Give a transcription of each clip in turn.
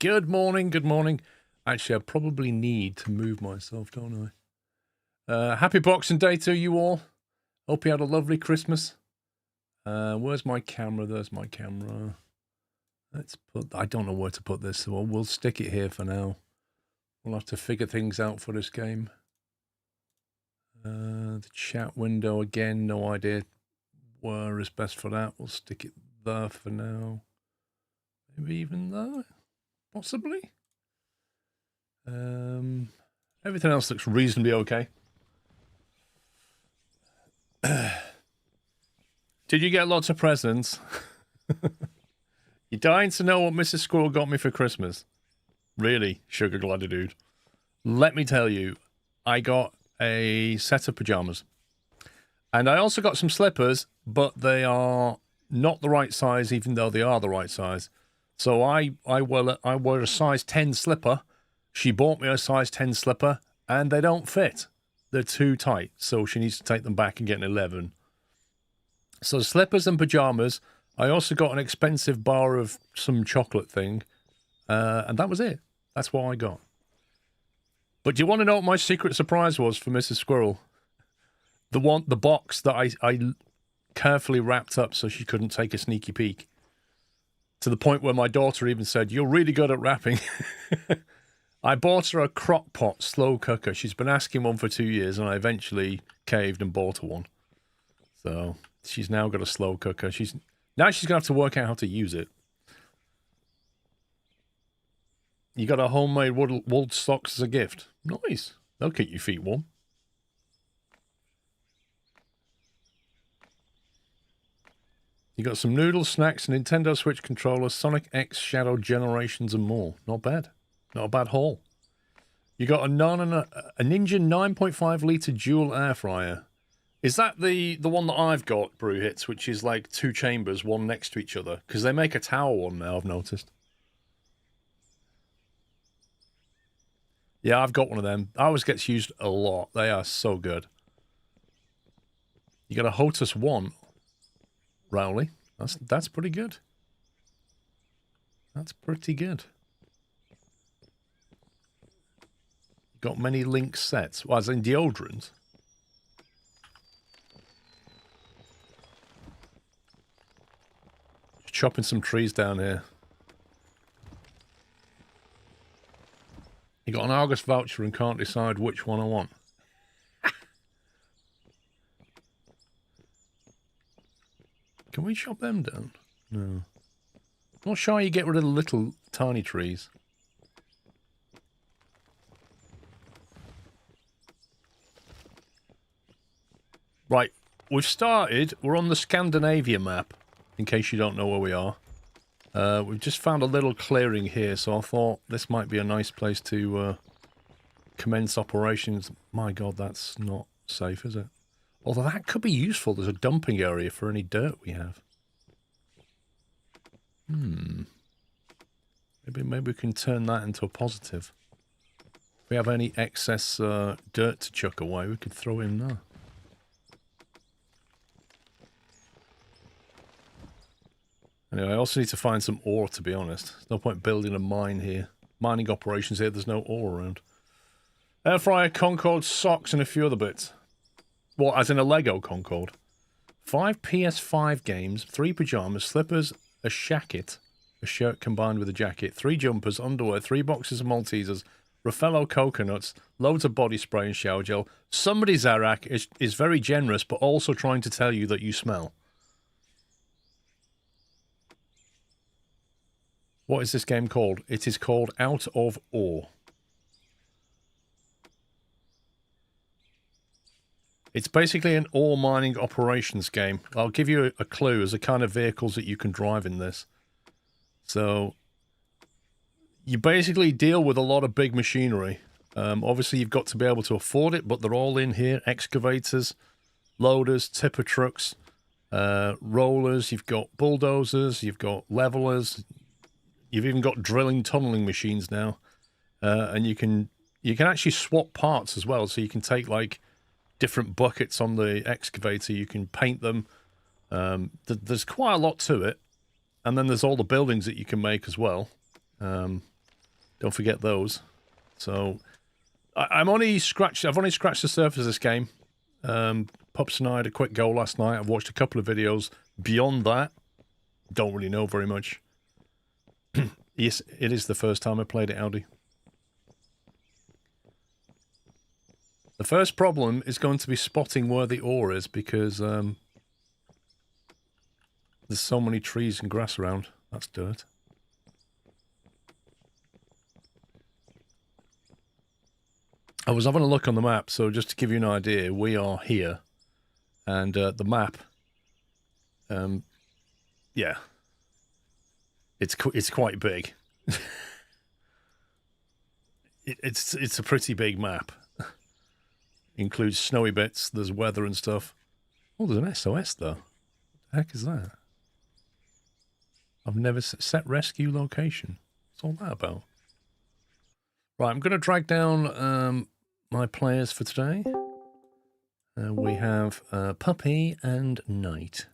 Good morning, good morning. Actually, I probably need to move myself, don't I? Happy Boxing Day to you all. Hope you had a lovely Christmas. Where's my camera? There's my camera. Let's put... I don't know where to put this, so we'll stick it here for now. We'll have to figure things out for this game. The chat window, again, no idea where is best for that. We'll stick it there for now. Maybe even there, possibly. Everything else looks reasonably okay. Did you get lots of presents? You're dying to know what Mrs. Squirrel got me for Christmas. Really, sugar glider dude. Let me tell you, I got a set of pajamas. And I also got some slippers, but they are not the right size, even though they are the right size. So I wear a size 10 slipper. She bought me a size 10 slipper, and they don't fit. They're too tight, so she needs to take them back and get an 11. So slippers and pajamas. I also got an expensive bar of some chocolate thing, and that was it. That's what I got. But do you want to know what my secret surprise was for Mrs. Squirrel? The box that I carefully wrapped up so she couldn't take a sneaky peek. To the point where my daughter even said, "You're really good at wrapping." I bought her a crock pot slow cooker. She's been asking one for 2 years, and I eventually caved and bought her one. So she's now got a slow cooker. Now she's going to have to work out how to use it. You got a homemade wool socks as a gift. Nice. They'll keep your feet warm. You got some noodles, snacks, a Nintendo Switch controller, Sonic X Shadow Generations, and more. Not bad. Not a bad haul. You got a Ninja 9.5 litre dual air fryer. Is that the one that I've got, Brew Hits, which is like 2 chambers, one next to each other? Because they make a tower one now, I've noticed. Yeah, I've got one of them. Ours gets used a lot. They are so good. You got a Hotus 1. Rowley. That's pretty good. That's pretty good. Got many Link sets. Well, as in deodorant. Chopping some trees down here. You got an Argus voucher and can't decide which one I want. Can we chop them down? No. Not sure how you get rid of the little tiny trees. Right, we've started. We're on the Scandinavia map, in case you don't know where we are. We've just found a little clearing here, so I thought this might be a nice place to commence operations. My God, that's not safe, is it? Although that could be useful. There's a dumping area for any dirt we have. Maybe we can turn that into a positive. If we have any excess dirt to chuck away, we could throw in there. Anyway, I also need to find some ore, to be honest. There's no point building a mine here. Mining operations here, there's no ore around. Air fryer, Concorde, socks, and a few other bits. What, as in a Lego Concorde? 5 PS5 games, 3 pajamas, slippers, a shacket, a shirt combined with a jacket, 3 jumpers, underwear, 3 boxes of Maltesers, Raffaello coconuts, loads of body spray and shower gel. Somebody, Zarak, is very generous, but also trying to tell you that you smell. What is this game called? It is called Out of Ore. It's basically an ore mining operations game. I'll give you a clue as the kind of vehicles that you can drive in this. So, you basically deal with a lot of big machinery. Obviously, you've got to be able to afford it, but they're all in here. Excavators, loaders, tipper trucks, rollers, you've got bulldozers, you've got levelers, you've even got drilling, tunneling machines now. And you can actually swap parts as well, so you can take, like, different buckets on the excavator, you can paint them. There's quite a lot to it. And then there's all the buildings that you can make as well. Don't forget those. So I've only scratched the surface of this game. Pups and I had a quick go last night. I've watched a couple of videos. Beyond that, don't really know very much. Yes, it is the first time I played it, Audi. The first problem is going to be spotting where the ore is because there's so many trees and grass around. That's dirt. I was having a look on the map, so just to give you an idea, we are here. And the map, yeah, it's quite big. It's a pretty big map. Includes snowy bits, there's weather and stuff. Oh, there's an SOS though. What the heck is that? I've never set rescue location. What's all that about? Right, I'm going to drag down my players for today. We have Puppy and Knight.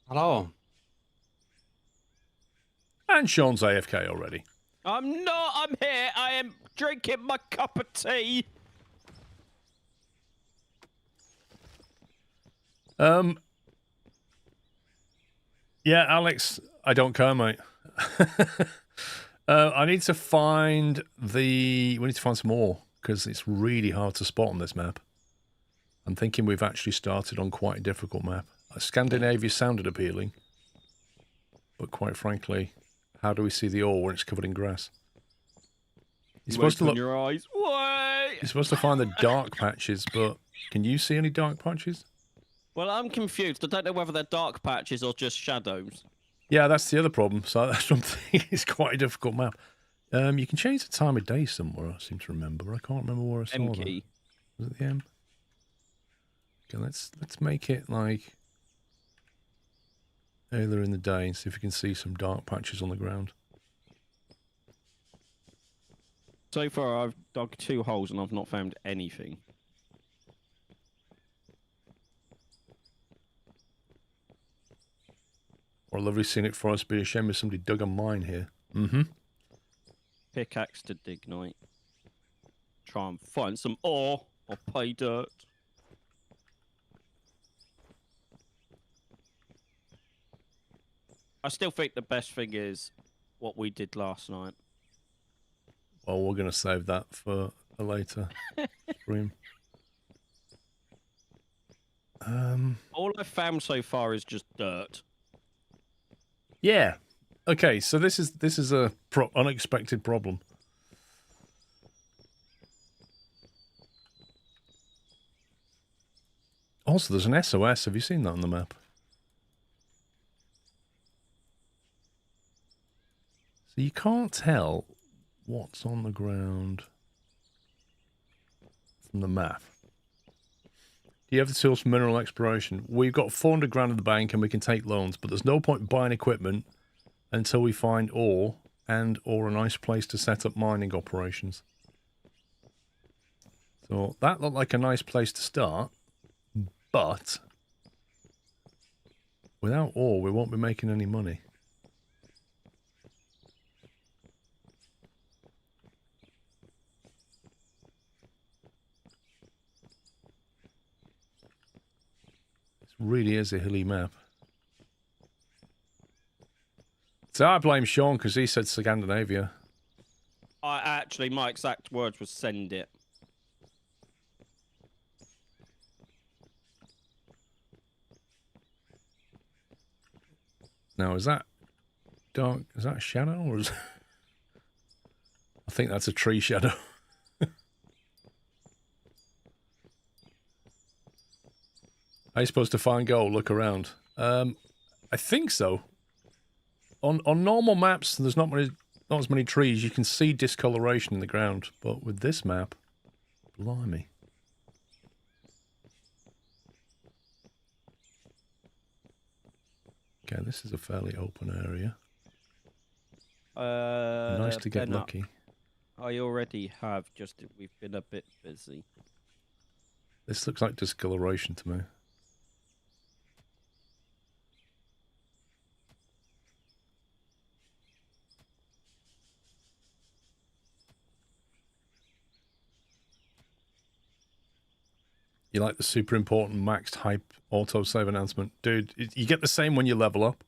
Hello. And Sean's AFK already. I'm not. I'm here. I am drinking my cup of tea. Yeah, Alex, I don't care, mate. I need to find we need to find some more because it's really hard to spot on this map. I'm thinking we've actually started on quite a difficult map. Scandinavia sounded appealing, but quite frankly, how do we see the ore when it's covered in grass? You're supposed to look. Your eyes. Wait. You're supposed to find the dark patches, but can you see any dark patches? Well, I'm confused. I don't know whether they're dark patches or just shadows. Yeah, that's the other problem. So that's one thing. It's quite a difficult map. You can change the time of day somewhere. I seem to remember, but I can't remember where I saw M that. key. Was it the M? Okay, let's make it like earlier in the day and see if we can see some dark patches on the ground. So far, I've dug 2 holes and I've not found anything. Or a lovely scenic forest. Be a shame if somebody dug a mine here. Mm-hmm. Pickaxe to dig, Knight. Try and find some ore or pay dirt. I still think the best thing is what we did last night. Well, we're going to save that for a later stream. All I've found so far is just dirt. Yeah. Okay, so this is a unexpected problem. Also, there's an SOS. Have you seen that on the map? So you can't tell what's on the ground from the map. Do you have the tools for mineral exploration? We've got 400 grand in the bank and we can take loans, but there's no point buying equipment until we find ore or a nice place to set up mining operations. So that looked like a nice place to start, but without ore we won't be making any money. Really is a hilly map. So I blame Sean because he said Scandinavia. My exact words was send it. Now, is that dark? Is that a shadow or is I think that's a tree shadow. Are you supposed to find gold? Look around. I think so. On normal maps, there's not as many trees. You can see discoloration in the ground, but with this map, blimey. Okay, this is a fairly open area. Nice to get lucky. I already have. Just we've been a bit busy. This looks like discoloration to me. You like the super important maxed hype autosave announcement? Dude, you get the same when you level up.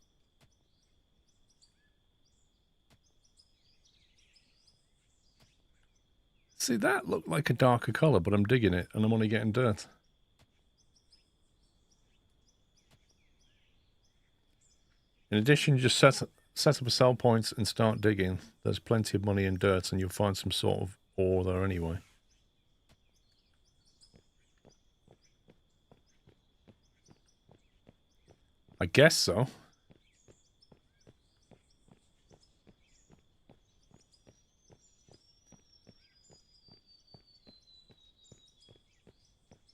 See, that looked like a darker colour, but I'm digging it, and I'm only getting dirt. In addition, just set up a sell point and start digging. There's plenty of money in dirt, and you'll find some sort of ore there anyway. I guess so.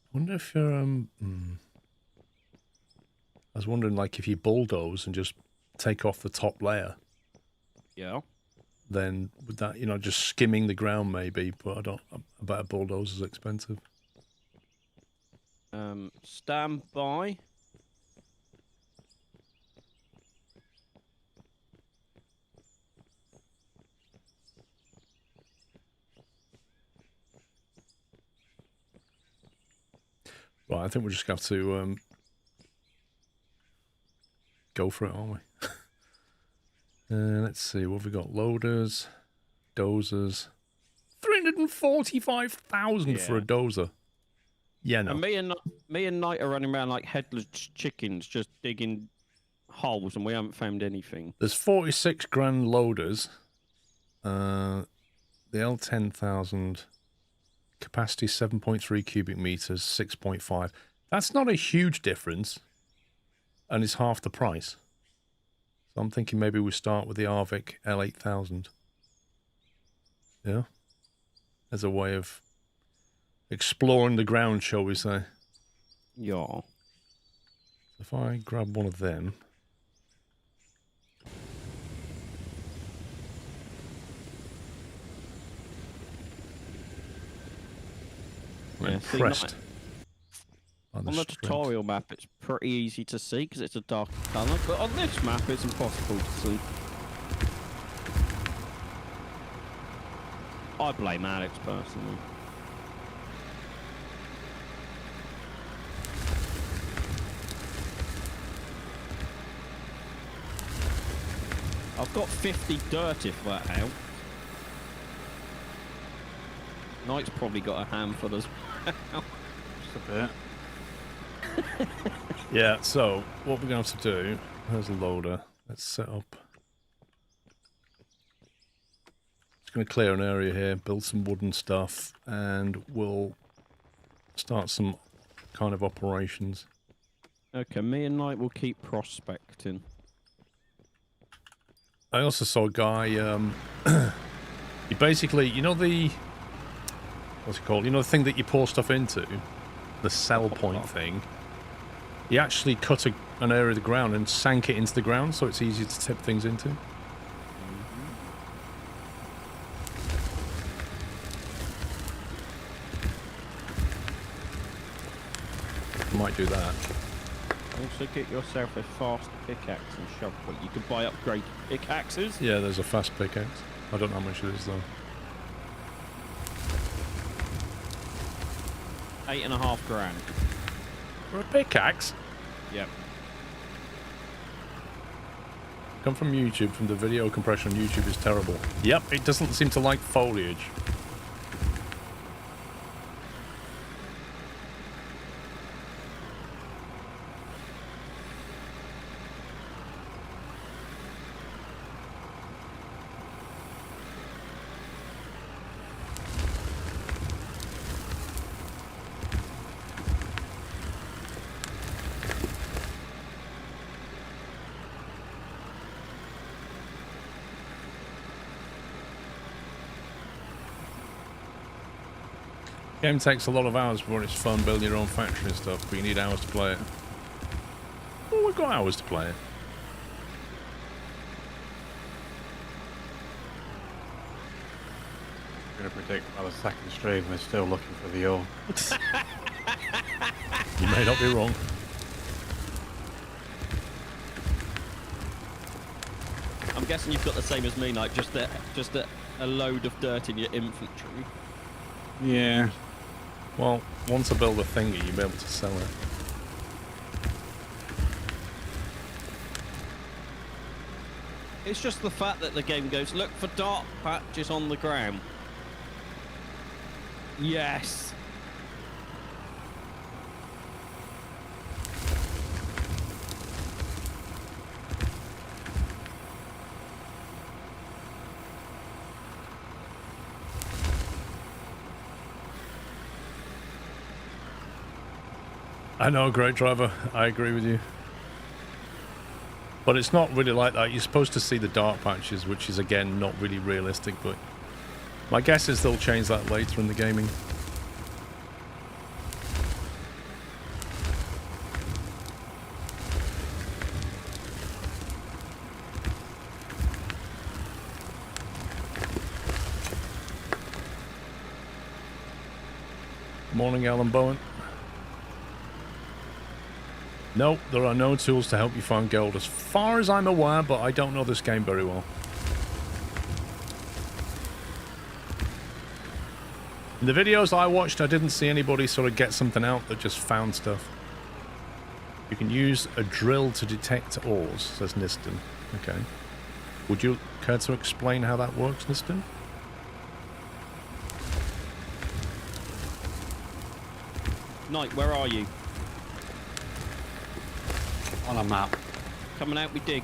I wonder if you're, I was wondering, like, if you bulldoze and just take off the top layer. Yeah. Then with that, you know, just skimming the ground maybe, but I bet a bulldoze is expensive. Stand by. Right, I think we're just going to have to go for it, aren't we? Let's see, what have we got? Loaders, dozers. 345,000 for a dozer. Yeah, no. And me and Knight are running around like headless chickens, just digging holes, and we haven't found anything. There's 46 grand loaders. The L10,000 capacity 7.3 cubic meters, 6.5. That's not a huge difference, and it's half the price. So I'm thinking maybe we start with the Arvik L8000. Yeah, as a way of exploring the ground, shall we say? Yeah. If I grab one of them. I'm impressed. On the tutorial map, it's pretty easy to see because it's a dark colour, but on this map, it's impossible to see. I blame Alex personally. I've got 50 dirt if that helps. Knight's probably got a handful as well. Just a bit. Yeah, so what we're going to have to do, there's a loader. Let's set up. Just going to clear an area here, build some wooden stuff, and we'll start some kind of operations. Okay, me and Knight will keep prospecting. I also saw a guy, he basically, you know the, what's it called? You know the thing that you pour stuff into? The sell point thing. He actually cut an area of the ground and sank it into the ground so it's easier to tip things into. Might do that. Also get yourself a fast pickaxe and shovel. You could buy upgraded pickaxes. Yeah, there's a fast pickaxe. I don't know how much it is though. 8.5 grand. For a pickaxe? Yep. Come from YouTube, from the video compression on YouTube is terrible. Yep, it doesn't seem to like foliage. Game takes a lot of hours before it's fun building your own factory and stuff, but you need hours to play it. Oh, we've got hours to play it. I'm going to predict by the second stream we're still looking for the ore. You may not be wrong. I'm guessing you've got the same as me, like just a load of dirt in your infantry. Yeah. Well, once I build a thingy, you'll be able to sell it. It's just the fact that the game goes, look for dark patches on the ground. Yes. I know, great driver. I agree with you. But it's not really like that. You're supposed to see the dark patches, which is, again, not really realistic, but my guess is they'll change that later in the gaming. Morning, Alan Bowen. No, there are no tools to help you find gold as far as I'm aware, but I don't know this game very well. In the videos I watched, I didn't see anybody sort of get something out that just found stuff. You can use a drill to detect ores, says Niston. Okay. Would you care to explain how that works, Niston? Knight, where are you? On a map. Coming out, we dig.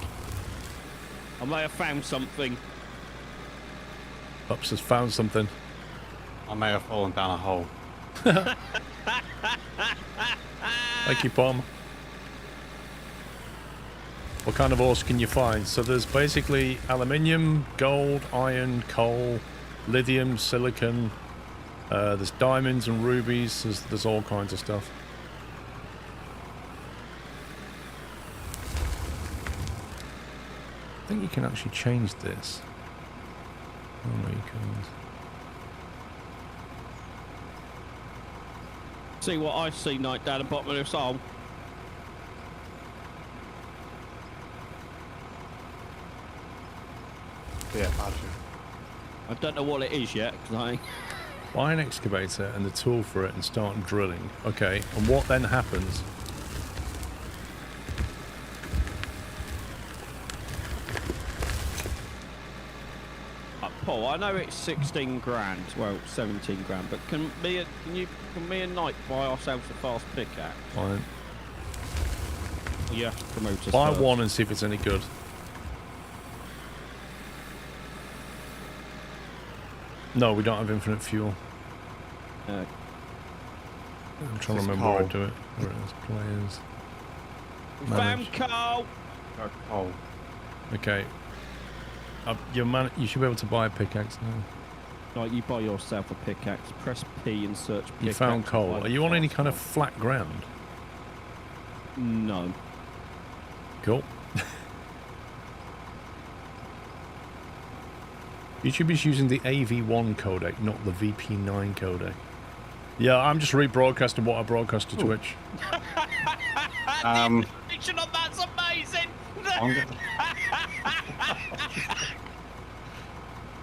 I may have found something. Ups has found something. I may have fallen down a hole. Thank you, Palm. What kind of ores can you find? So there's basically aluminium, gold, iron, coal, lithium, silicon. There's diamonds and rubies. There's all kinds of stuff. I think you can actually change this. Oh no, you can't. See what I see, Knight, down the bottom of this hole. Yeah, badger. I don't know what it is yet, because I... Buy an excavator and the tool for it and start drilling. Okay, and what then happens? Paul, I know it's 16 grand, well, 17 grand, but can me and Knight buy ourselves a fast pickaxe? Fine. You have to promote us Buy first. one and see if it's any good. No, we don't have infinite fuel. I'm trying to remember where I do it. Where it is, players. We found coal! Got coal. Okay. You should be able to buy a pickaxe now. Like, you buy yourself a pickaxe, press P and search pickaxe. You found coal. Are you on any kind of flat ground? No. Cool. YouTube is using the AV1 codec, not the VP9 codec. Yeah, I'm just rebroadcasting what I broadcast to Twitch. The information on that's amazing!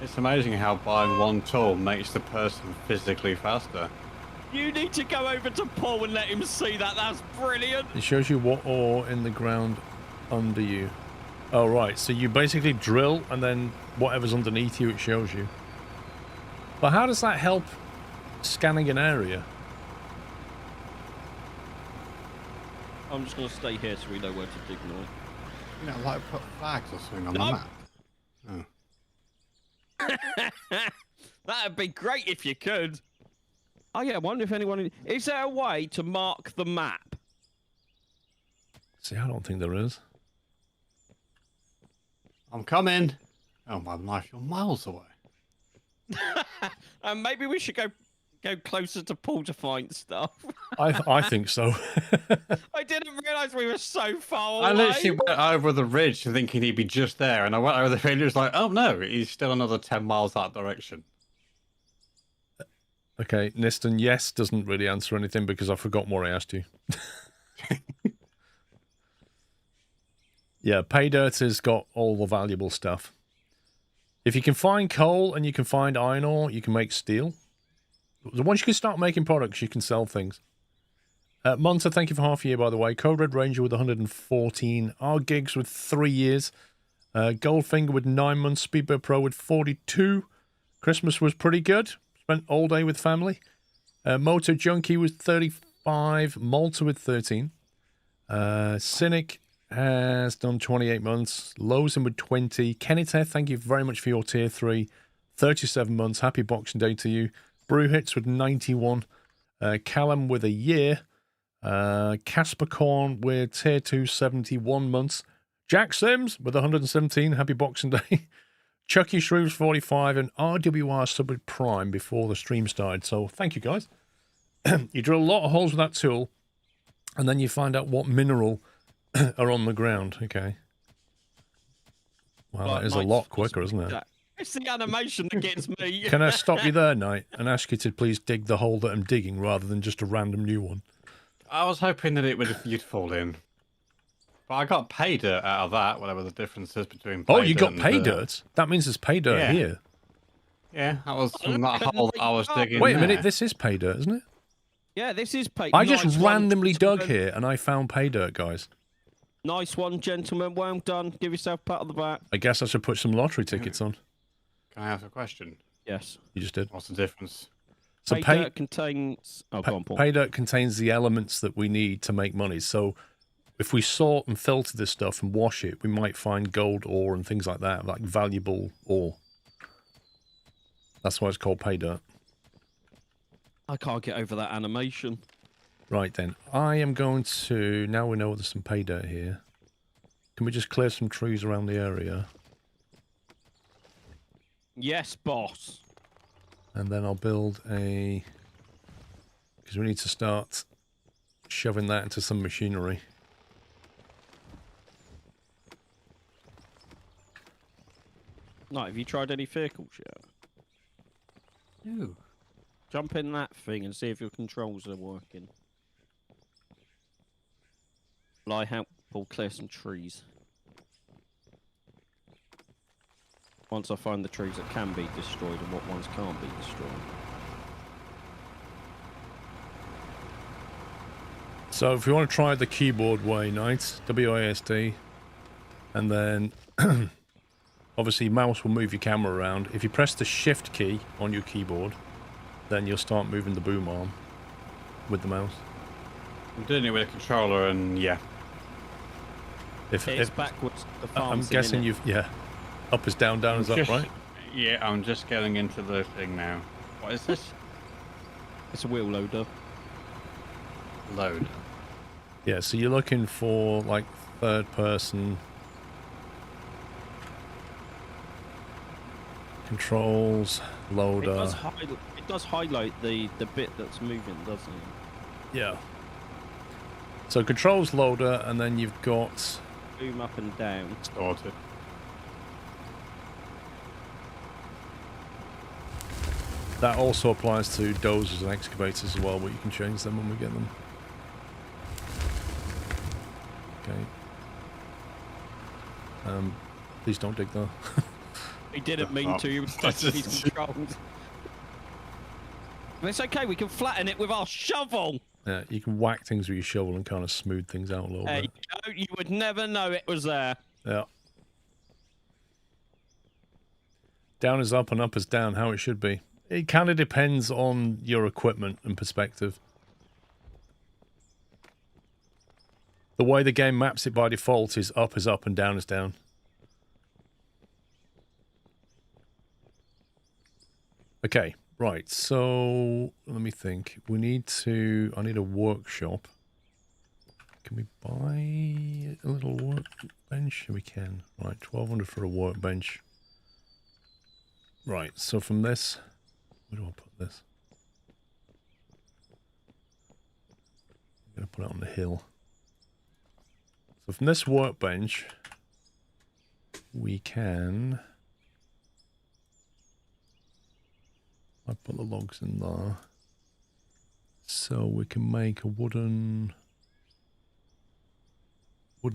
It's amazing how buying one tool makes the person physically faster. You need to go over to Paul and let him see that. That's brilliant. It shows you what ore in the ground under you. Oh, right. So you basically drill and then whatever's underneath you, it shows you. But how does that help scanning an area? I'm just going to stay here so we know where to dig now. You know, like put flags or something on the map. Oh. That'd be great if you could. Oh yeah, I wonder if anyone... Is there a way to mark the map? See, I don't think there is. I'm coming. Oh my life, you're miles away. And maybe we should go closer to Paul to find stuff. I think so. I didn't realise we were so far away. I literally went over the ridge thinking he'd be just there, and I went over the ridge and was like, oh no, he's still another 10 miles that direction. Okay, Niston, yes doesn't really answer anything because I forgot what I asked you. Yeah, pay dirt has got all the valuable stuff. If you can find coal and you can find iron ore, you can make steel. Once you can start making products, you can sell things. Monta, thank you for half a year, by the way. Code Red Ranger with 114. R Gigs with 3 years. Goldfinger with 9 months. Speedbird Pro with 42. Christmas was pretty good. Spent all day with family. Moto Junkie with 35. Malta with 13. Cynic has done 28 months. Lozen with 20. Kenite, thank you very much for your tier 3. 37 months. Happy Boxing Day to you. Brew Hits with 91. Callum with a year. Casper Corn with tier 2, 71 months. Jack Sims with 117. Happy Boxing Day. Chucky Shrews 45 and RWR sub with Prime before the stream started. So thank you guys. You drill a lot of holes with that tool and then you find out what mineral are on the ground. Okay. Wow, that is a lot quicker, isn't it? It's the animation that gets me. Can I stop you there, Knight, and ask you to please dig the hole that I'm digging rather than just a random new one? I was hoping that you'd fall in. But I got pay dirt out of that, whatever the difference is between pay Oh, you got and pay dirt? That means there's pay dirt here. Yeah, that was from that hole that I was digging. Wait a minute, this is pay dirt, isn't it? Yeah, this is pay. I just randomly dug here and I found pay dirt, guys. Nice one, gentlemen. Well done. Give yourself a pat on the back. I guess I should put some lottery tickets on. Can I ask a question? Yes. You just did. What's the difference? So pay dirt contains... Oh, go on, Paul. Pay dirt contains the elements that we need to make money. So if we sort and filter this stuff and wash it, we might find gold ore and things like that, like valuable ore. That's why it's called pay dirt. I can't get over that animation. Right then, I am going to... Now we know there's some pay dirt here. Can we just clear some trees around the area? Yes, boss. And then I'll build a... Because we need to start shoving that into some machinery. No, have you tried any vehicles yet? No. Jump in that thing and see if your controls are working. Will I help Paul clear some trees? Once I find the trees that can be destroyed and what ones can't be destroyed. So if you want to try the keyboard way, Knight, WASD, and then obviously mouse will move your camera around. If you press the shift key on your keyboard, then you'll start moving the boom arm with the mouse. I'm doing it with a controller and yeah. It's backwards. I'm guessing you've... Yeah. Up is down, down is up, right? Yeah, I'm just getting into the thing now. What is this? It's a wheel loader. Load. Yeah, so you're looking for, like, third person... Controls, loader... It does highlight the bit that's moving, doesn't it? Yeah. So controls, loader, and then you've got... Boom up and down. Started. That also applies to dozers and excavators as well, but you can change them when we get them. Okay. Please don't dig though. He didn't mean to. He was touching his controls. But it's okay. We can flatten it with our shovel. Yeah, you can whack things with your shovel and kind of smooth things out a little bit. You would never know it was there. Yeah. Down is up and up is down, how it should be. It kind of depends on your equipment and perspective. The way the game maps it by default is up and down is down. Okay, right, so let me think. I need a workshop. Can we buy a little workbench? We can. Right, 1,200 for a workbench. Right, so from this, where do I put this? I'm going to put it on the hill. So from this workbench, we can... I put the logs in there. So we can make a wooden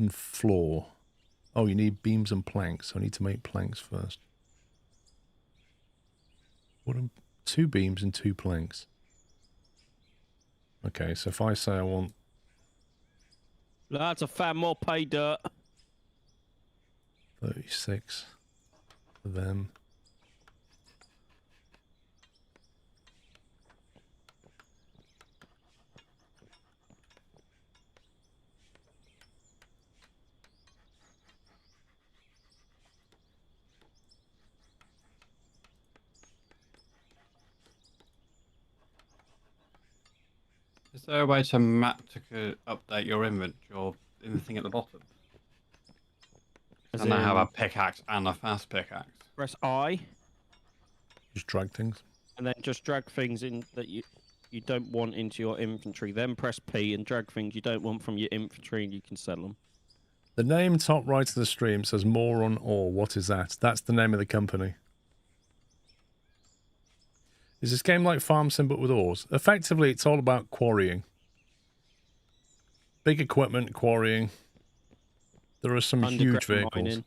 floor. Oh, you need beams and planks. So I need to make planks first. 2 beams and 2 planks. Okay, so if I say I want... Lads, I found more pay dirt. 36 for them. Is there a way to map to update your inventory or in the thing at the bottom? And I have a pickaxe and a fast pickaxe. Press I, Just drag things. and then just drag things in that you don't want into your inventory. Then press P and drag things you don't want from your inventory, and you can sell them. The name top right of the stream says Moron Ore. What is that? That's the name of the company. Is this game like Farm Sim but with ores? Effectively, it's all about quarrying. Big equipment, quarrying. There are some huge vehicles. Mining.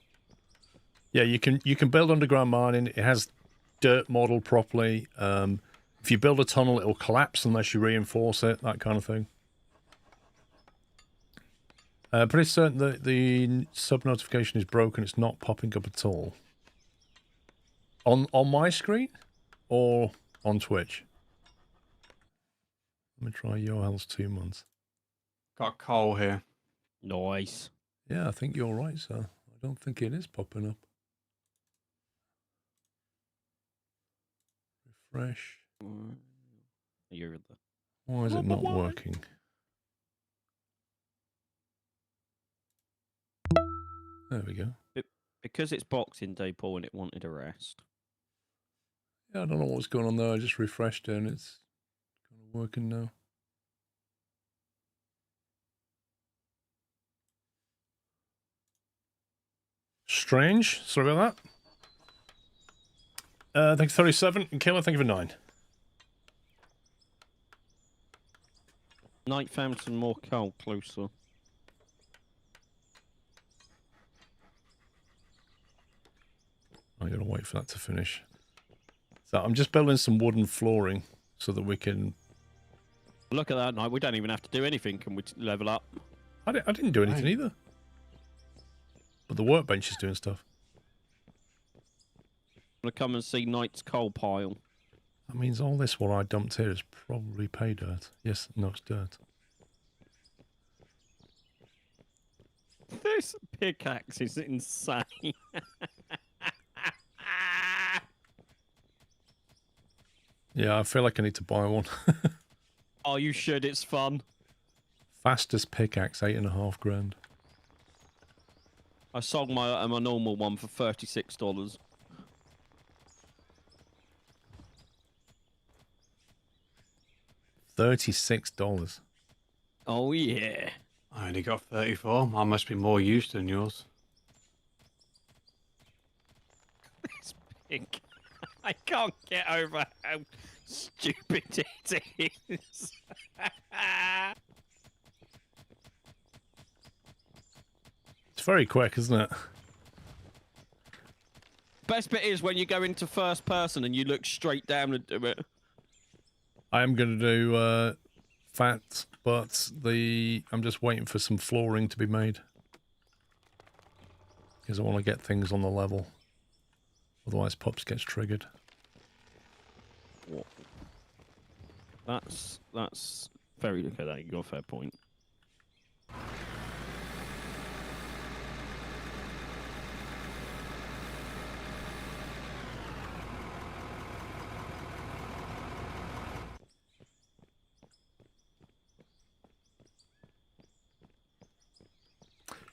Yeah, you can build underground mining. It has dirt modeled properly. If you build a tunnel, it'll collapse unless you reinforce it, that kind of thing. Pretty certain that the sub notification is broken. It's not popping up at all. On my screen or on Twitch? Let me try Yohel's 2 months. Got coal here. Nice. Yeah, I think you're right, sir. I don't think it is popping up. Refresh. You're the... Why is it not working? There we go. Because it's Boxing Day, Paul, and it wanted a rest. Yeah, I don't know what's going on there. I just refreshed it and it's kind of working now. Strange. Sorry about that. Thank you 37. And Killer, thank you for 9. Night found some more coal closer. I gotta wait for that to finish. So I'm just building some wooden flooring so that we can... Look at that, Night. We don't even have to do anything. Can we level up? I didn't do anything either. But the workbench is doing stuff. I'm gonna come and see Night's coal pile. That means all this what I dumped here is probably pay dirt. Yes, no, it's dirt. This pickaxe is insane. Yeah, I feel like I need to buy one. Oh, you should. It's fun. Fastest pickaxe, 8.5 grand. I sold my normal one for $36. $36. Oh yeah. I only got 34. Mine must be more used than yours. This pig. I can't get over how stupid it is. It's very quick, isn't it? Best bit is when you go into first person and you look straight down and do it. I am going to do fat, but I'm just waiting for some flooring to be made. Because I want to get things on the level. Otherwise, Pups gets triggered. What? That's very good. Okay, you got a fair point.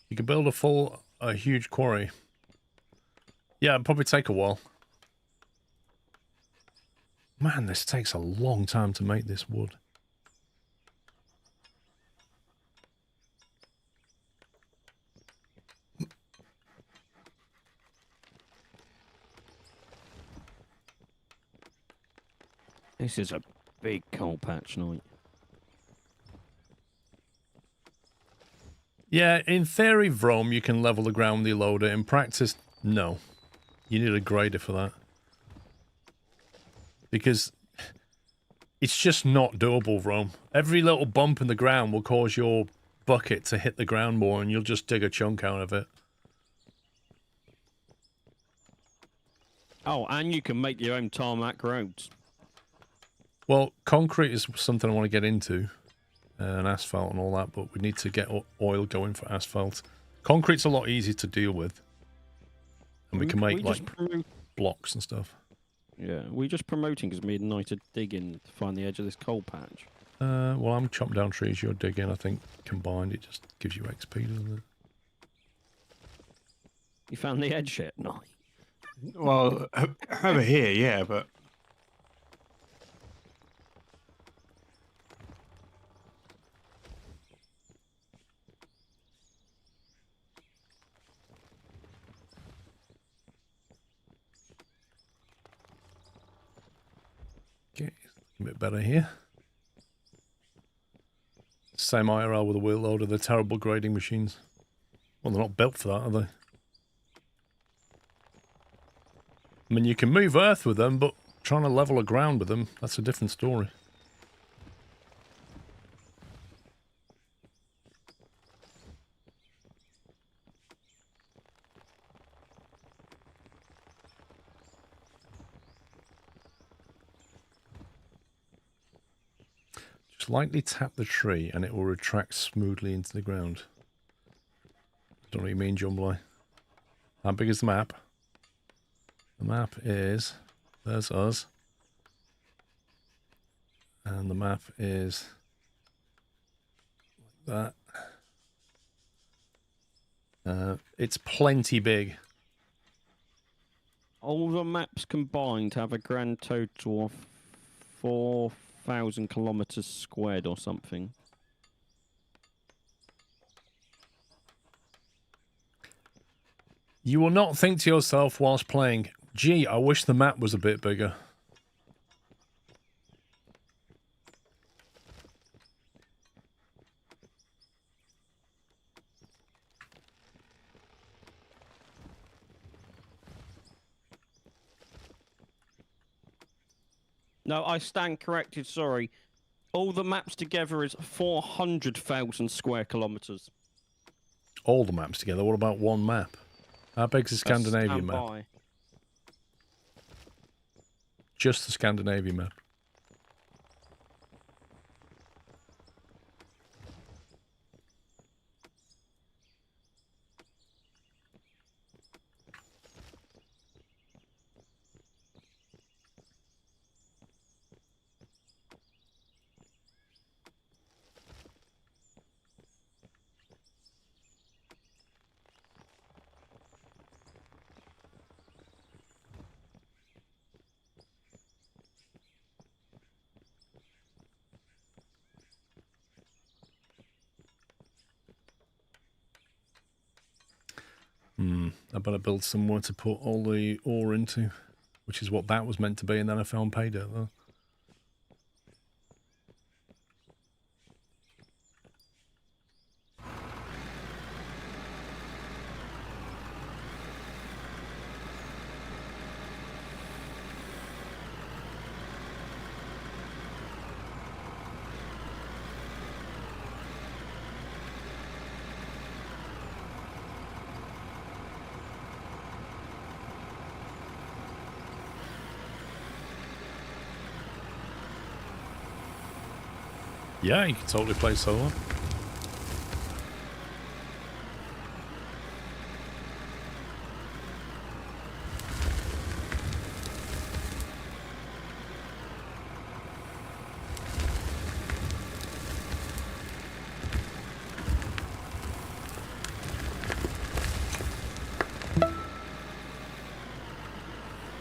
You can build a huge quarry. Yeah, it'll probably take a while. Man, this takes a long time to make this wood. This is a big coal patch, Night. Yeah, in theory, Vrome, you can level the ground with your loader. In practice, no. You need a grader for that. Because It's just not doable, Rome. Every little bump in the ground will cause your bucket to hit the ground more, and you'll just dig a chunk out of it. Oh, and you can make your own tarmac roads. Well, concrete is something I want to get into, and asphalt and all that, but we need to get oil going for asphalt. Concrete's a lot easier to deal with, and we can make like blocks and stuff. Yeah, we're just promoting because me and Knight are digging to find the edge of this coal patch. Well, I'm chopping down trees, you're digging. I think combined it just gives you XP, doesn't it? You found the edge yet, Knight? Well, over here, yeah, but... Okay, a bit better here. Same IRL with a wheel loader. They're terrible grading machines. Well, they're not built for that, are they? I mean, you can move earth with them, but trying to level a ground with them, that's a different story. Just lightly tap the tree and it will retract smoothly into the ground. Don't know what you mean, John Bly. How big is the map? The map is... There's us. And the map is... like that. It's plenty big. All the maps combined have a grand total of 4,000 kilometers squared or something. You will not think to yourself whilst playing, gee, I wish the map was a bit bigger. No, I stand corrected, sorry. All the maps together is 400,000 square kilometers. All the maps together? What about one map? How big's the Scandinavia map? By. Just the Scandinavia map. I better build somewhere to put all the ore into, which is what that was meant to be, and then I found pay dirt though. Yeah, you can totally play solo.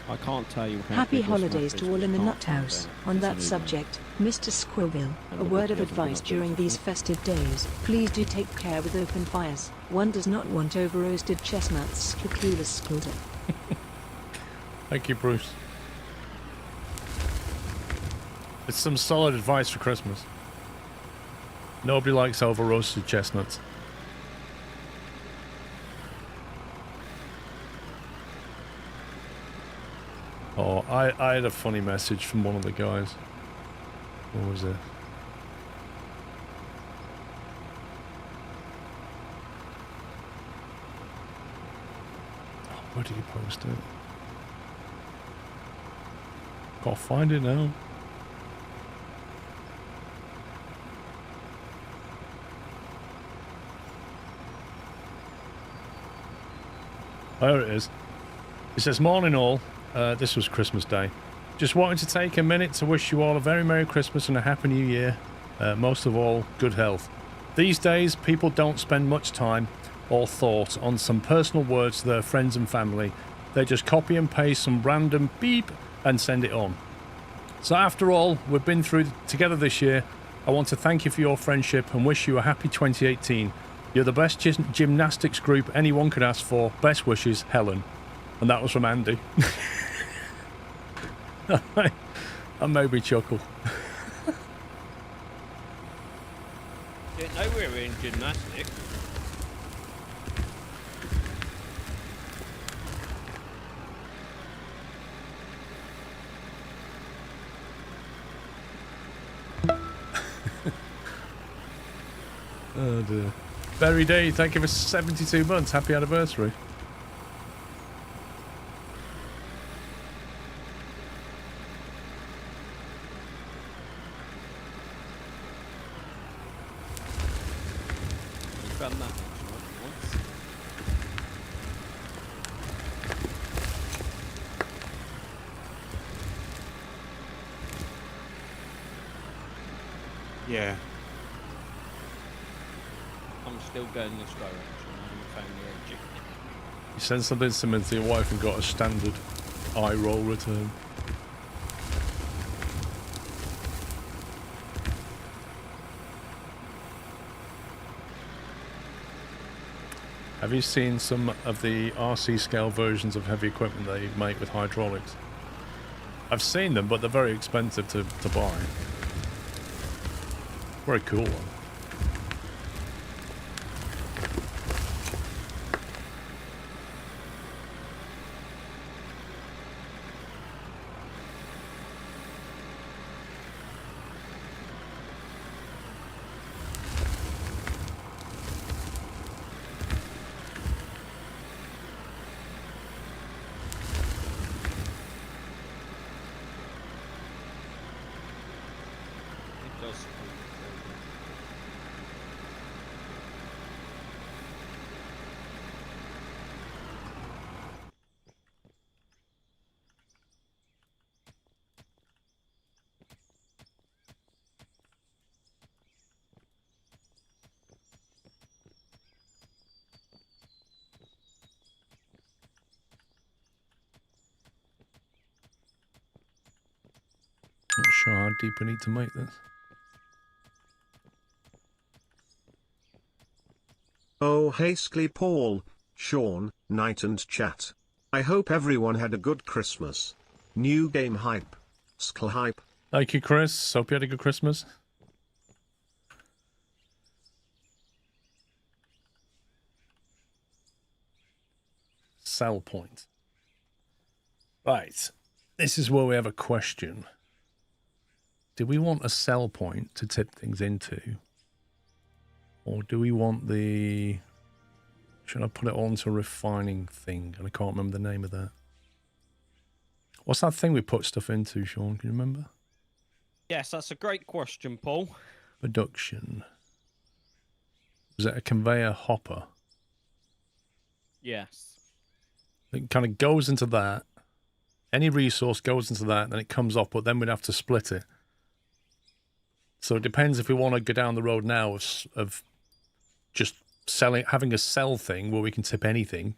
I can't tell you how Happy big this holidays holidays map to is, all in the can't nut tell house. there. On It's that an email. subject, Mr. Squirrel, a word of advice during these festive days. Please do take care with open fires. One does not want over-roasted chestnuts. Cuculus Scooter. Thank you, Bruce. It's some solid advice for Christmas. Nobody likes over-roasted chestnuts. Oh, I had a funny message from one of the guys. What was it? Oh, where did you post it? Can't find it now. There it is. It says, morning all. This was Christmas Day. Just wanted to take a minute to wish you all a very Merry Christmas and a Happy New Year. Most of all, good health. These days, people don't spend much time or thought on some personal words to their friends and family. They just copy and paste some random beep and send it on. So after all we've been through together this year, I want to thank you for your friendship and wish you a happy 2018. You're the best gymnastics group anyone could ask for. Best wishes, Helen. And that was from Andy. That made me chuckle. Didn't know we were in gymnastics. Oh dear. Berry Day, thank you for 72 months. Happy anniversary. We've done that once. Yeah. I'm still going this direction. I'm found the edge. You sent something similar to your wife and got a standard eye roll return. Have you seen some of the RC scale versions of heavy equipment they make with hydraulics? I've seen them, but they're very expensive to buy. Very cool one. It does. Not sure how deep we need to make this. Oh hey Skly Paul, Sean, Knight and chat. I hope everyone had a good Christmas. New game hype. Skl hype. Thank you, Chris. Hope you had a good Christmas. Sell point. Right. This is where we have a question. Do we want a sell point to tip things into? Or do we want the... Should I put it onto a refining thing? And I can't remember the name of that. What's that thing we put stuff into, Sean? Can you remember? Yes, that's a great question, Paul. Production. Is it a conveyor hopper? Yes. It kind of goes into that. Any resource goes into that, and then it comes off, but then we'd have to split it. So it depends if we want to go down the road now of just selling, having a sell thing where we can tip anything,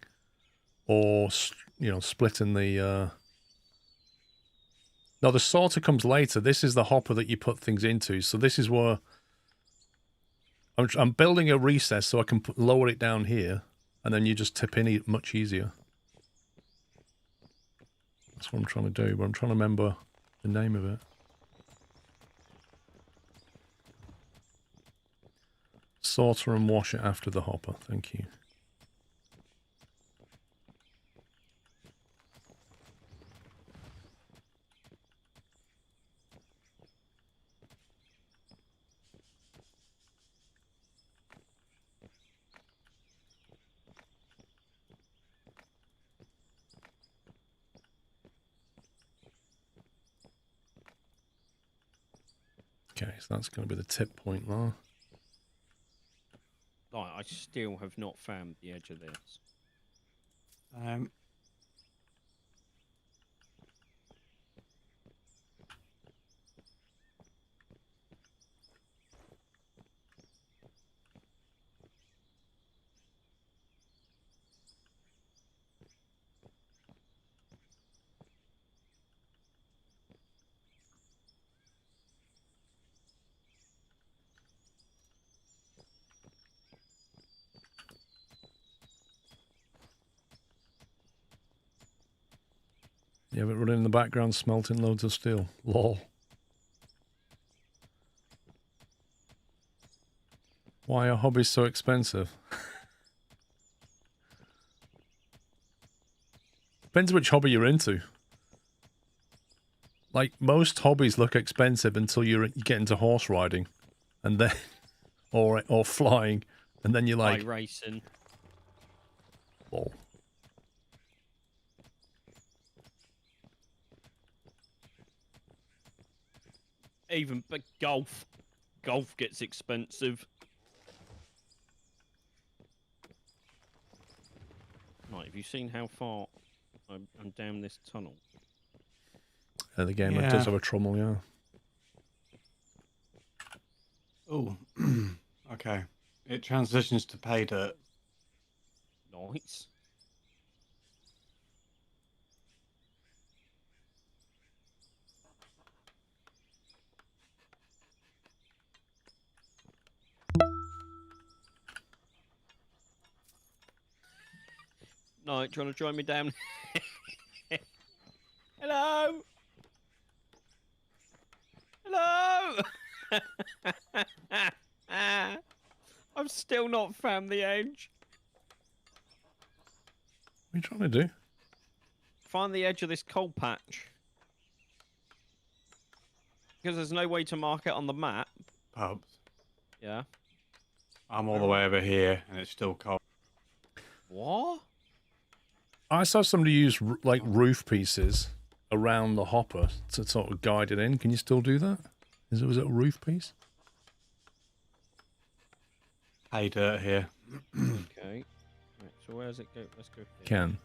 or, you know, splitting the... No, the sorter comes later. This is the hopper that you put things into. So this is where I'm building a recess so I can lower it down here, and then you just tip in it much easier. That's what I'm trying to do, but I'm trying to remember the name of it. Sorter and wash it after the hopper. Thank you. Okay, so that's going to be the tip point there. Like, I still have not found the edge of this. Yeah, but running in the background smelting loads of steel. Lol. Why are hobbies so expensive? Depends which hobby you're into. Like, most hobbies look expensive until you get into horse riding. And then... or flying. And then you're like... Bike racing. Lol. Even but golf. Golf gets expensive. Right, have you seen how far I'm down this tunnel? The game Yeah. does have a trommel, yeah. Oh, okay. It transitions to pay dirt. Nice. No, do you want to join me down? Hello? Hello? I've still not found the edge. What are you trying to do? Find the edge of this coal patch. Because there's no way to mark it on the map. Pubs. Yeah. I'm all the way over here, and it's still cold. What? I saw somebody use like roof pieces around the hopper to sort of guide it in. Can you still do that? Was it a roof piece? Pay dirt here. Okay. Right, so where's it go? Let's go here. Can.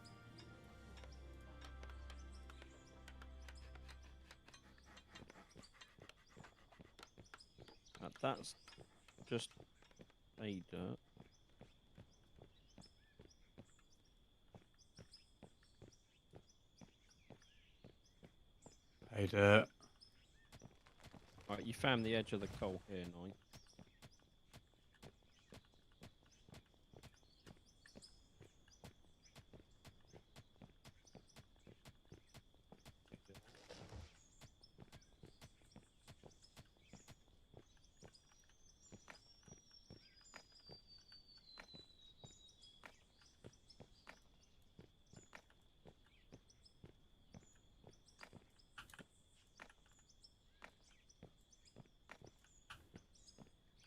That's just a dirt. Pay dirt. Right, you found the edge of the coal here, Nine.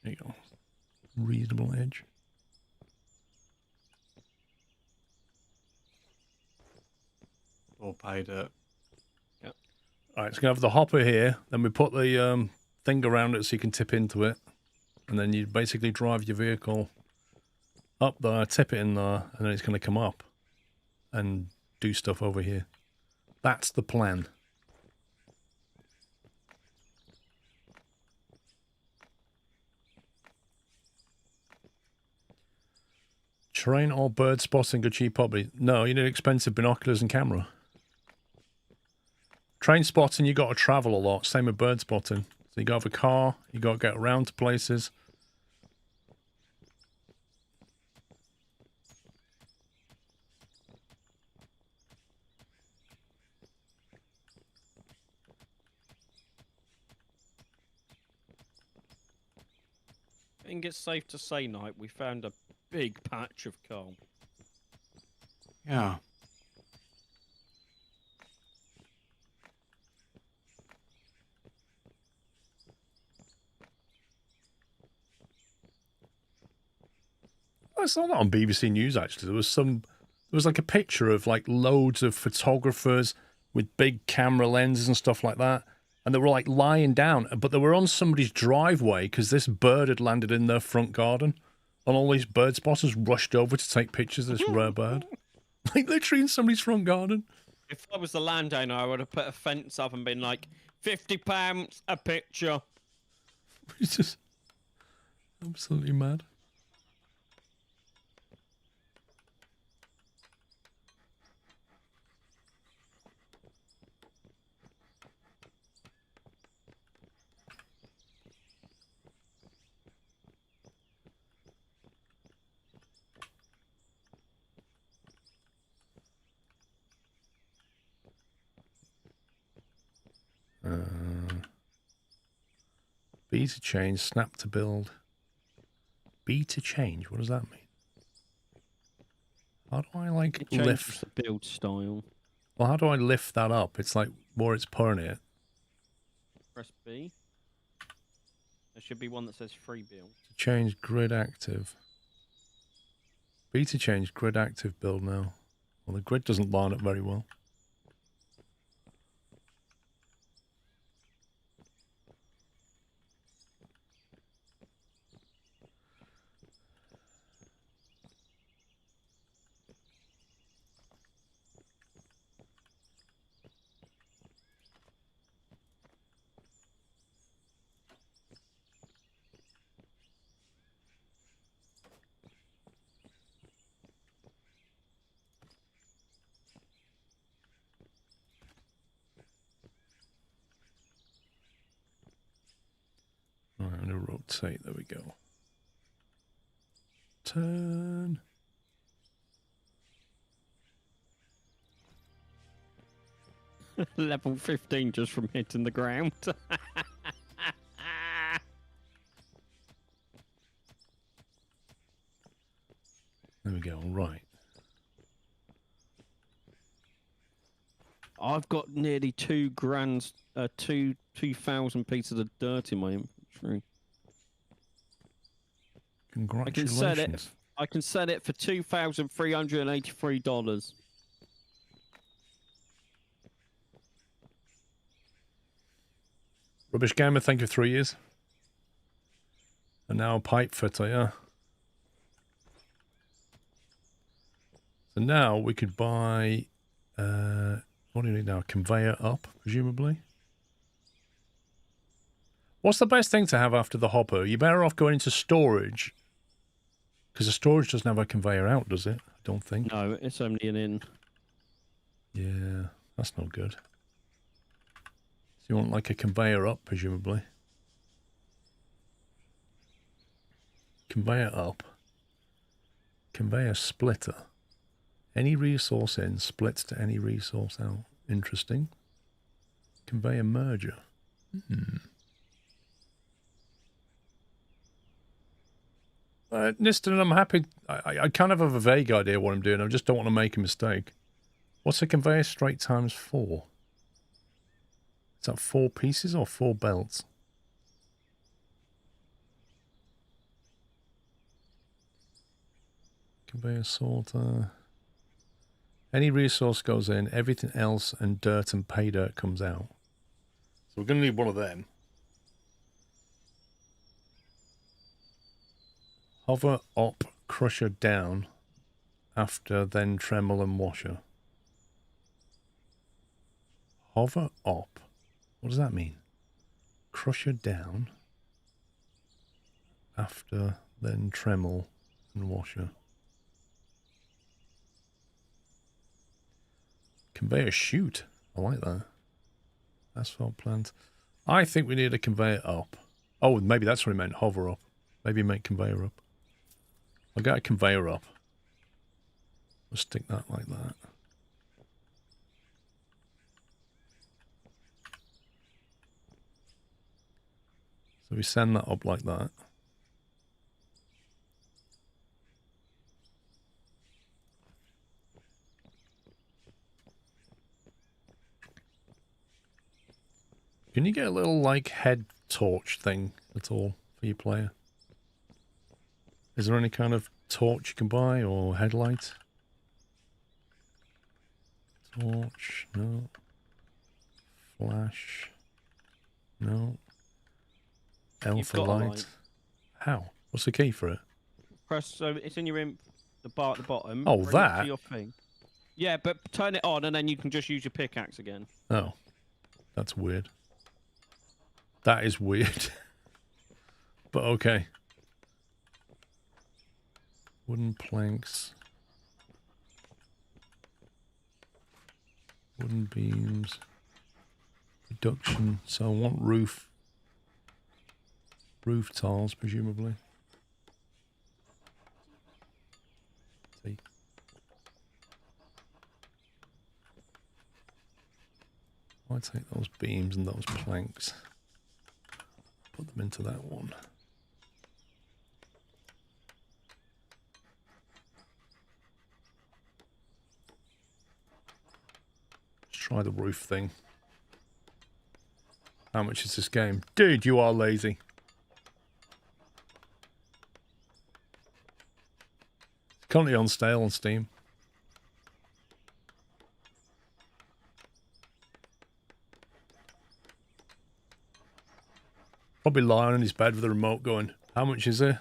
There you go. Reasonable edge. All pay dirt. Alright, so we have the hopper here, then we put the thing around it so you can tip into it. And then you basically drive your vehicle up there, tip it in there, and then it's going to come up and do stuff over here. That's the plan. Terrain or bird spotting a cheap hobby? No, you need expensive binoculars and camera. Train spotting, you got to travel a lot. Same with bird spotting. So you got to have a car, you got to get around to places. I think it's safe to say, Knight, we found a big patch of coal. Yeah. I saw that on BBC News, actually. There was like a picture of like loads of photographers with big camera lenses and stuff like that, and they were like lying down, but they were on somebody's driveway because this bird had landed in their front garden, and all these bird spotters rushed over to take pictures of this rare bird. Like literally in somebody's front garden. If I was the landowner, I would have put a fence up and been like, £50 a picture. It's just absolutely mad. B to change, snap to build. B to change, what does that mean? How do I like It changes lift? the build style. Well, how do I lift that up? It's like where it's putting it. Press B. There should be one that says free build. To change grid active. B to change grid active build now. Well, the grid doesn't line up very well. All right, I'm going to rotate. There we go. Turn. Level 15 just from hitting the ground. There we go. Right. I've got nearly 2,000 pieces of dirt in my inventory. Congratulations. I can sell it for $2,383. Rubbish Gamer, thank you for 3 years. And now a pipe fitter, yeah. So now we could buy, what do you need now? A conveyor up, presumably. What's the best thing to have after the hopper? You're better off going into storage. Because the storage doesn't have a conveyor out, does it? I don't think. No, it's only an in. Yeah, that's not good. So you want like a conveyor up, presumably. Conveyor up. Conveyor splitter. Any resource in splits to any resource out. Interesting. Conveyor merger. Niston, I'm happy. I kind of have a vague idea what I'm doing. I just don't want to make a mistake. What's a conveyor straight times 4? Is that 4 pieces or 4 belts? Conveyor sorter. Any resource goes in, everything else and dirt and pay dirt comes out. So we're going to need one of them. Hover up, crusher down, after then Tremel and washer. Hover up. What does that mean? Crusher down, after then Tremel and washer. Conveyor chute. I like that. Asphalt plant. I think we need a conveyor up. Oh, maybe that's what he meant. Hover up. Maybe make conveyor up. I'll get a conveyor up. We'll stick that like that. So we send that up like that. Can you get a little like head torch thing at all for your player? Is there any kind of torch you can buy or headlight? Torch, no. Flash. No. L You've for got a light. light. How? What's the key for it? Press, so it's in your the bar at the bottom. Oh, Bring it that? to your thing. Yeah, but turn it on and then you can just use your pickaxe again. Oh. That's weird. That is weird. But okay. Wooden planks. Wooden beams. Reduction. So I want roof. Roof tiles, presumably. See. I'll take those beams and those planks. Put them into that one. Let's try the roof thing. How much is this game? Dude, you are lazy. It's currently on sale on Steam. Probably lying in his bed with a remote going, how much is it?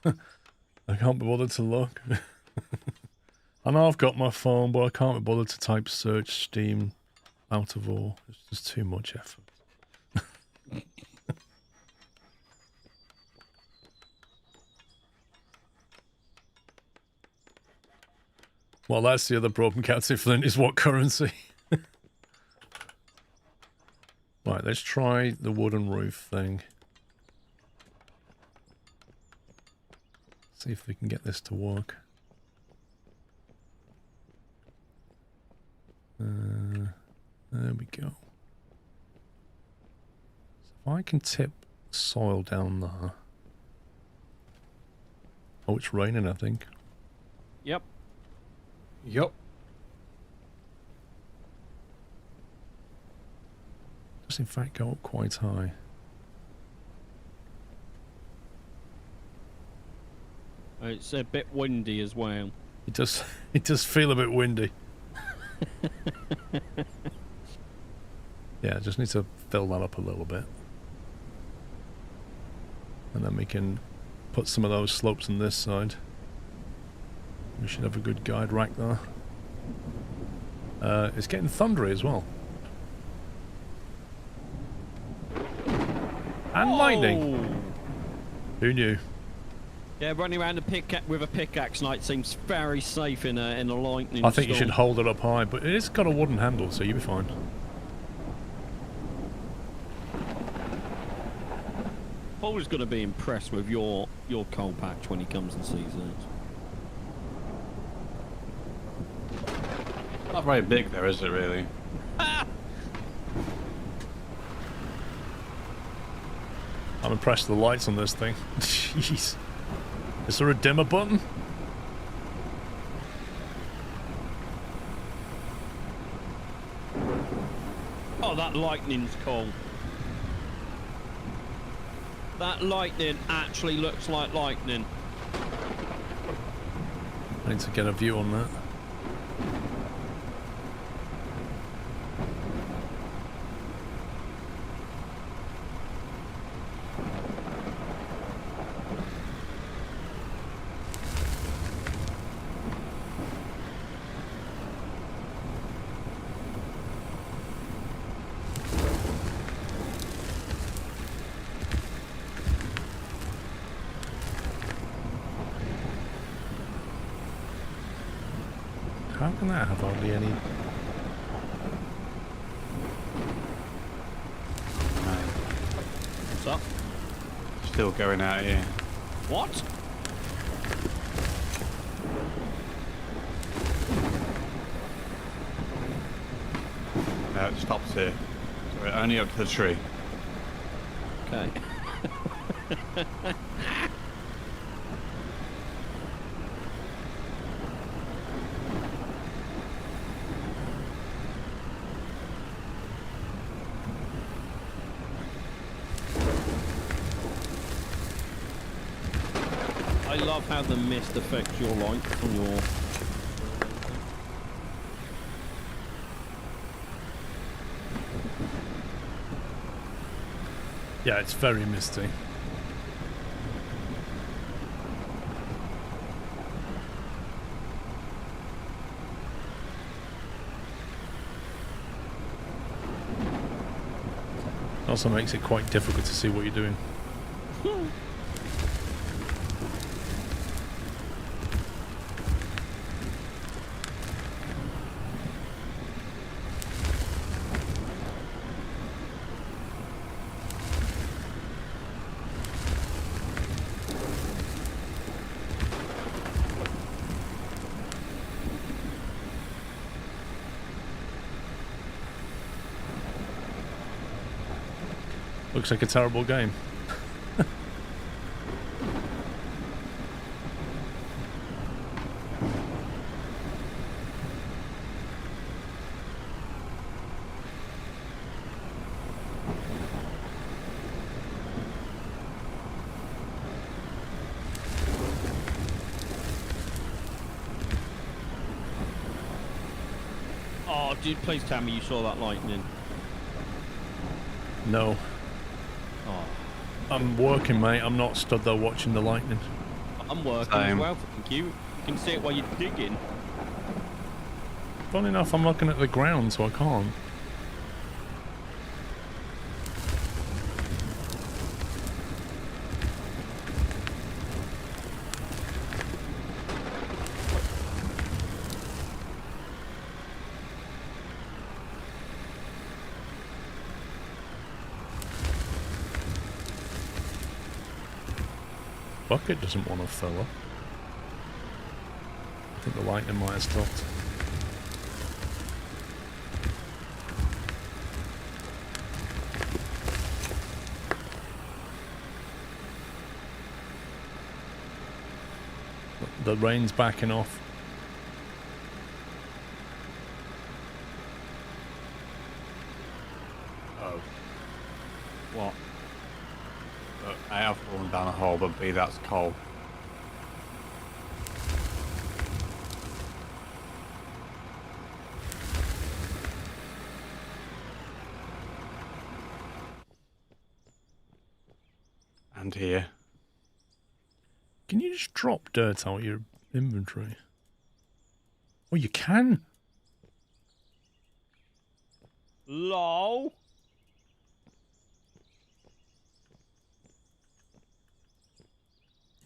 I can't be bothered to look. I know I've got my phone, but I can't be bothered to type search Steam out of all. It's just too much effort. Well, that's the other problem, Captain Flint, is what currency? Right, let's try the wooden roof thing. See if we can get this to work. There we go. So if I can tip soil down there. Oh, it's raining, I think. Yep. Yup. Does in fact go up quite high. It's a bit windy as well. It does feel a bit windy. Yeah, I just need to fill that up a little bit. And then we can put some of those slopes on this side. We should have a good guide rack there. It's getting thundery as well. And lightning. Who knew? Yeah, running around with a pickaxe night seems very safe in a lightning I think you should storm. hold it up high, but it's got a wooden handle, so you'll be fine. Paul's going to be impressed with your coal patch when he comes and sees it. Not very big there, is it really? I'm impressed with the lights on this thing. Jeez. Is there a dimmer button? Oh, that lightning's cool. That lightning actually looks like lightning. I need to get a view on that. How can that have hardly any? What's up? Still going out here. What? No, it stops here. So we're only up to the tree. Okay. I love how the mist affects your light on your... Yeah, it's very misty. Also makes it quite difficult to see what you're doing. Looks like a terrible game. Oh, dude, please tell me you saw that lightning. No. Oh, I'm working, mate. I'm not stood there watching the lightning. I'm working Same. as well, thank you. You can see it while you're digging. Funny enough, I'm looking at the ground, so I can't. Bucket doesn't want to fill up. I think the lightning might have stopped. The rain's backing off. Oh. What? I have fallen down a hole, but B, that's coal. And here. Can you just drop dirt out of your inventory? Oh, you can? LOL.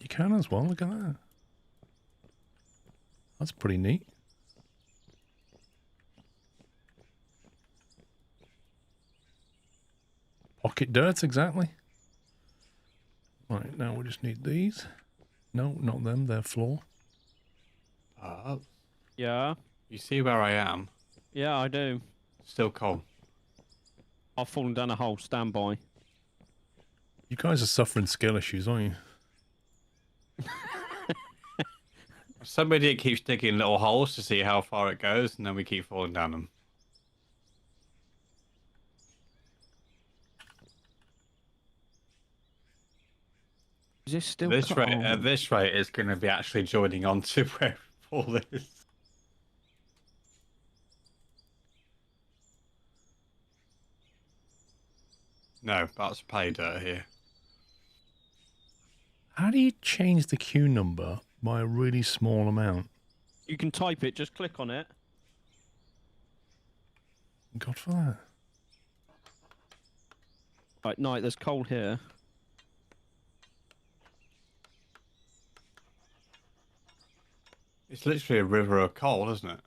You can as well, look at that. That's pretty neat. Pocket dirt, exactly. Right, now we just need these. No, not them, they're floor. Yeah, You see where I am? yeah, I do. Still coal. I've fallen down a hole, stand by. You guys are suffering skill issues, aren't you? Somebody keeps digging little holes to see how far it goes, and then we keep falling down them. Is this still This cut rate, on? at this rate, it's going to be actually joining on to where fall is. No, that's pay dirt here. How do you change the queue number by a really small amount? You can type it, just click on it. God for that. Right, no, there's coal here. It's literally a river of coal, isn't it?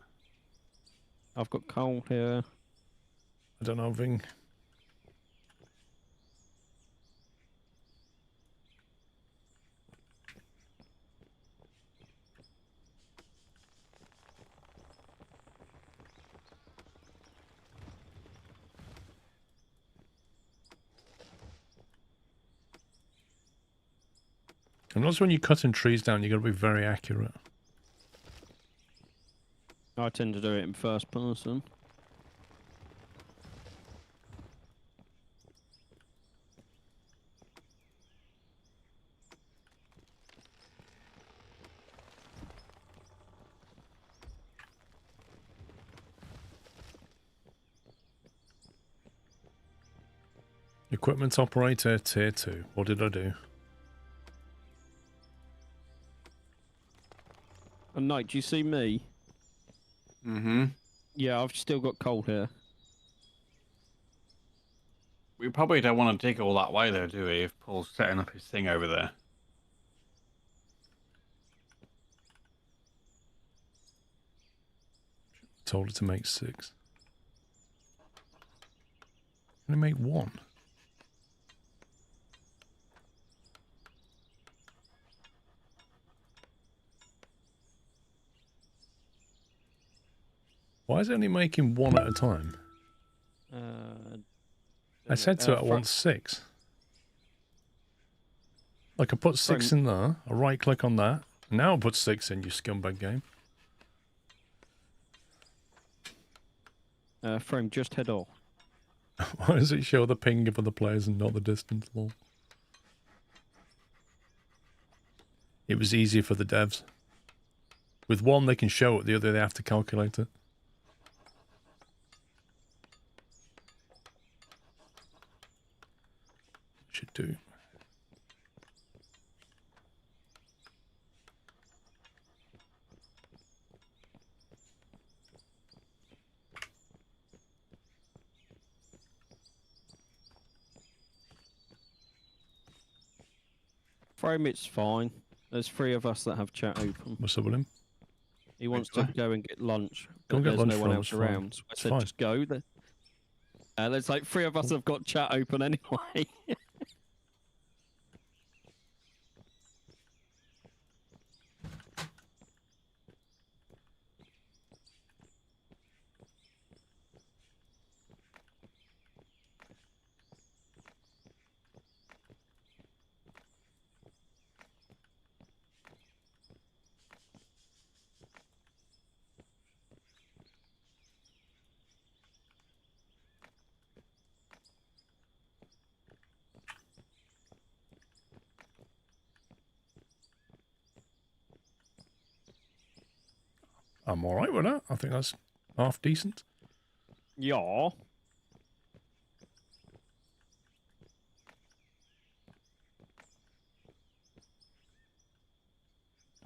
I've got coal here. I don't know, Ving. And also when you're cutting trees down, you've got to be very accurate. I tend to do it in first person. Equipment operator tier 2. What did I do? And Knight, do you see me? Mm-hmm. Yeah, I've still got coal here. We probably don't want to dig all that way, though, do we? If Paul's setting up his thing over there. Told it to make 6. Only make 1. Why is it only making 1 at a time? I said to it I want 6. Like I put 6 in there, I right click on that, and now I put 6 in, you scumbag game. Frame, just head off. Why does it show the ping of other players and not the distance? Lol. It was easier for the devs. With one they can show it, the other they have to calculate it. Should do. Frame, it's fine. There's 3 of us that have chat open. What's up with him? He wants to go and get lunch. Go but get there's lunch no for one him, else it's fine. around. So I It's said, fine. just go. There's like 3 of us have got chat open anyway. I'm alright with that. I think that's half decent. Yeah.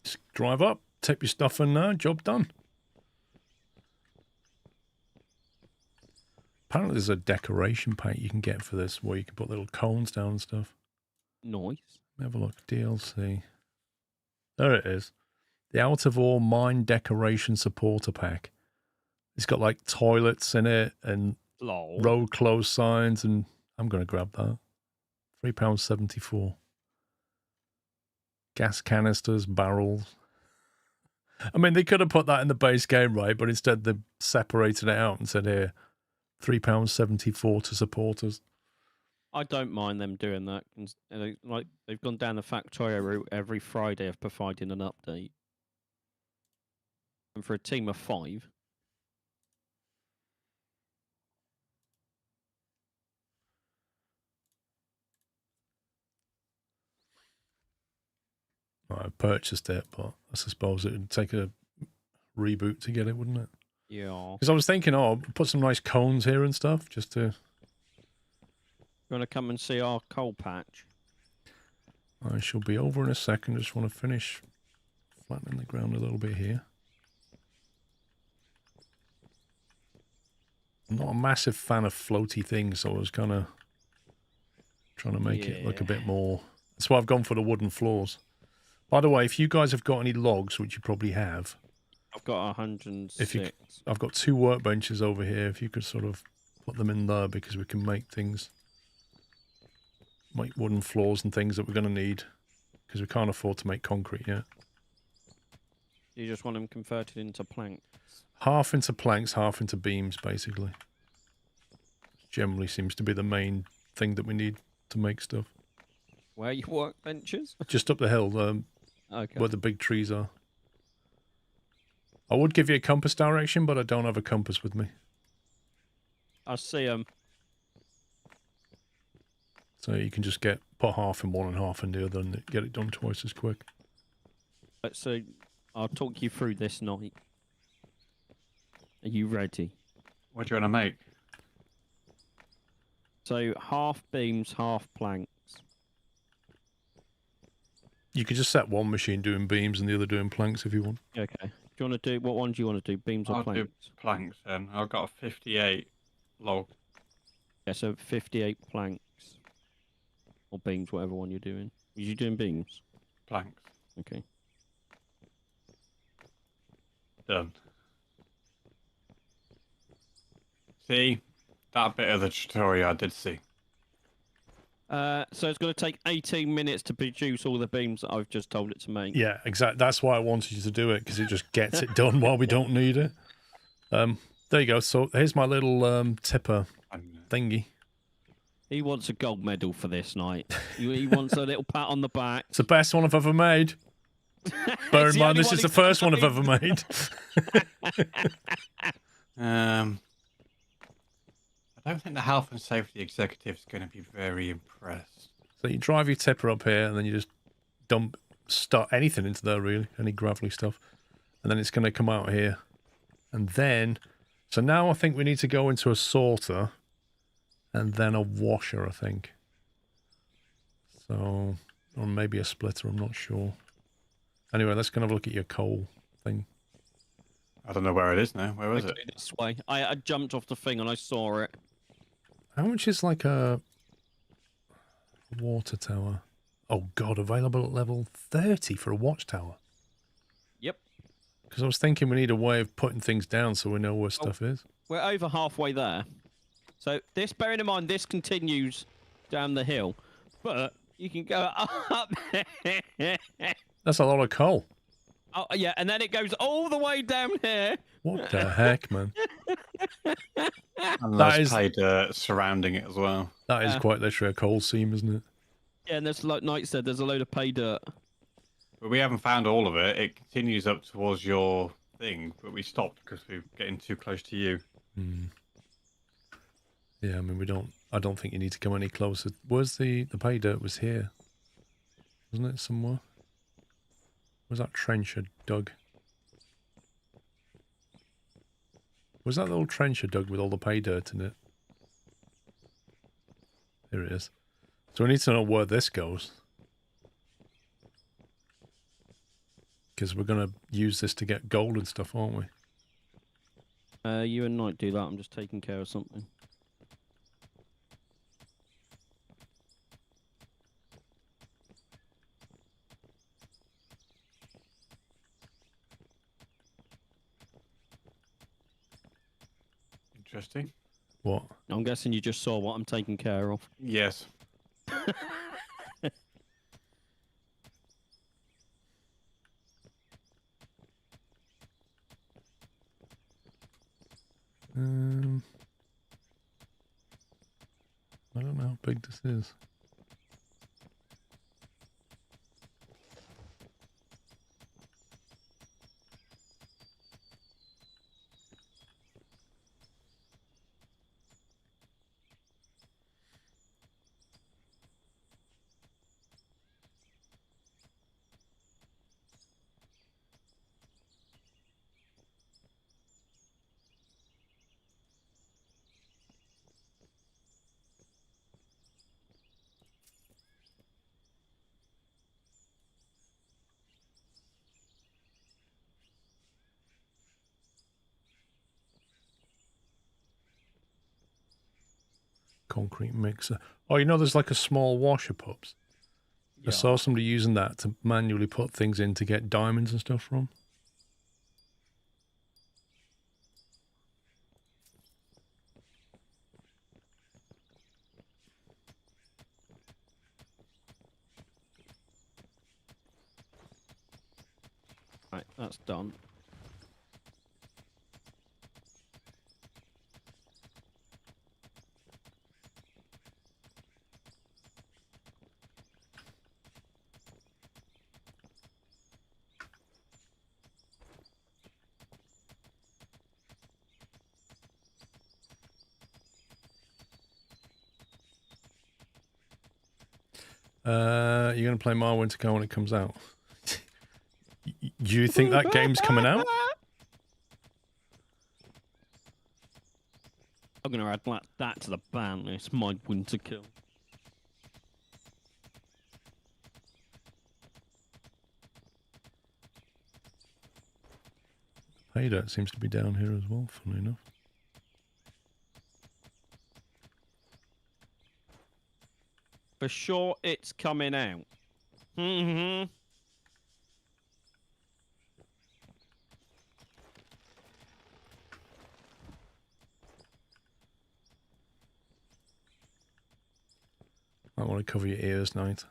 Just drive up, tip your stuff in there, job done. Apparently there's a decoration pack you can get for this where you can put little cones down and stuff. Nice. Let me have a look. DLC. There it is. The Out of Ore Mine Decoration Supporter Pack. It's got like toilets in it and Lol. road close signs, and I'm going to grab that. £3.74. Gas canisters, barrels. I mean, they could have put that in the base game, right? But instead they separated it out and said, here, £3.74 to supporters. I don't mind them doing that. Like they've gone down the Factorio route every Friday of providing an update. And for a team of 5. I purchased it, but I suppose it would take a reboot to get it, wouldn't it? Yeah. Because I was thinking, oh, put some nice cones here and stuff, just to... You want to come and see our coal patch? I shall be over in a second. Just want to finish flattening the ground a little bit here. I'm not a massive fan of floaty things, so I was kind of trying to make it look a bit more... That's why I've gone for the wooden floors. By the way, if you guys have got any logs, which you probably have... I've got 106. If you, I've got 2 workbenches over here. If you could sort of put them in there, because we can make things... Make wooden floors and things that we're going to need. Because we can't afford to make concrete yet. You just want them converted into planks? Half into planks, half into beams, basically. Generally seems to be the main thing that we need to make stuff. Where are your workbenches? Just up the hill, Okay. where the big trees are. I would give you a compass direction, but I don't have a compass with me. I see them. So you can just put half in one and half in the other and get it done twice as quick. So I'll talk you through this night. Are you ready? What do you want to make? So half beams, half planks. You could just set one machine doing beams and the other doing planks if you want. Okay. Do you want to do what one do you want to do? Beams or I'll planks? do planks then. I've got a 58 log. Yeah, so 58 planks. Or beams, whatever one you're doing. Are you doing beams? Planks. Okay. Done. See? That bit of the tutorial I did see. So it's going to take 18 minutes to produce all the beams that I've just told it to make. Yeah, exactly. That's why I wanted you to do it, because it just gets it done while we don't need it. There you go. So here's my little tipper thingy. He wants a gold medal for this night. He wants a little pat on the back. It's the best one I've ever made. Bear It's in the mind, only this one is the he's first one I've made. ever made. I don't think the health and safety executive is going to be very impressed. So you drive your tipper up here, and then you just start anything into there, really, any gravelly stuff. And then it's going to come out here. And then, so now I think we need to go into a sorter, and then a washer, I think. So, or maybe a splitter, I'm not sure. Anyway, let's kind of look at your coal thing. I don't know where it is now. Where is it? This way. I jumped off the thing and I saw it. How much is like a water tower? Oh god, available at level 30 for a watchtower. Yep. Because I was thinking we need a way of putting things down so we know where stuff is. We're over halfway there. So this, bearing in mind, this continues down the hill, but you can go up. That's a lot of coal. Oh yeah, and then it goes all the way down here. What the heck, man? And there's pay dirt surrounding it as well. That is quite literally a coal seam, isn't it? Yeah, and there's, like Knight said, there's a load of pay dirt. But we haven't found all of it. It continues up towards your thing, but we stopped because we're getting too close to you. Hmm. Yeah, I mean, I don't think you need to come any closer. Where's the pay dirt was here? Wasn't it somewhere? Where's that trench I dug? Was that little trench I dug with all the pay dirt in it? Here it is. So we need to know where this goes. Because we're going to use this to get gold and stuff, aren't we? You and Knight do that. I'm just taking care of something. Interesting. What? I'm guessing you just saw what I'm taking care of. Yes. I don't know how big this is. Concrete mixer. Oh, you know, there's like a small washer, pups. I saw somebody using that to manually put things in to get diamonds and stuff from. Right, that's done. You're going to play Morrowind to go when it comes out. Do you think that game's coming out? I'm going to add that to the ban list. My winter kill. Pay dirt seems to be down here as well, funnily enough. For sure it's coming out. Mm-hmm. I want to cover your ears, Knight.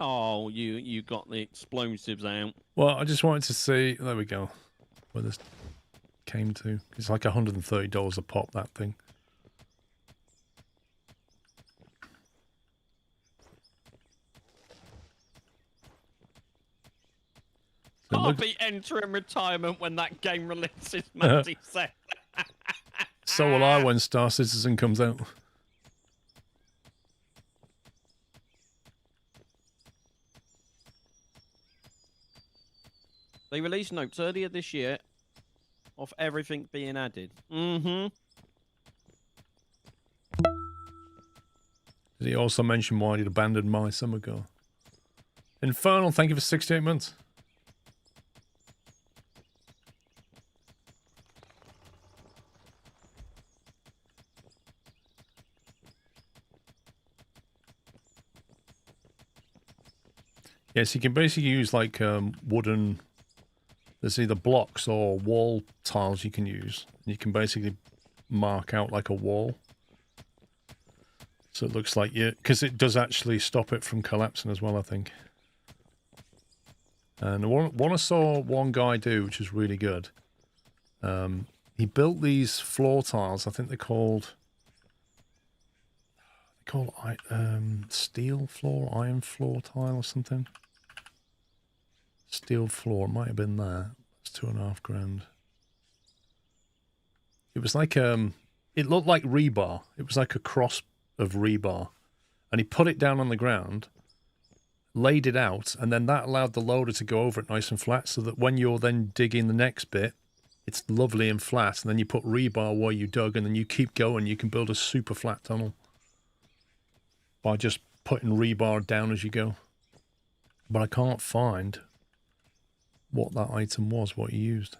Oh, you got the explosives out. Well, I just wanted to see. There we go. Where this came to. It's like $130 a pop, that thing. So I'll look, be entering retirement when that game releases, Matty said. so will I when Star Citizen comes out. They released notes earlier this year of everything being added. Mm-hmm. Did he also mention why he'd abandoned my summer goal? Infernal, thank you for 68 months. Yes, you can basically use like wooden. There's either blocks or wall tiles you can use. You can basically mark out like a wall. So it looks like you, because it does actually stop it from collapsing as well, I think. And one I saw one guy do, which is really good. He built these floor tiles. I think they're called steel floor, iron floor tile or something. Steel floor, it might have been there. It's $2,500. It was like it looked like rebar. It was like a cross of rebar, and he put it down on the ground, laid it out, and then that allowed the loader to go over it nice and flat, so that when you're then digging the next bit, it's lovely and flat. And then you put rebar where you dug, and then you keep going. You can build a super flat tunnel by just putting rebar down as you go. But I can't find what that item was, what you used.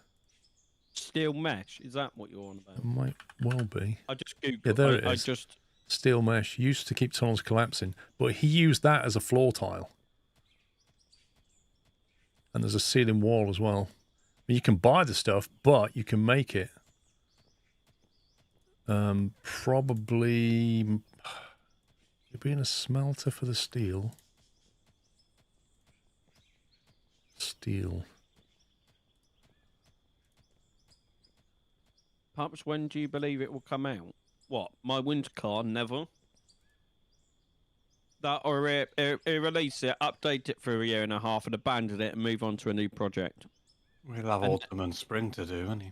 Steel mesh, is that what you're on about? It might well be. I just googled. Yeah, there it is. I just Steel mesh used to keep tunnels collapsing, but he used that as a floor tile. And there's a ceiling wall as well. You can buy the stuff, but you can make it. Probably it'd be in a smelter for the steel. Steel. perhaps when do you believe it will come out? What, my winter car? Never. That or release it, update it for a year and a half, and abandon it and move on to a new project. We'll have autumn and spring to do, won't he?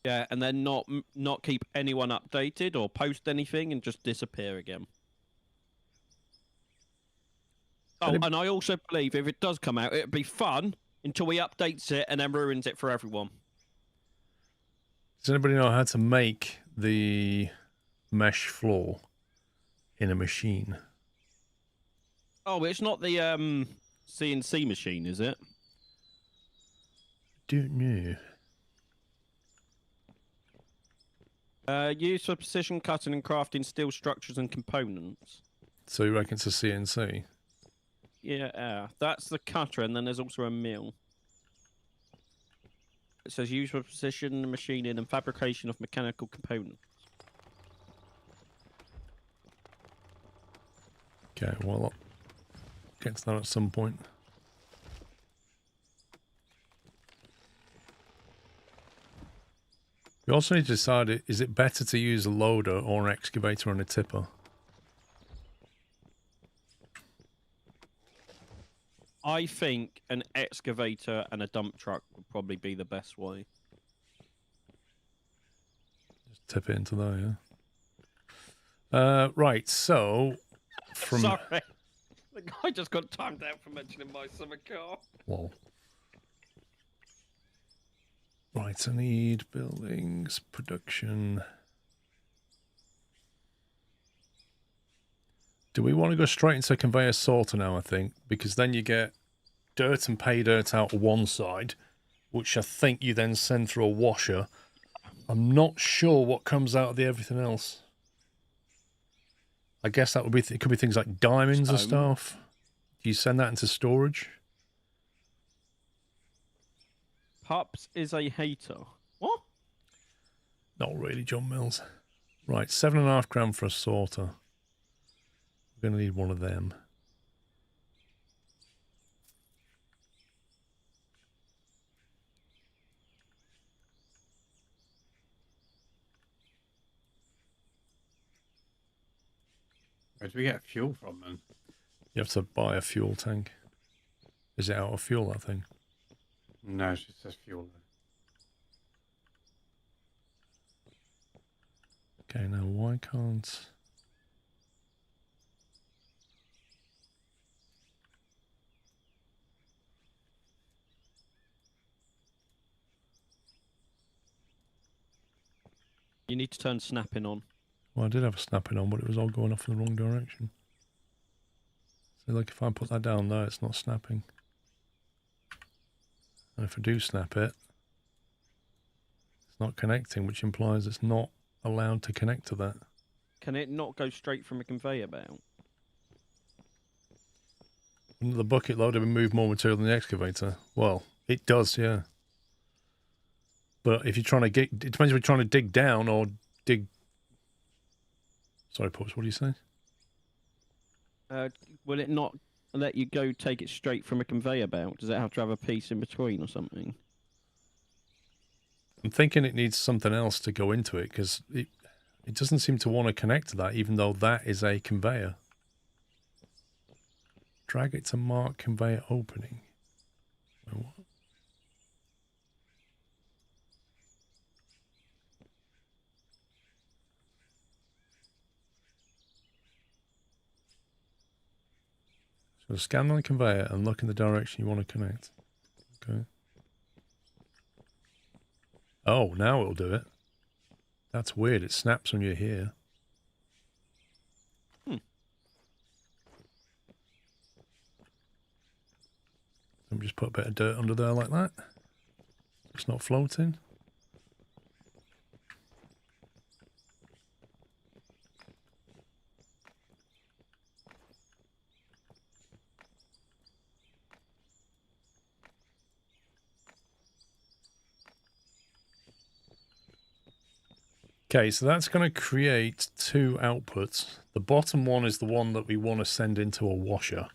Yeah, and then not keep anyone updated or post anything and just disappear again. Oh, and I also believe if it does come out, it'd be fun until he updates it and then ruins it for everyone. Does anybody know how to make the mesh floor in a machine? Oh, it's not the CNC machine, is it? Don't know. Used for precision cutting and crafting steel structures and components. So you reckon it's a CNC? Yeah, that's the cutter, and then there's also a mill. It says used for precision machining and fabrication of mechanical components. Okay, well, I'll get to that at some point. We also need to decide, is it better to use a loader or an excavator and a tipper? I think an excavator and a dump truck would probably be the best way. Just tip it into there, yeah. Right, so... From... Sorry. The guy just got timed out for mentioning my summer car. Well... Right, I need buildings, production. Do we want to go straight into conveyor sorter now, I think? Because then you get dirt and pay dirt out one side, which I think you then send through a washer. I'm not sure what comes out of the everything else. I guess that would be, it could be things like diamonds and stuff. Do you send that into storage? Pups is a hater. What? Not really, John Mills. Right, 7.5 grand for a sorter. We're going to need one of them. Where do we get fuel from then? You have to buy a fuel tank. Is it out of fuel, that thing? No, it just says fuel. Okay, now why can't... You need to turn snapping on. Well, I did have a snapping on, but it was all going off in the wrong direction. So, like, if I put that down there, it's not snapping. And if I do snap it, it's not connecting, which implies it's not allowed to connect to that. Can it not go straight from a conveyor belt? Wouldn't the bucket load have moved more material than the excavator? Well, it does, yeah. But if you're trying to get, it depends if you're trying to dig down or dig. Sorry, Pops, what do you say? Will it not let you go take it straight from a conveyor belt? Does it have to have a piece in between or something? I'm thinking it needs something else to go into it because it doesn't seem to want to connect to that, even though that is a conveyor. Drag it to mark conveyor opening. Wait, what? So scan on the conveyor and look in the direction you want to connect. Okay. Oh, now it'll do it. That's weird. It snaps when you're here. Let me just put a bit of dirt under there like that. It's not floating. Okay, so that's going to create two outputs. The bottom one is the one that we want to send into a washer.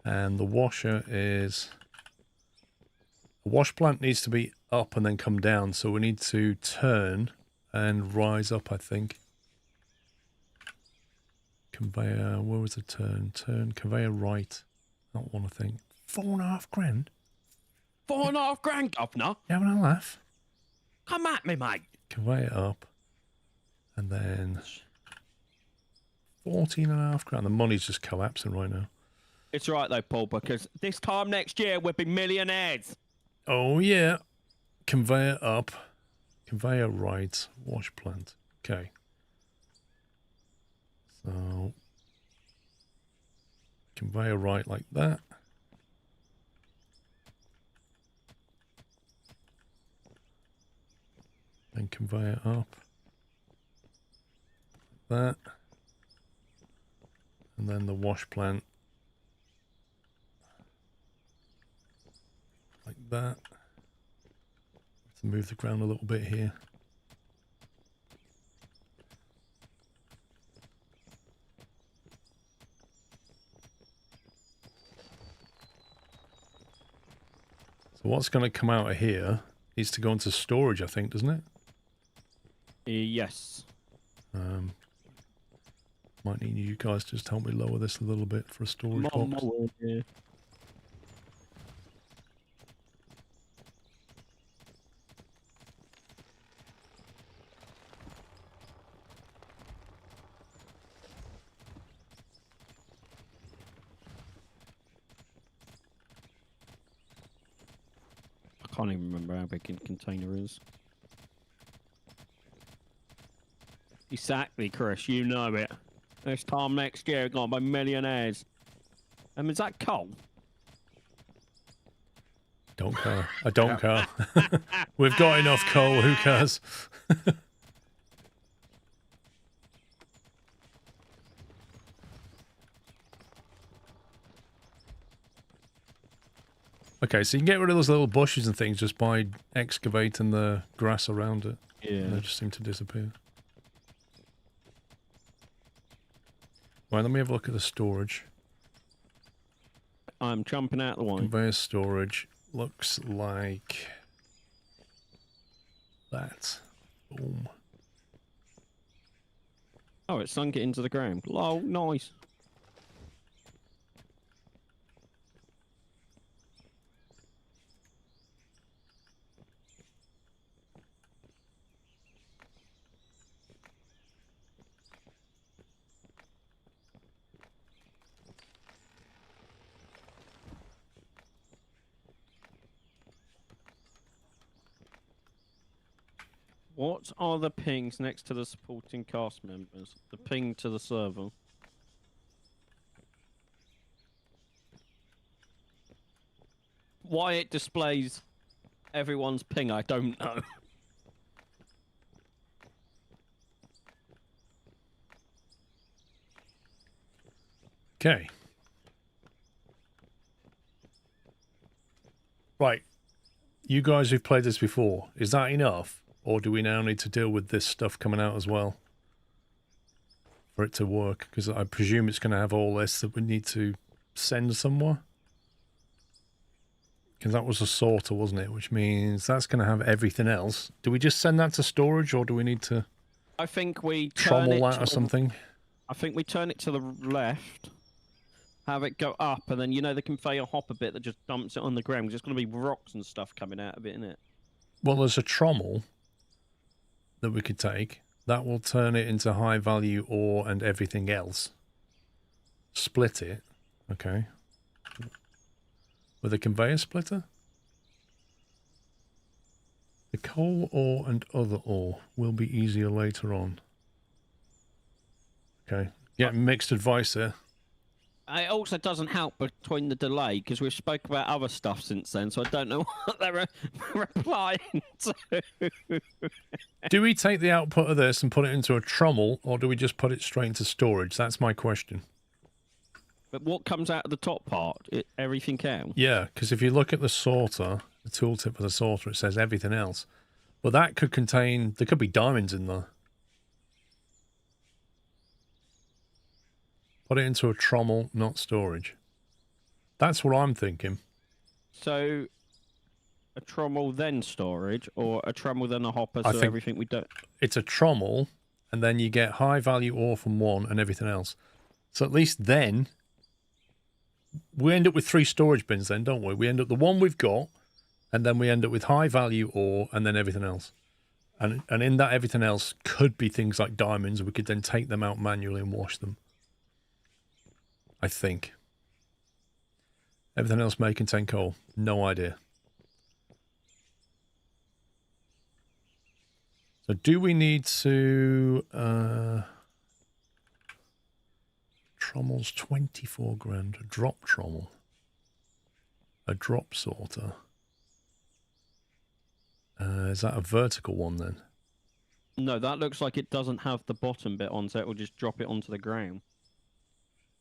And the washer is... The wash plant needs to be up and then come down. So we need to turn and rise up, I think. Conveyor, where was the turn? Turn, conveyor right. Not one, I think. 4.5 grand? 4.5 grand, governor? You having a laugh? Come at me, mate. Conveyor up. And then 14.5 grand. The money's just collapsing right now. It's right though, Paul, because this time next year we'll be millionaires. Oh, yeah. Conveyor up. Conveyor right. Wash plant. Okay. So, conveyor right like that. Then conveyor up. That. And then the wash plant. Like that. Have to move the ground a little bit here. So what's going to come out of here needs to go into storage, I think, doesn't it? Yes. Might need you guys to just help me lower this a little bit for a storage box. Yeah. I can't even remember how big a container is. Exactly, Chris. You know it. This time next year, we're going to be millionaires. Is that coal? Don't care. I don't care. We've got enough coal. Who cares? Okay, so you can get rid of those little bushes and things just by excavating the grass around it. Yeah. And they just seem to disappear. Right, let me have a look at the storage. I'm jumping out the way. Conveyor storage looks like that. Boom. Oh, it sunk it into the ground. Oh, nice. What are the pings next to the supporting cast members? The ping to the server. Why it displays everyone's ping, I don't know. Okay. Right. You guys who've played this before, is that enough? Or do we now need to deal with this stuff coming out as well? For it to work? Because I presume it's going to have all this that we need to send somewhere. Because that was a sorter, wasn't it? Which means that's going to have everything else. Do we just send that to storage or do we need to I think we turn trommel it that or something? I think we turn it to the left, have it go up, and then, you know, the conveyor hopper bit that just dumps it on the ground. There's going to be rocks and stuff coming out of it, isn't it? Well, there's a trommel that we could take. That will turn it into high value ore and everything else. Split it. Okay. With a conveyor splitter? The coal ore and other ore will be easier later on. Okay. Yeah, mixed advice there. It also doesn't help between the delay, because we've spoke about other stuff since then, so I don't know what they're replying to. Do we take the output of this and put it into a trommel, or do we just put it straight into storage? That's my question. But what comes out of the top part? Everything out? Yeah, because if you look at the sorter, the tooltip for the sorter, it says everything else. But that could contain, there could be diamonds in there. Put it into a trommel, not storage. That's what I'm thinking. So, a trommel then storage, or a trommel then a hopper, I so think everything we don't... It's a trommel, and then you get high value ore from one and everything else. So at least then, we end up with 3 storage bins then, don't we? We end up the one we've got, and then we end up with high value ore and then everything else. And in that everything else could be things like diamonds. We could then take them out manually and wash them. I think. Everything else may contain coal. No idea. So do we need to... Trommel's 24 grand. A drop trommel. A drop sorter. Is that a vertical one then? No, that looks like it doesn't have the bottom bit on, so it will just drop it onto the ground.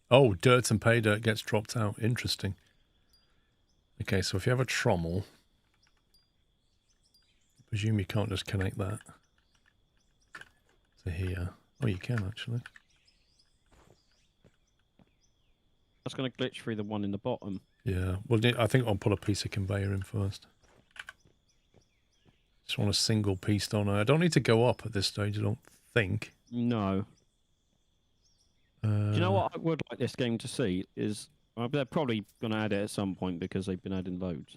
Oh, dirt and pay dirt gets dropped out. Interesting. Okay, so if you have a trommel, I presume you can't just connect that to here. Oh, you can actually. That's going to glitch through the one in the bottom. Yeah, well, I think I'll put a piece of conveyor in first. Just want a single piece, don't I? I don't need to go up at this stage, I don't think. No. Do you know what I would like this game to see is... Well, they're probably going to add it at some point because they've been adding loads.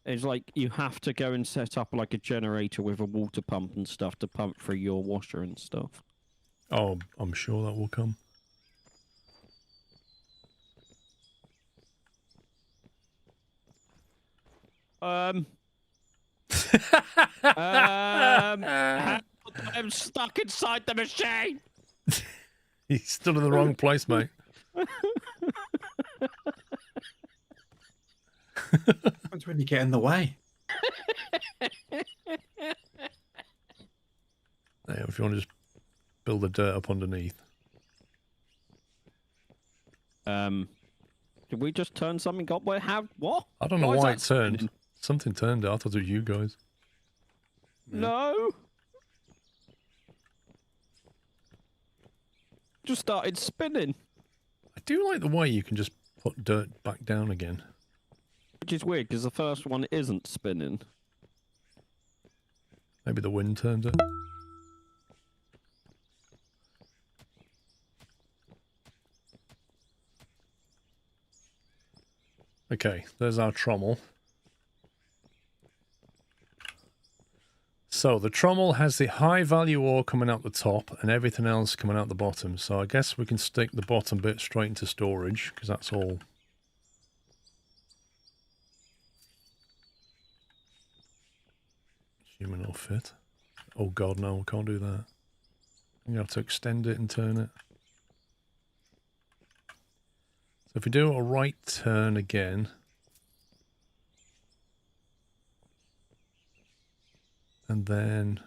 It's like you have to go and set up like a generator with a water pump and stuff to pump through your washer and stuff. Oh, I'm sure that will come. I'm stuck inside the machine. You stood in the wrong place, mate. That's when you get in the way. Yeah, if you want to just build the dirt up underneath. Did we just turn something up? Where? How? What? I don't know is why that it turned. spinning? Something turned. I thought it was you guys. No. Just started spinning. I do like the way you can just put dirt back down again. Which is weird because the first one isn't spinning. Maybe the wind turned it. Okay, there's our trommel. So the trommel has the high value ore coming out the top and everything else coming out the bottom. So I guess we can stick the bottom bit straight into storage because that's all. Human will fit. Oh god, no, we can't do that. You have to extend it and turn it. So if we do a right turn again. And then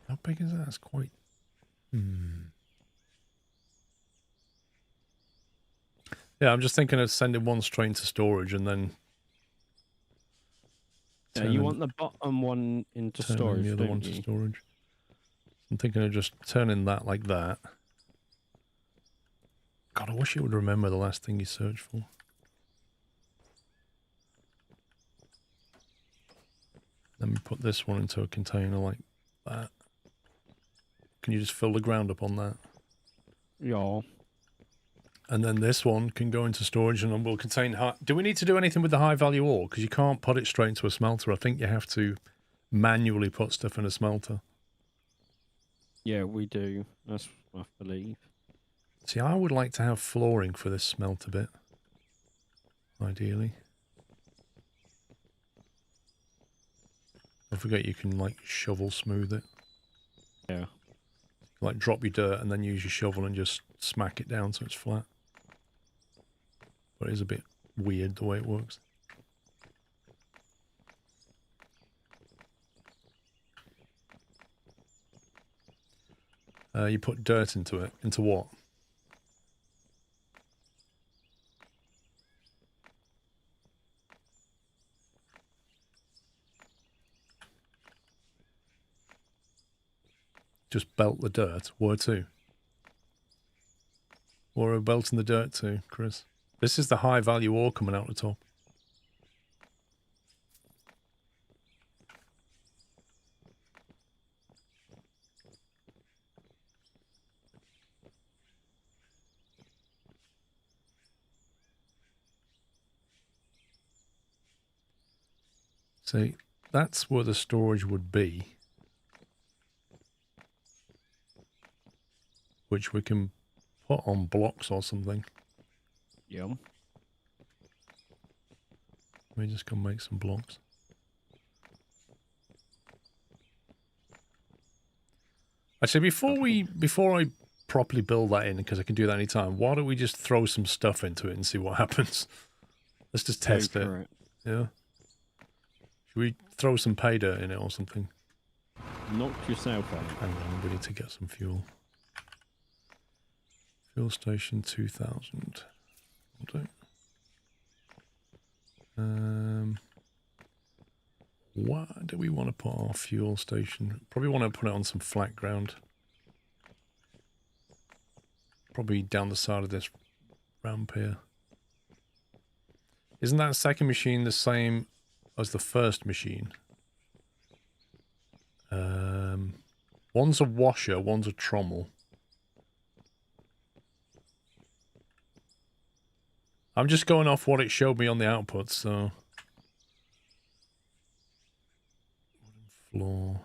how big is that? It's quite Yeah, I'm just thinking of sending one straight into storage and then Yeah, you want the bottom one into turning storage, the other don't one you? to storage. I'm thinking of just turning that like that. God, I wish you would remember the last thing you searched for. Let me put this one into a container like that. Can you just fill the ground up on that? Yeah. And then this one can go into storage and will contain high... Do we need to do anything with the high value ore? Because you can't put it straight into a smelter. I think you have to manually put stuff in a smelter. Yeah, we do. That's I believe. See, I would like to have flooring for this smelter bit. Ideally. Don't forget you can like shovel smooth it. Yeah. Like drop your dirt and then use your shovel and just smack it down so it's flat. But it is a bit weird the way it works. You put dirt into it. Into what? Just belt the dirt. Where to? Where are we belting the dirt to, Chris? This is the high value ore coming out the top. See, that's where the storage would be. Which we can put on blocks or something. Yeah. Let me just go make some blocks. Actually, before I properly build that in, because I can do that anytime, why don't we just throw some stuff into it and see what happens? Let's just test Go it. for it. Yeah. Should we throw some pay dirt in it or something? Knock yourself out. Hang on, we need to get some fuel. Fuel station 2000. Will do. Where do we want to put our fuel station? Probably want to put it on some flat ground. Probably down the side of this ramp here. Isn't that second machine the same as the first machine? One's a washer, one's a trommel. I'm just going off what it showed me on the output, so... Wooden floor.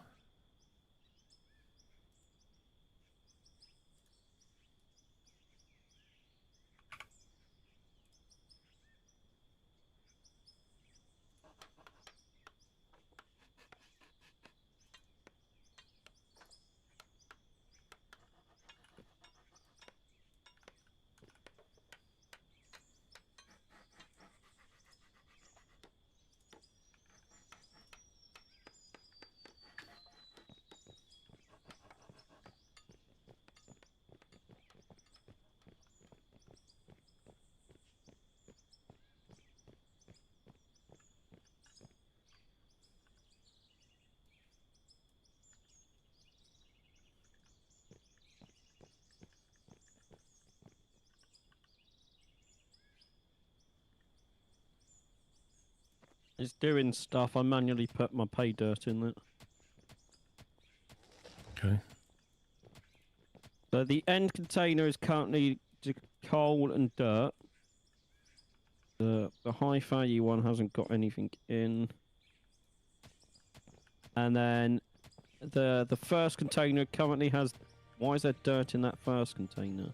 It's doing stuff. I manually put my pay dirt in it. Okay. So the end container is currently coal and dirt. The high value one hasn't got anything in. And then the first container currently has... Why is there dirt in that first container?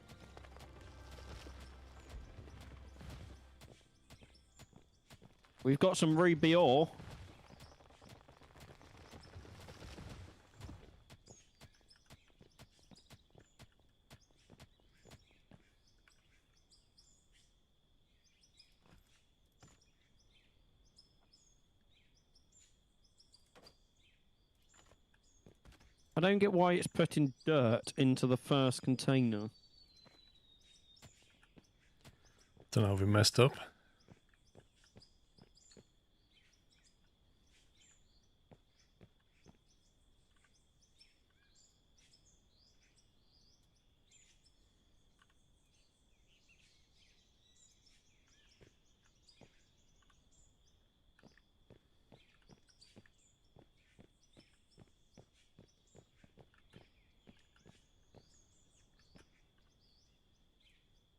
We've got some ruby ore. I don't get why it's putting dirt into the first container. Don't know if we messed up.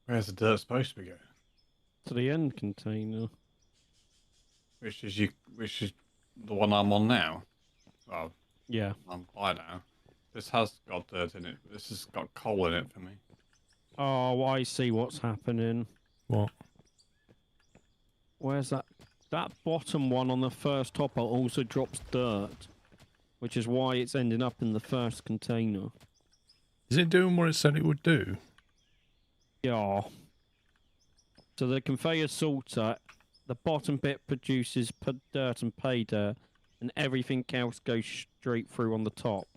Where's the dirt supposed to be going? To the end container. Which is the one I'm on now? Well, Yeah. I'm by now. This has got dirt in it. This has got coal in it for me. Oh, I see what's happening. What? Where's that? That bottom one on the first topper also drops dirt, which is why it's ending up in the first container. Is it doing what it said it would do? Yeah. So the conveyor sorter, the bottom bit produces dirt and pay dirt, and everything else goes straight through on the top.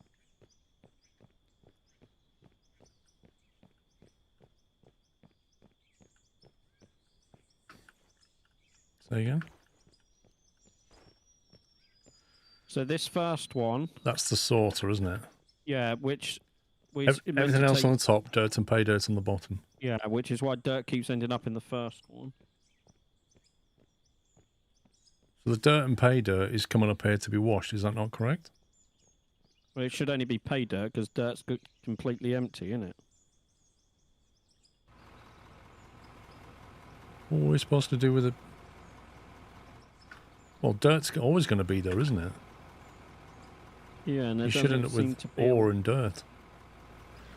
Say again? So this first one, That's the sorter, isn't it? yeah, which Everything else on the top, dirt and pay dirt on the bottom. yeah, which is why dirt keeps ending up in the first one. So the dirt and pay dirt is coming up here to be washed, is that not correct? Well, it should only be pay dirt because dirt's completely empty, isn't it? What are we supposed to do with it? Well, dirt's always going to be there, isn't it? Yeah, and there You should end doesn't up seem with to be ore and dirt.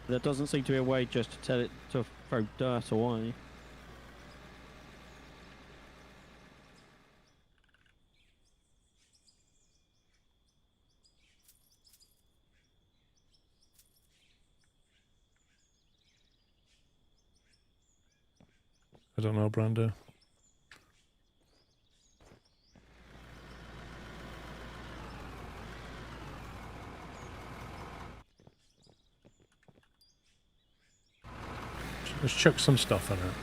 there doesn't seem to be a way just to tell it to throw dirt away. I don't know, Brando. Let's chuck some stuff in it.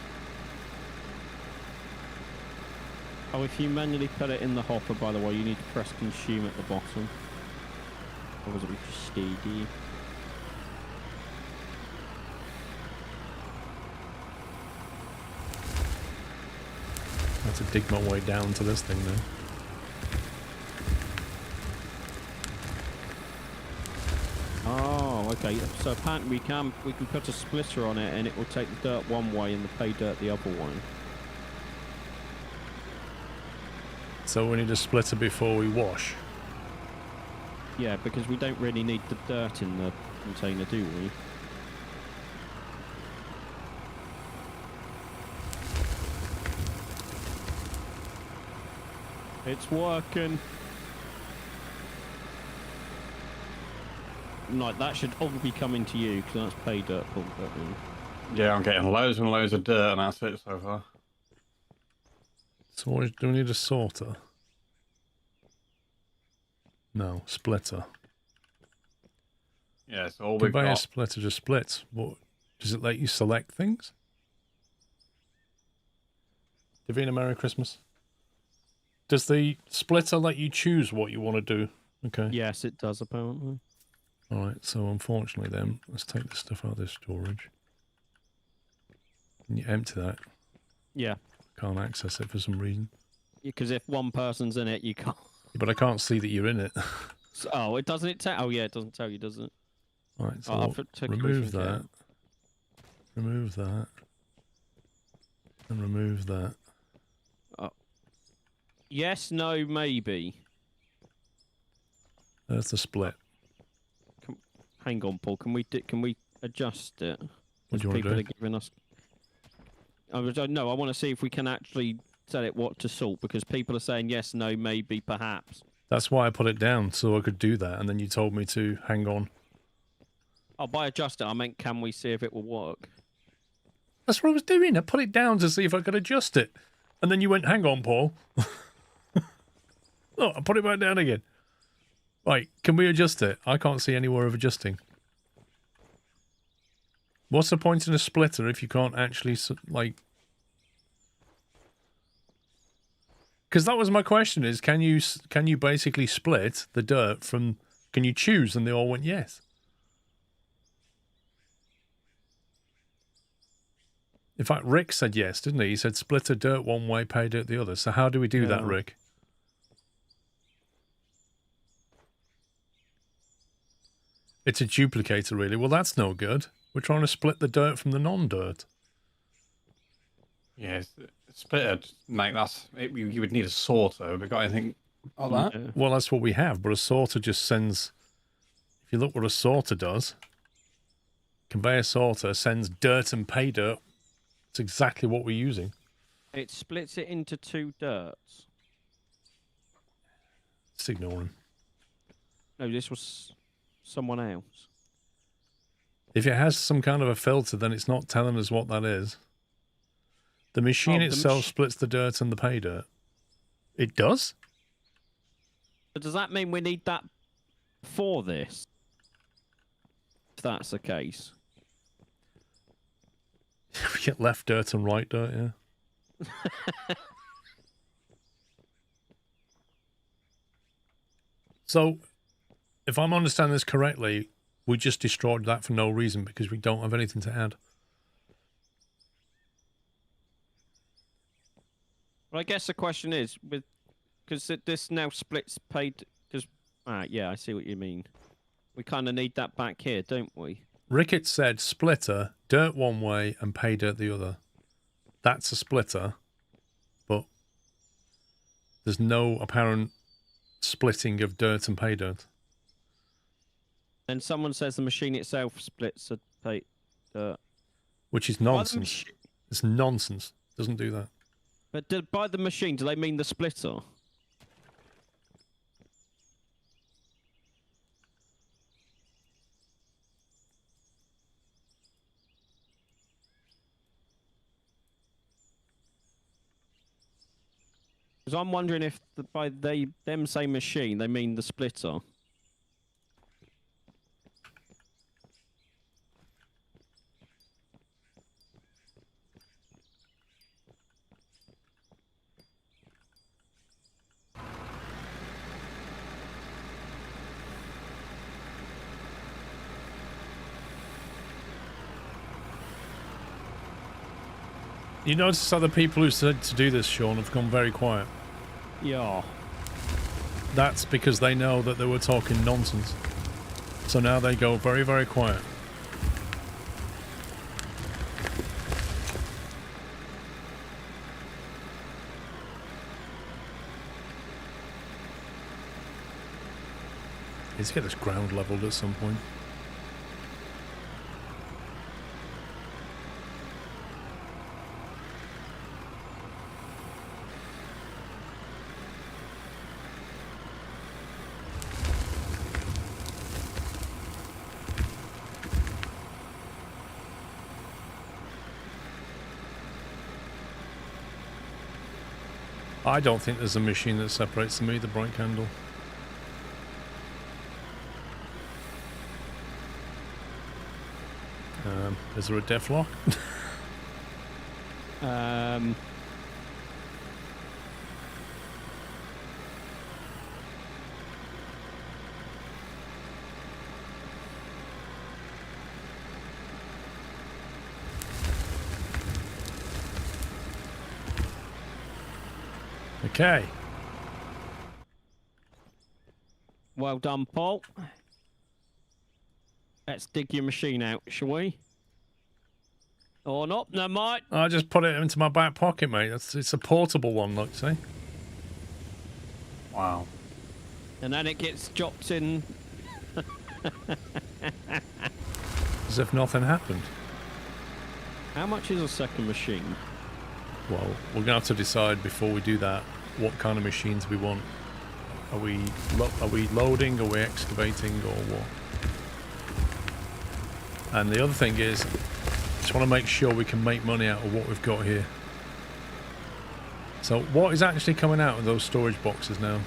Oh, if you manually put it in the hopper, by the way, you need to press consume at the bottom. Otherwise it'll be just steady. I have to dig my way down to this thing now. Oh, okay. So apparently we can put a splitter on it and it will take the dirt one way and the pay dirt the other way. So we need a splitter before we wash. Yeah, because we don't really need the dirt in the container, do we? It's working. Like, that should all be coming to you, because that's pay dirt pulled up in. Yeah, I'm getting loads and loads of dirt, and that's it so far. So what, do we need a sorter? No, splitter. Yeah, so all we've Conveyor got... splitter just splits. What, does it let you select things? Davina, Merry Christmas. Does the splitter let you choose what you want to do? Okay. Yes, it does, apparently. Alright, so unfortunately then, let's take this stuff out of this storage. Can you empty that? Yeah. Can't access it for some reason. Because if one person's in it, you can't. But I can't see that you're in it. Oh, it doesn't. It tell. Oh, yeah, it doesn't tell you, does it? Right, so I'll take remove everything that. out. Remove that. And remove that. Yes, no, maybe. That's the split. Hang on, Paul. Can we adjust it? What do you want to People do? are giving us. No, I want to see if we can actually tell it what to sort because people are saying yes, no, maybe, perhaps. That's why I put it down, so I could do that, and then you told me to hang on. Oh, by adjust it, I meant can we see if it will work? That's what I was doing. I put it down to see if I could adjust it. And then you went, hang on, Paul. Oh, I put it back down again. Right, can we adjust it? I can't see anywhere of adjusting. What's the point in a splitter if you can't actually, like... Because that was my question, is can you basically split the dirt from... Can you choose? And they all went yes. In fact, Rick said yes, didn't he? He said split a dirt one way, pay dirt the other. So how do we do that, Yeah. Rick? It's a duplicator, really. Well, that's no good. We're trying to split the dirt from the non-dirt. Yeah, splitter. Mate, you would need a sorter. Have we got anything on that? Yeah. Well, that's what we have, but a sorter just sends... If you look what a sorter does, conveyor sorter sends dirt and pay dirt. It's exactly what we're using. It splits it into two dirts. Just ignore him. No, this was someone else. If it has some kind of a filter, then it's not telling us what that is. The machine Oh, itself splits the dirt and the pay dirt. It does? But does that mean we need that for this? If that's the case. We get left dirt and right dirt, yeah. So, if I'm understanding this correctly, we just destroyed that for no reason because we don't have anything to add. Well, I guess the question is, because this now splits paid, because, yeah, I see what you mean. We kind of need that back here, don't we? Rickett said splitter, dirt one way and pay dirt the other. That's a splitter, but there's no apparent splitting of dirt and pay dirt. And someone says the machine itself splits a pay dirt. Which is nonsense. It's nonsense. Doesn't do that. But by the machine, do they mean the splitter? Because I'm wondering if by them say machine, they mean the splitter. You notice how the people who said to do this, Sean, have gone very quiet. Yeah. That's because they know that they were talking nonsense. So now they go very, very quiet. Let's get this ground leveled at some point. I don't think there's a machine that separates them either, Bright Candle. Is there a def lock? Okay. Well done, Paul. Let's dig your machine out, shall we? Or not? Never mind. I just put it into my back pocket, mate. It's a portable one, look, see? Wow. And then it gets dropped in. As if nothing happened. How much is a second machine? Well, we're going to have to decide before we do that what kind of machines we want. Are we loading, are we excavating, or what? And the other thing is, just want to make sure we can make money out of what we've got here. So what is actually coming out of those storage boxes now?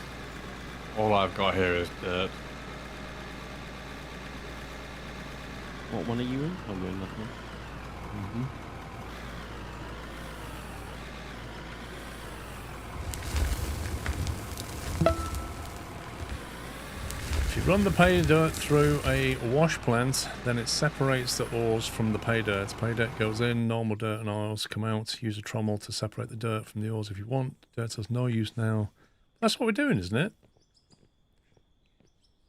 All I've got here is dirt. What one are you in? I'm in that one. Mm-hmm. If you run the pay dirt through a wash plant, then it separates the ores from the pay dirt. Pay dirt goes in, normal dirt and oils come out. Use a trommel to separate the dirt from the ores if you want. Dirt has no use now. That's what we're doing, isn't it?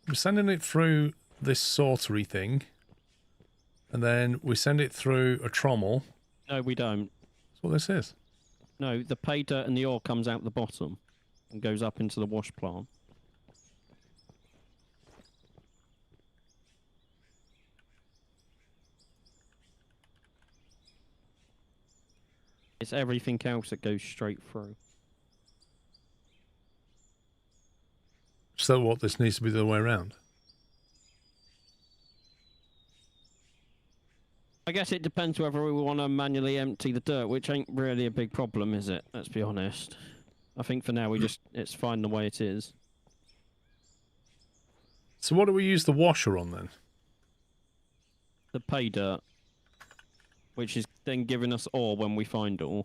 We're sending it through this sortery thing, and then we send it through a trommel. No, we don't. That's what this is. No, the pay dirt and the ore comes out the bottom and goes up into the wash plant. It's everything else that goes straight through. So what, this needs to be the other way around? I guess it depends whether we want to manually empty the dirt, which ain't really a big problem, is it? Let's be honest. I think for now it's fine the way it is. So what do we use the washer on then? The pay dirt, which is then giving us ore when we find ore.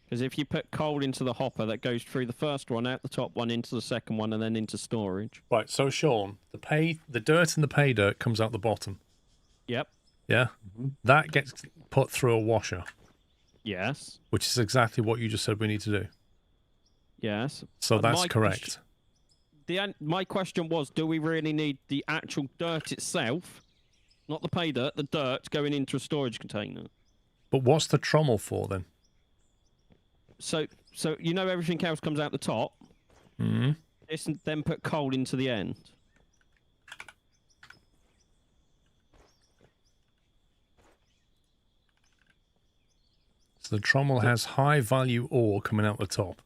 Because if you put coal into the hopper, that goes through the first one, out the top one, into the second one, and then into storage. Right, so Sean, the dirt and the pay dirt comes out the bottom. Yep. Yeah? That gets put through a washer, Yes. which is exactly what you just said we need to do. Yes. So that's my correct. My question was, do we really need the actual dirt itself, not the pay dirt, the dirt going into a storage container? But what's the trommel for then? So you know everything else comes out the top. Mm-hmm. Then put coal into the end. So the trommel has high value ore coming out the top,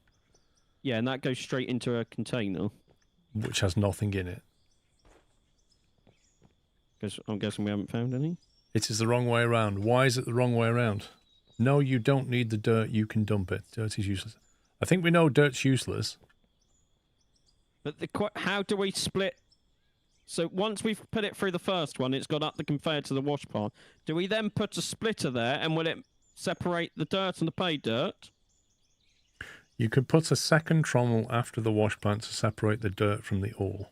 Yeah, and that goes straight into a container. which has nothing in it. Because I'm guessing we haven't found any. It is the wrong way around. Why is it the wrong way around? No, you don't need the dirt. You can dump it. Dirt is useless. I think we know dirt's useless. But how do we split? So once we've put it through the first one, it's gone up the conveyor to the wash plant. Do we then put a splitter there, and will it separate the dirt and the pay dirt? You could put a second trommel after the wash plant to separate the dirt from the ore.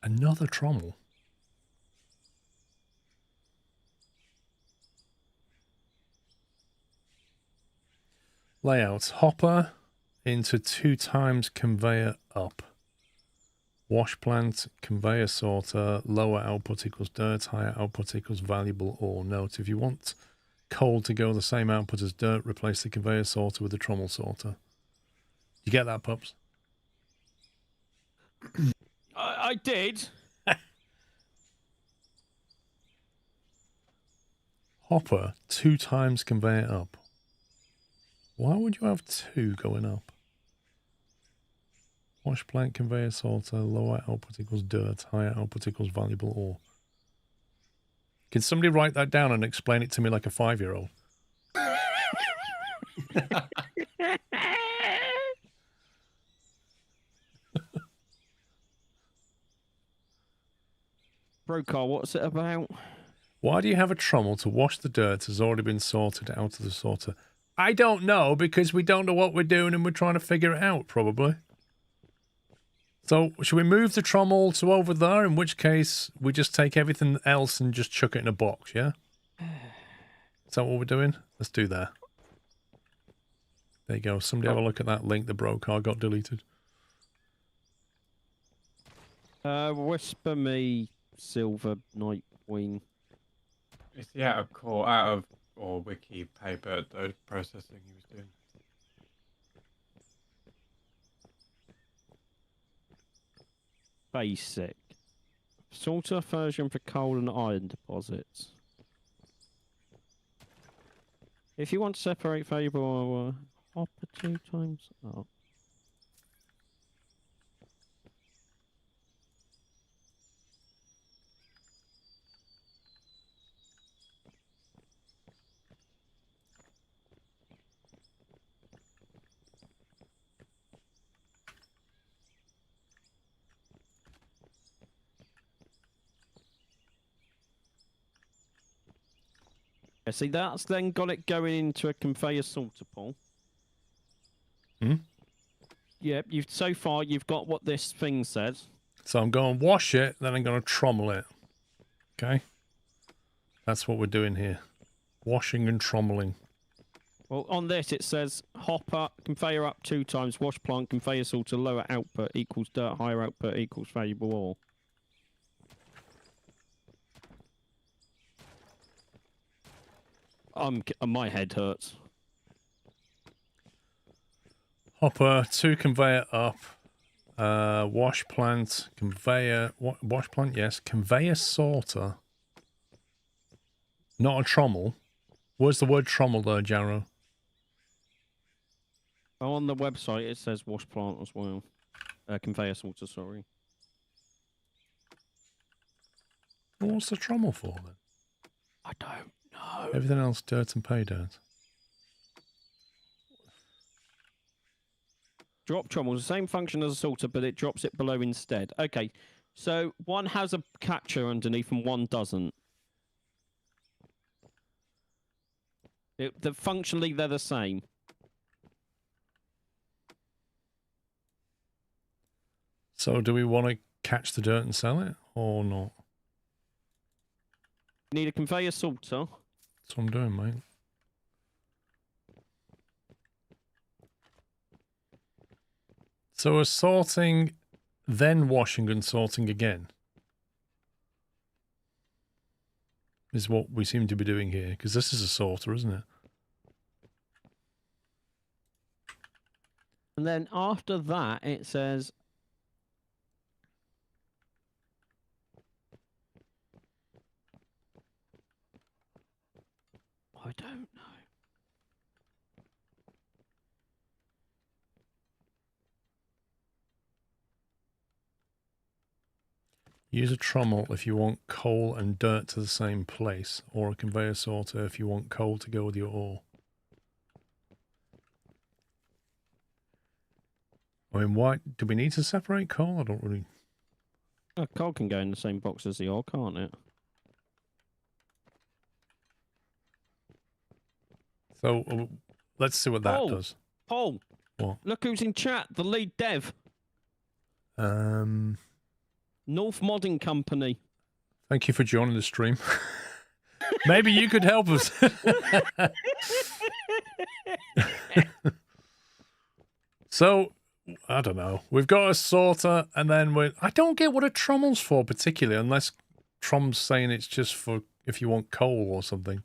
Another trommel. Layout. Hopper into 2 times conveyor up. Wash plant, conveyor sorter, lower output equals dirt, higher output equals valuable ore. Note, if you want coal to go the same output as dirt, replace the conveyor sorter with the trommel sorter. You get that, pups? I did. Hopper, 2 times conveyor up. Why would you have 2 going up? Wash plant, conveyor sorter, lower output equals dirt, higher output equals valuable ore. Can somebody write that down and explain it to me like a 5-year-old? Brocar, what's it about? Why do you have a trommel to wash the dirt has already been sorted out of the sorter? I don't know, because we don't know what we're doing and we're trying to figure it out, probably. So, should we move the trommel to over there, in which case we just take everything else and just chuck it in a box, yeah? Is that what we're doing? Let's do that. There you go. Somebody have a look at that link. The broker got deleted. Whisper me, Silver Night Queen. It's the out of or wiki paper processing he was doing. Basic. Sorter version for coal and iron deposits. If you want to separate valuable hopper 2 times. Oh. Yeah, see, that's then got it going into a conveyor sorter pool. Hmm? Yep, so far you've got what this thing says. So I'm going to wash it, then I'm going to trommel it. Okay? That's what we're doing here. Washing and trommeling. Well, on this it says hopper, conveyor up 2 times, wash plant, conveyor sorter, lower output equals dirt, higher output equals valuable ore. My head hurts. Hopper, 2 conveyor up. Wash plant, conveyor. Wash plant, yes. Conveyor sorter. Not a trommel. Where's the word trommel there, Jarrow? Oh, on the website it says wash plant as well. Conveyor sorter, sorry. Well, what's the trommel for then? I don't know. Everything else dirt and pay dirt. Drop trommel is the same function as a sorter, but it drops it below instead. Okay, so one has a catcher underneath and one doesn't. Functionally, they're the same. So do we want to catch the dirt and sell it, or not? You need a conveyor sorter. That's what I'm doing, mate. So we're sorting, then washing and sorting again. Is what we seem to be doing here, because this is a sorter, isn't it? And then after that, it says... I don't know. Use a trommel if you want coal and dirt to the same place, or a conveyor sorter if you want coal to go with your ore. I mean, why do we need to separate coal? I don't really... Coal can go in the same box as the ore, can't it? So, let's see what that Paul! does. Paul! What? Look who's in chat, the lead dev. North Modding Company. Thank you for joining the stream. Maybe you could help us. So, I don't know. We've got a sorter, and then I don't get what a trommel's for particularly, unless Trom's saying it's just for if you want coal or something.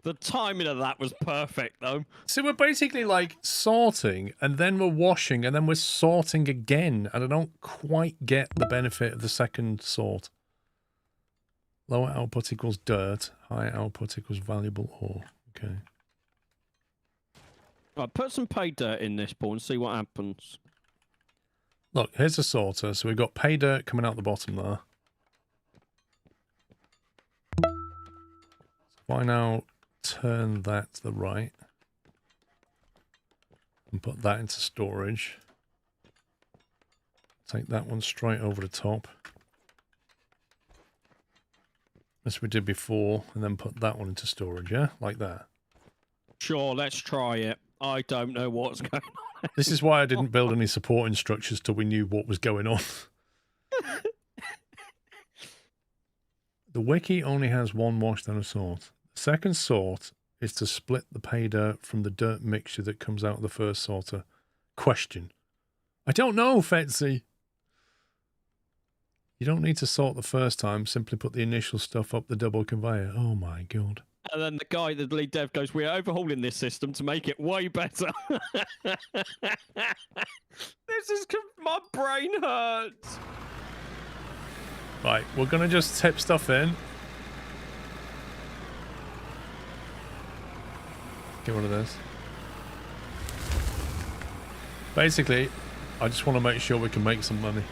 The timing of that was perfect, though. So we're basically like sorting, and then we're washing, and then we're sorting again, and I don't quite get the benefit of the second sort. Lower output equals dirt, higher output equals valuable ore. Okay. Right, put some pay dirt in this pool and see what happens. Look, here's a sorter. So we've got pay dirt coming out the bottom there. So if I now turn that to the right and put that into storage, take that one straight over the top. as we did before, and then put that one into storage, yeah? Like that. Sure, let's try it. I don't know what's going on. This is why I didn't build any supporting structures till we knew what was going on. The wiki only has one wash down a sort. The second sort is to split the pay dirt from the dirt mixture that comes out of the first sorter. Question. I don't know, Fetsy. You don't need to sort the first time. Simply put the initial stuff up the double conveyor. Oh my god. And then the guy, the lead dev, goes, "We're overhauling this system to make it way better." My brain hurts. Right, we're going to just tip stuff in. Get rid of this. Basically, I just want to make sure we can make some money.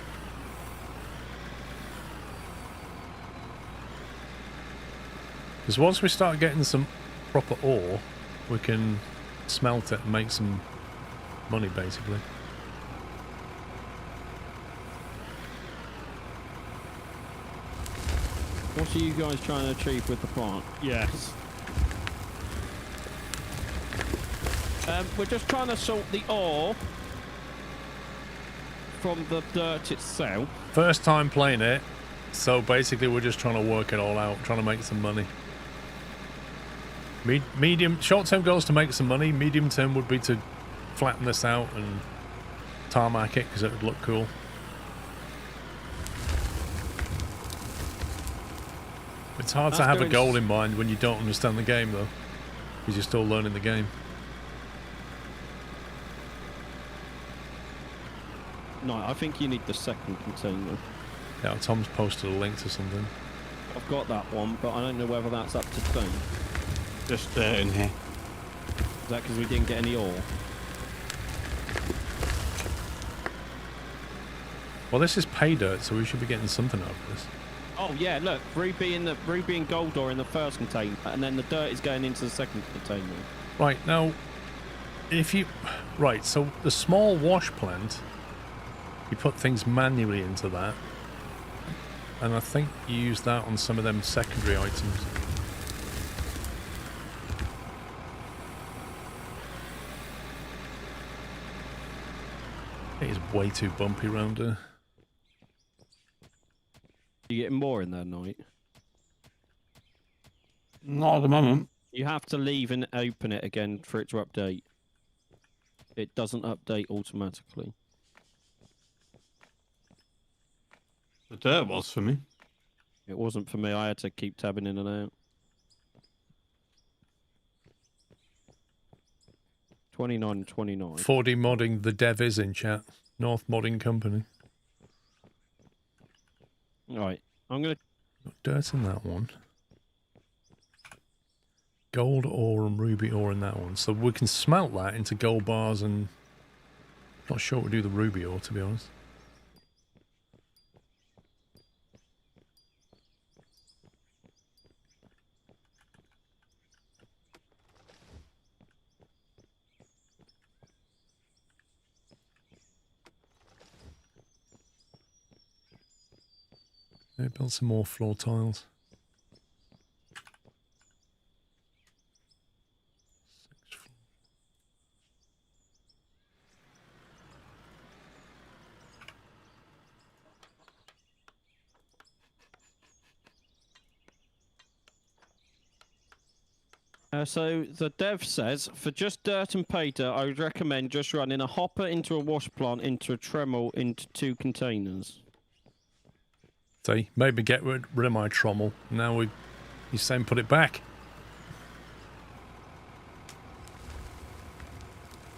Because once we start getting some proper ore, we can smelt it and make some money, basically. What are you guys trying to achieve with the plant? Yes. We're just trying to sort the ore from the dirt itself. First time playing it, so basically we're just trying to work it all out, trying to make some money. Short-term goals to make some money. Medium-term would be to flatten this out and tarmac it because it would look cool. It's hard to have a goal in mind when you don't understand the game, though, because you're still learning the game. No, I think you need the second container. Yeah, Tom's posted a link to something. I've got that one, but I don't know whether that's up to date. Just in here. Is that because we didn't get any ore? Well, this is pay dirt, so we should be getting something out of this. Oh yeah, look, ruby and gold ore in the first container, and then the dirt is going into the second container. Right, now, so the small wash plant, you put things manually into that, and I think you use that on some of them secondary items. It is way too bumpy around here. You getting more in there, Knight? Not at the moment. You have to leave and open it again for it to update. It doesn't update automatically. The dirt was for me. It wasn't for me. I had to keep tabbing in and out. 29 29. 4D modding, the dev is in chat. North Modding Company. Right, I'm gonna. Got dirt in that one. Gold ore and ruby ore in that one. So we can smelt that into gold bars and... Not sure what we do the ruby ore, to be honest. Maybe build some more floor tiles. So the dev says, for just dirt and pay dirt, I would recommend just running a hopper into a wash plant, into a Tremel, into 2 containers. See, maybe get rid of my trommel. Now he's saying put it back.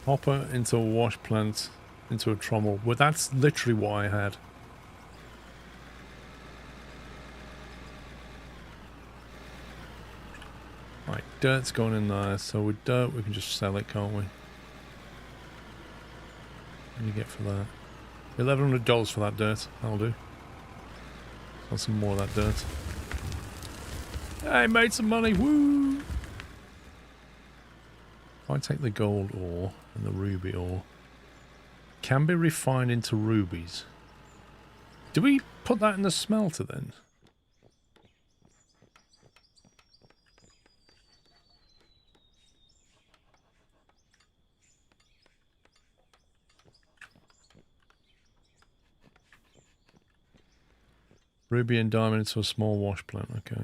Hopper into a wash plant, into a trommel. Well, that's literally what I had. Right, dirt's going in there. So with dirt, we can just sell it, can't we? What do you get for that? $1,100 for that dirt. That'll do. Want some more of that dirt. I made some money, woo! If I take the gold ore and the ruby ore, can be refined into rubies. Do we put that in the smelter then? Ruby and diamond into a small wash plant. Okay.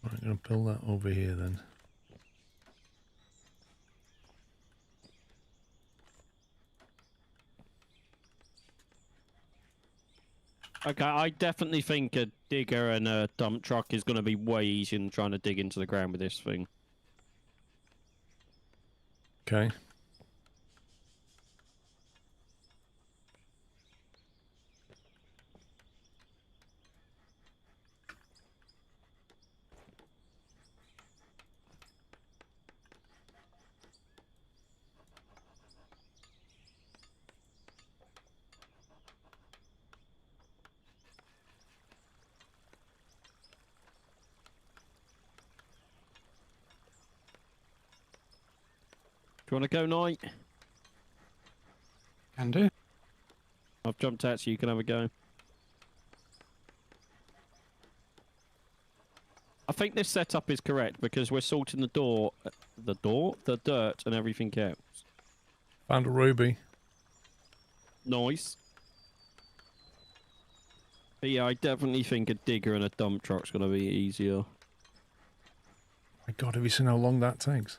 Right, I'm going to build that over here then. Okay, I definitely think a digger and a dump truck is going to be way easier than trying to dig into the ground with this thing. Okay. Do you want to go, Knight? Can do. I've jumped out so you can have a go. I think this setup is correct because we're sorting the dirt and everything else. Found a ruby. Nice. But yeah, I definitely think a digger and a dump truck's going to be easier. My God, have you seen how long that takes?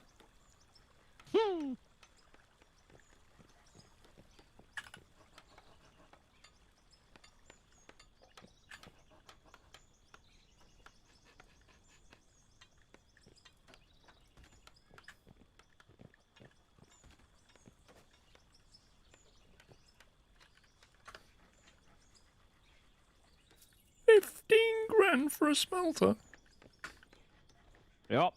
$15,000 for a smelter. Yep.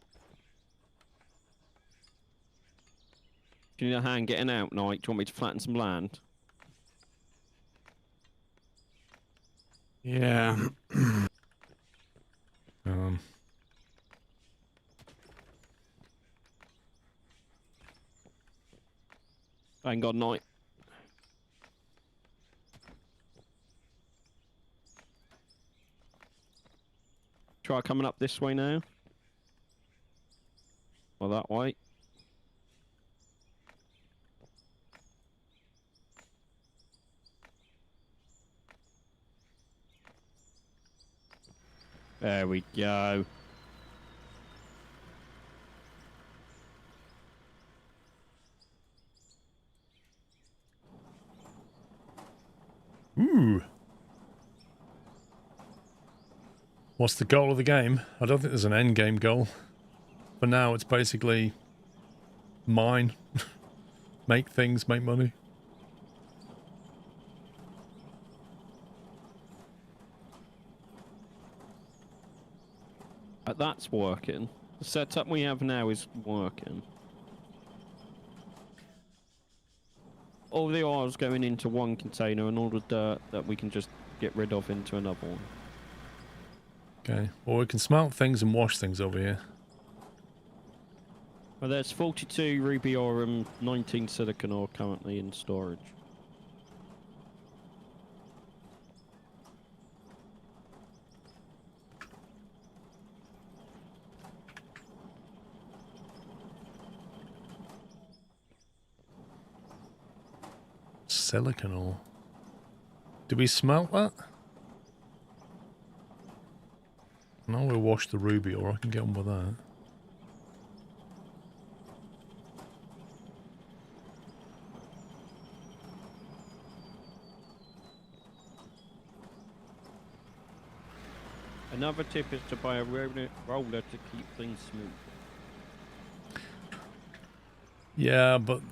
Do you need a hand getting out, Knight? Do you want me to flatten some land? Yeah. Hang on, Knight. Try coming up this way now. Or that way. There we go. Ooh. What's the goal of the game? I don't think there's an end game goal. For now, it's basically mine. Make things, make money. That's working. The setup we have now is working. All the oil's going into one container and all the dirt that we can just get rid of into another one. Okay. Well, we can smelt things and wash things over here. Well, there's 42 ruby ore and 19 silicon ore currently in storage. Silicon ore. Did we smelt that? Now we'll wash the ruby ore. I can get on with that. Another tip is to buy a roller to keep things smooth. Yeah, but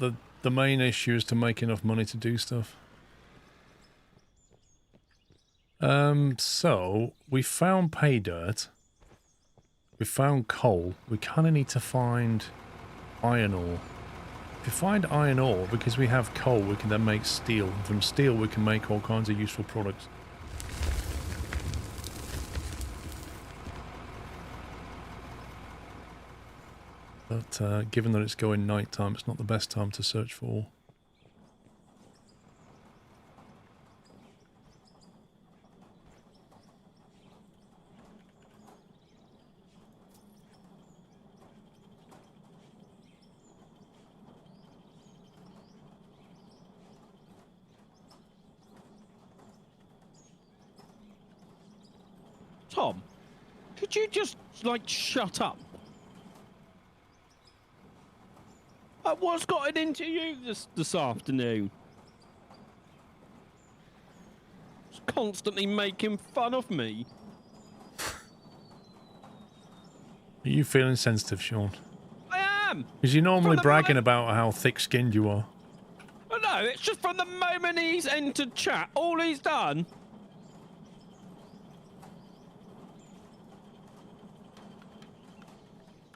the main issue is to make enough money to do stuff. So we found pay dirt. We found coal. We kind of need to find iron ore. If we find iron ore, because we have coal, we can then make steel. And from steel, we can make all kinds of useful products. But given that it's going night time, it's not the best time to search for ore. Tom, could you just, like, shut up? What's gotten into you this afternoon? Just constantly making fun of me. Are you feeling sensitive, Sean? I am! Because you're normally the bragging about how thick-skinned you are. But no, it's just from the moment he's entered chat, all he's done...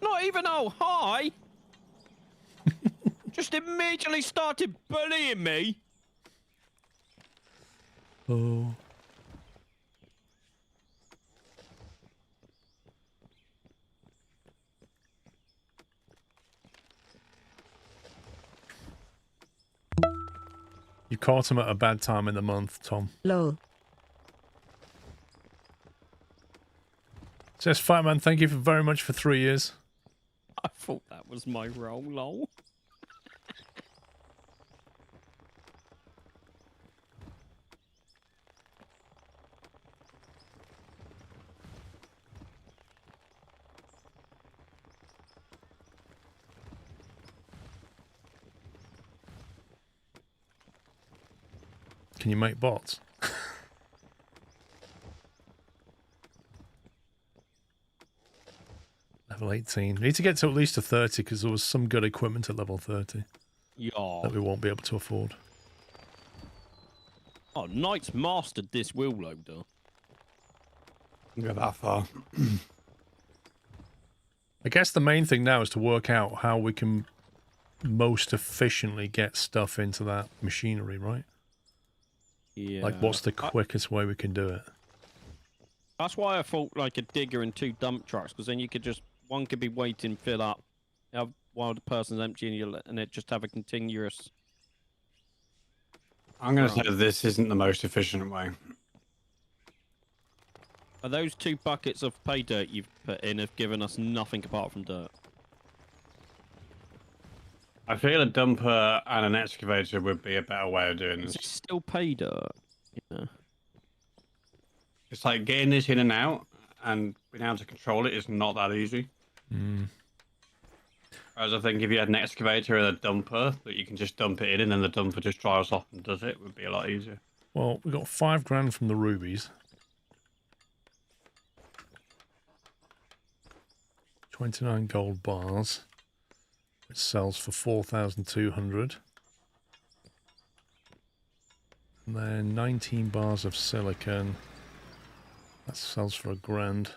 Not even, oh, hi! Just immediately started bullying me. Oh. You caught him at a bad time in the month, Tom. Lol. Says Fireman, thank you very much for 3 years. I thought that was my role, lol. Can you make bots? Level 18. We need to get to at least a 30 because there was some good equipment at level 30 Yeah. that we won't be able to afford. Oh, Knight's mastered this wheel loader. Didn't go that far. I guess the main thing now is to work out how we can most efficiently get stuff into that machinery, right? Yeah. Like, what's the quickest way we can do it? That's why I thought like a digger and 2 dump trucks, because then you could just, one could be waiting, fill up, while the person's emptying, and it just have a continuous. I'm going to say this isn't the most efficient way. Are those 2 buckets of pay dirt you've put in have given us nothing apart from dirt? I feel a dumper and an excavator would be a better way of doing Is this. it still pay dirt? Yeah. It's like getting this in and out and being able to control it is not that easy. Mm. Whereas I think if you had an excavator and a dumper that you can just dump it in and then the dumper just drives off and does it, would be a lot easier. Well, we got 5 grand from the rubies. 29 gold bars, which sells for 4,200. And then 19 bars of silicon. That sells for £1,000.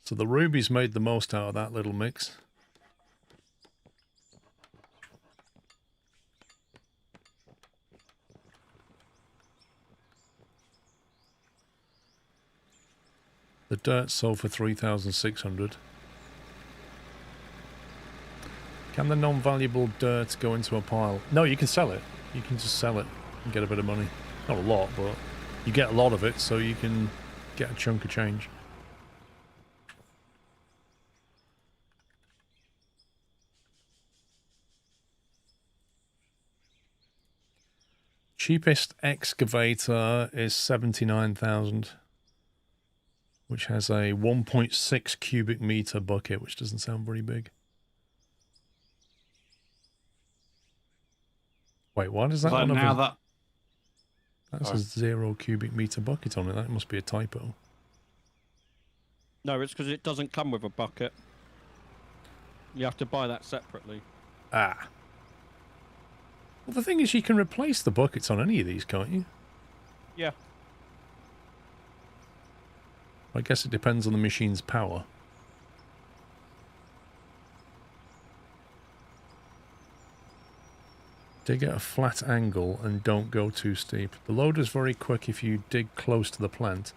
So the rubies made the most out of that little mix. The dirt sold for 3,600. Can the non-valuable dirt go into a pile? No, you can sell it. You can just sell it and get a bit of money. Not a lot, but you get a lot of it, so you can get a chunk of change. Cheapest excavator is 79,000, which has a 1.6 cubic meter bucket, which doesn't sound very big. Wait, why does that Like one have now that's a 0 cubic meter bucket on it? That must be a typo. No, it's because it doesn't come with a bucket. You have to buy that separately. Ah. Well, the thing is, you can replace the buckets on any of these, can't you? Yeah. I guess it depends on the machine's power. Dig at a flat angle and don't go too steep. The loader's very quick if you dig close to the plant,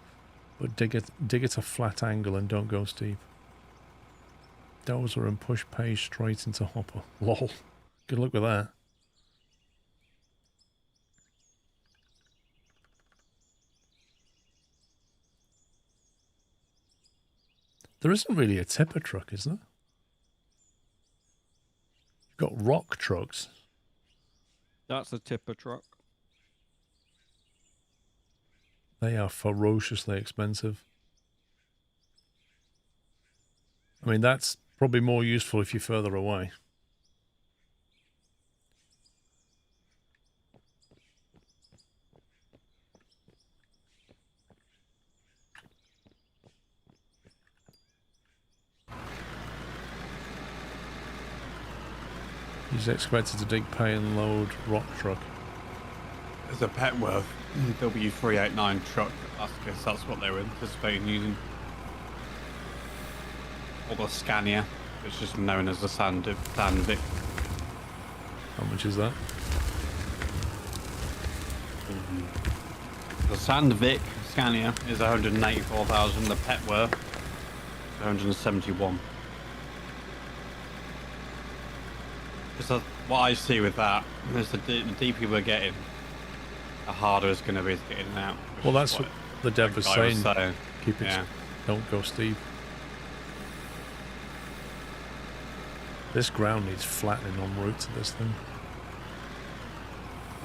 but dig at a flat angle and don't go steep. Dozer and push pay straight into hopper. Lol. Good luck with that. There isn't really a tipper truck, is there? You've got rock trucks. That's a tipper truck. They are ferociously expensive. I mean, that's probably more useful if you're further away. He's expected to dig, pay and load rock truck. There's a Petworth W389 truck. I guess that's what they were anticipating using. Or the Scania, which is known as the Sandvik. How much is that? The Sandvik Scania is 184,000. The Petworth is 171. Because what I see with that is the deeper we're getting, the harder it's going to be to get in and out. Well, that's what the dev was saying. Keep it, yeah. Don't go steep. This ground needs flattening en route to this thing.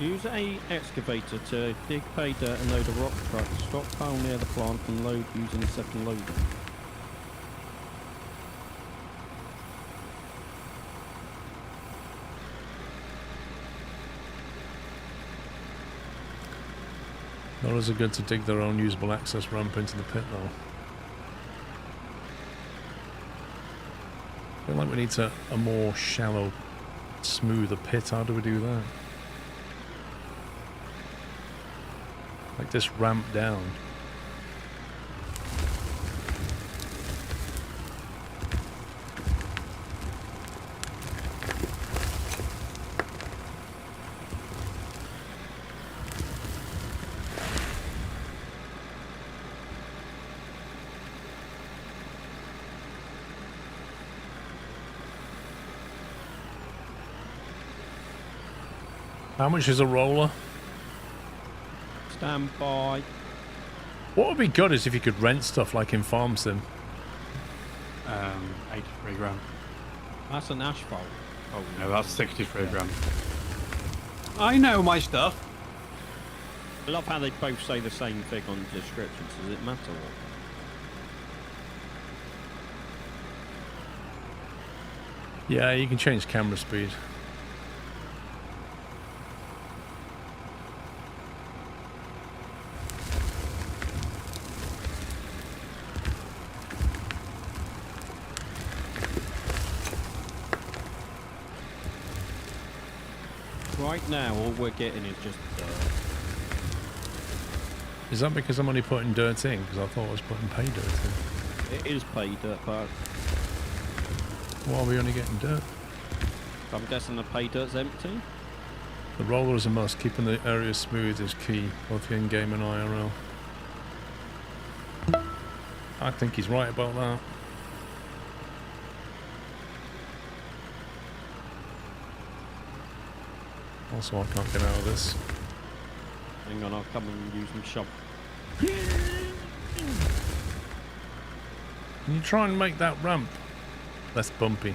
Use a excavator to dig, pay dirt and load a rock truck. Stockpile near the plant and load using a second loader. Not as good to dig their own usable access ramp into the pit though. I feel like we need a more shallow, smoother pit. How do we do that? Like this ramp down. How much is a roller? Stand by. What would be good is if you could rent stuff like in Farm Sim. 83 grand. That's an asphalt. Oh no, that's 63 grand. I know my stuff. I love how they both say the same thing on the descriptions. Does it matter what? Yeah, you can change camera speed. Right now, all we're getting is just Is that because I'm only putting dirt in? Because I thought I was putting pay dirt in. it is pay dirt, but Why are we only getting dirt? I'm guessing the pay dirt's empty. The roller is a must. Keeping the area smooth is key, both in-game and IRL. I think he's right about that. Also, I can't get out of this. Hang on, I'll come and use my shovel. Can you try and make that ramp less bumpy?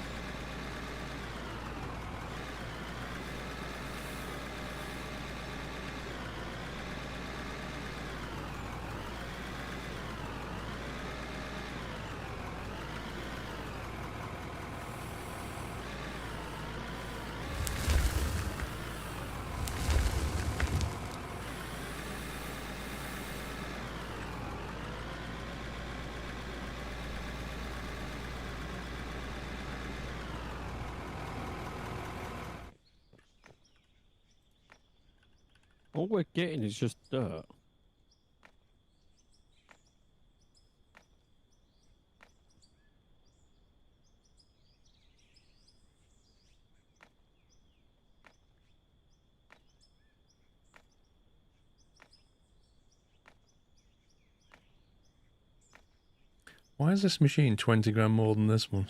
All we're getting is just dirt. Why is this machine 20 grand more than this one?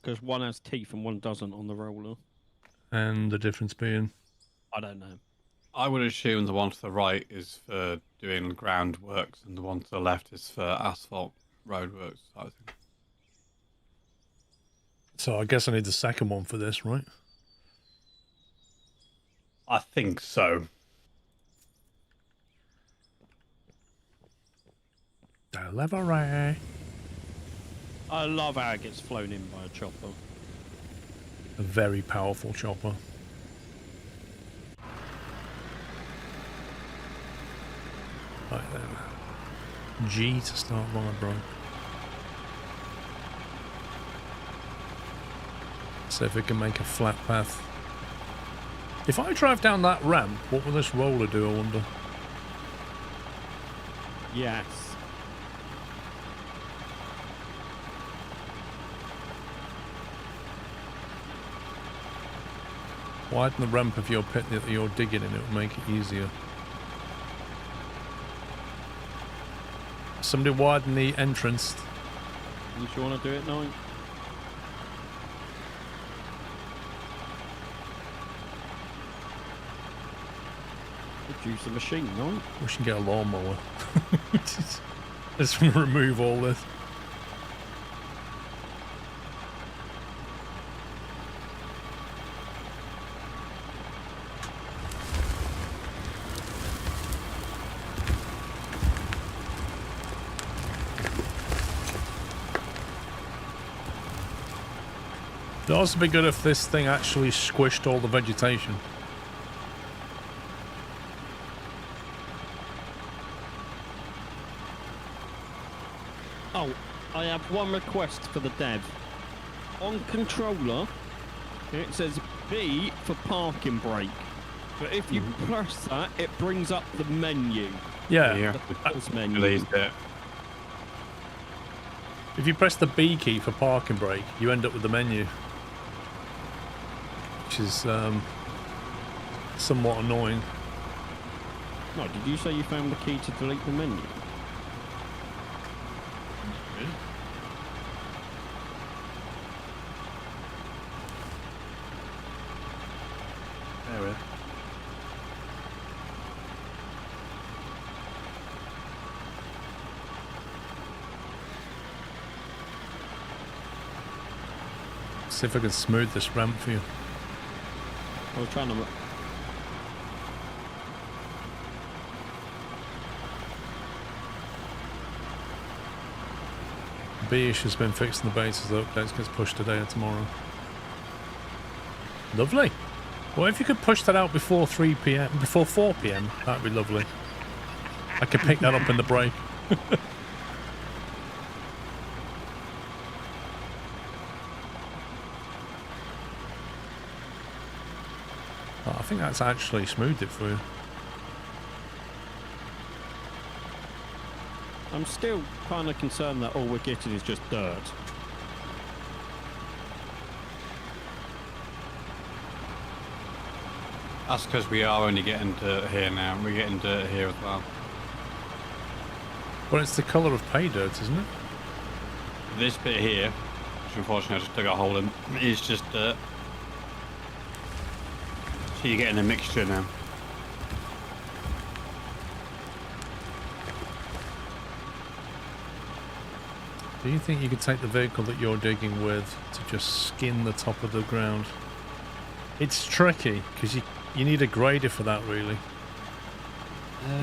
Because one has teeth and one doesn't on the roller. And the difference being? I don't know. I would assume the one to the right is for doing groundworks and the one to the left is for asphalt roadworks. I think. So I guess I need the second one for this, right? I think so. Delivery. I love how it gets flown in by a chopper. A very powerful chopper. Right then. G to start vibro. See if we can make a flat path. If I drive down that ramp, what will this roller do, I wonder? Yes. Widen the ramp of your pit that you're digging in, it will make it easier. Somebody widen the entrance. You sure want to do it, Nine? Use the machine, Nine. We should get a lawnmower. Just remove all this. It'd also be good if this thing actually squished all the vegetation. Oh, I have one request for the dev. On controller, it says B for parking brake. But if you press that, it brings up the menu. Yeah. The pulse menu. Delete it. If you press the B key for parking brake, you end up with the menu. Which is somewhat annoying. No, did you say you found the key to delete the menu? There we are. See if I can smooth this ramp for you. I was trying to... B-ish has been fixing the bases up. Updates gets pushed today or tomorrow. Lovely. Well, if you could push that out before 3 p.m., before 4 p.m., that'd be lovely. I could pick that up in the break. Oh, I think that's actually smoothed it for you. I'm still kind of concerned that all we're getting is just dirt. That's because we are only getting dirt here now. We're getting dirt here as well. Well, it's the colour of pay dirt, isn't it? This bit here, which unfortunately I just dug a hole in, is just dirt. So you're getting a mixture now. Do you think you could take the vehicle that you're digging with to just skin the top of the ground? It's tricky, because you need a grader for that, really.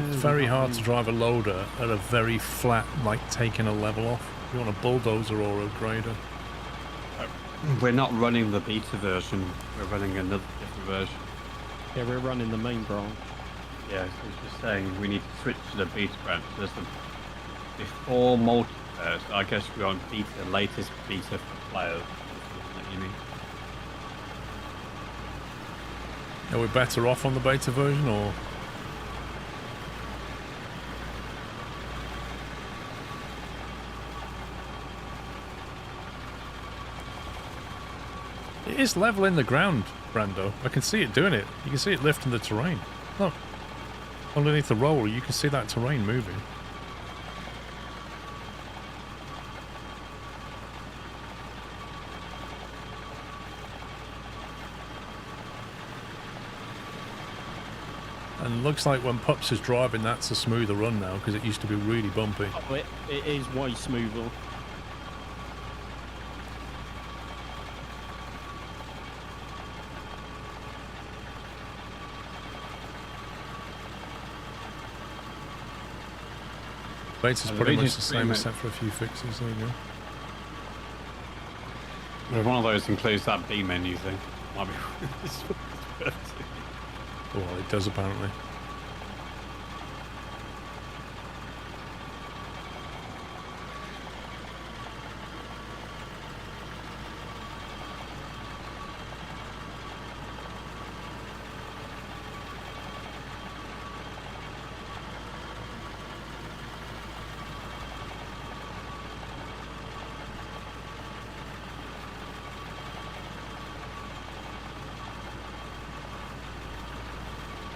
It's very hard to drive a loader at a very flat, like taking a level off. You want a bulldozer or a grader. We're not running the beta version. We're running another different version. Yeah, we're running the main branch. Yeah, so it's just saying we need to switch to the beta branch. There's the before multiplayer, so I guess we're on beta, latest beta for players. You mean? Are we better off on the beta version, or...? It is leveling the ground, Brando. I can see it doing it. You can see it lifting the terrain. Look. Underneath the roller, you can see that terrain moving. And looks like when Pups is driving, that's a smoother run now, because it used to be really bumpy. Oh, it is way smoother. Beta's the pretty much beta's the pretty same, much- except for a few fixes. There you go. If one of those includes that B menu thing, might be. Well, it does apparently.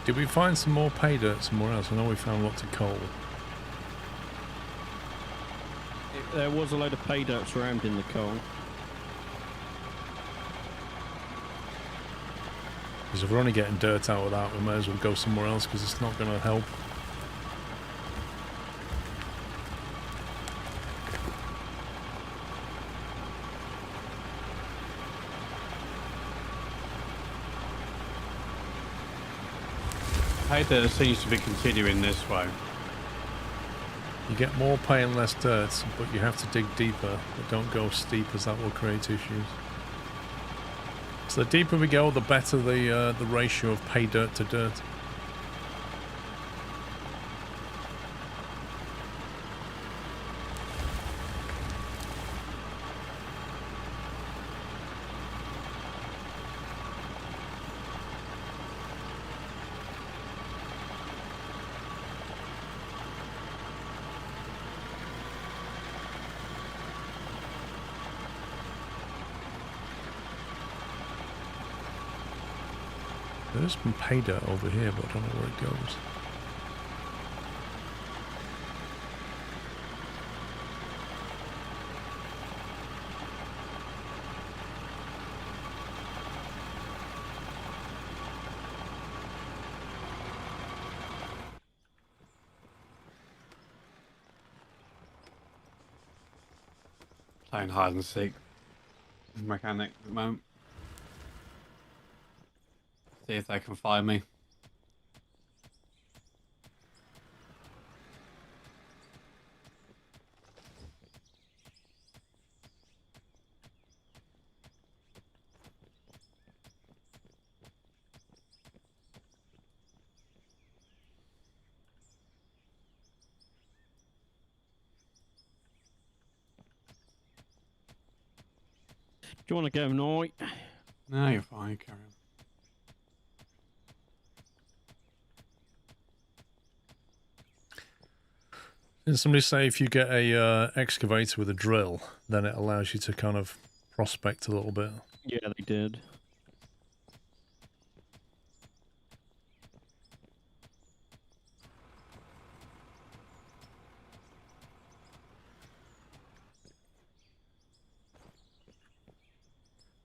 Did we find some more pay dirt somewhere else? I know we found lots of coal. There was a load of pay dirt surrounding the coal. Because if we're only getting dirt out of that, we may as well go somewhere else because it's not going to help. Hey, there seems to be continuing this way. You get more pay and less dirt, but you have to dig deeper. But don't go steep, as that will create issues. So the deeper we go, the better the ratio of pay dirt to dirt. There's some pay dirt over here, but I don't know where it goes. Playing hide and seek. Mechanic at the moment. See if they can find me. Do you want to go night? No, you're fine. Carry on. Didn't somebody say if you get a excavator with a drill, then it allows you to kind of prospect a little bit? Yeah, they did.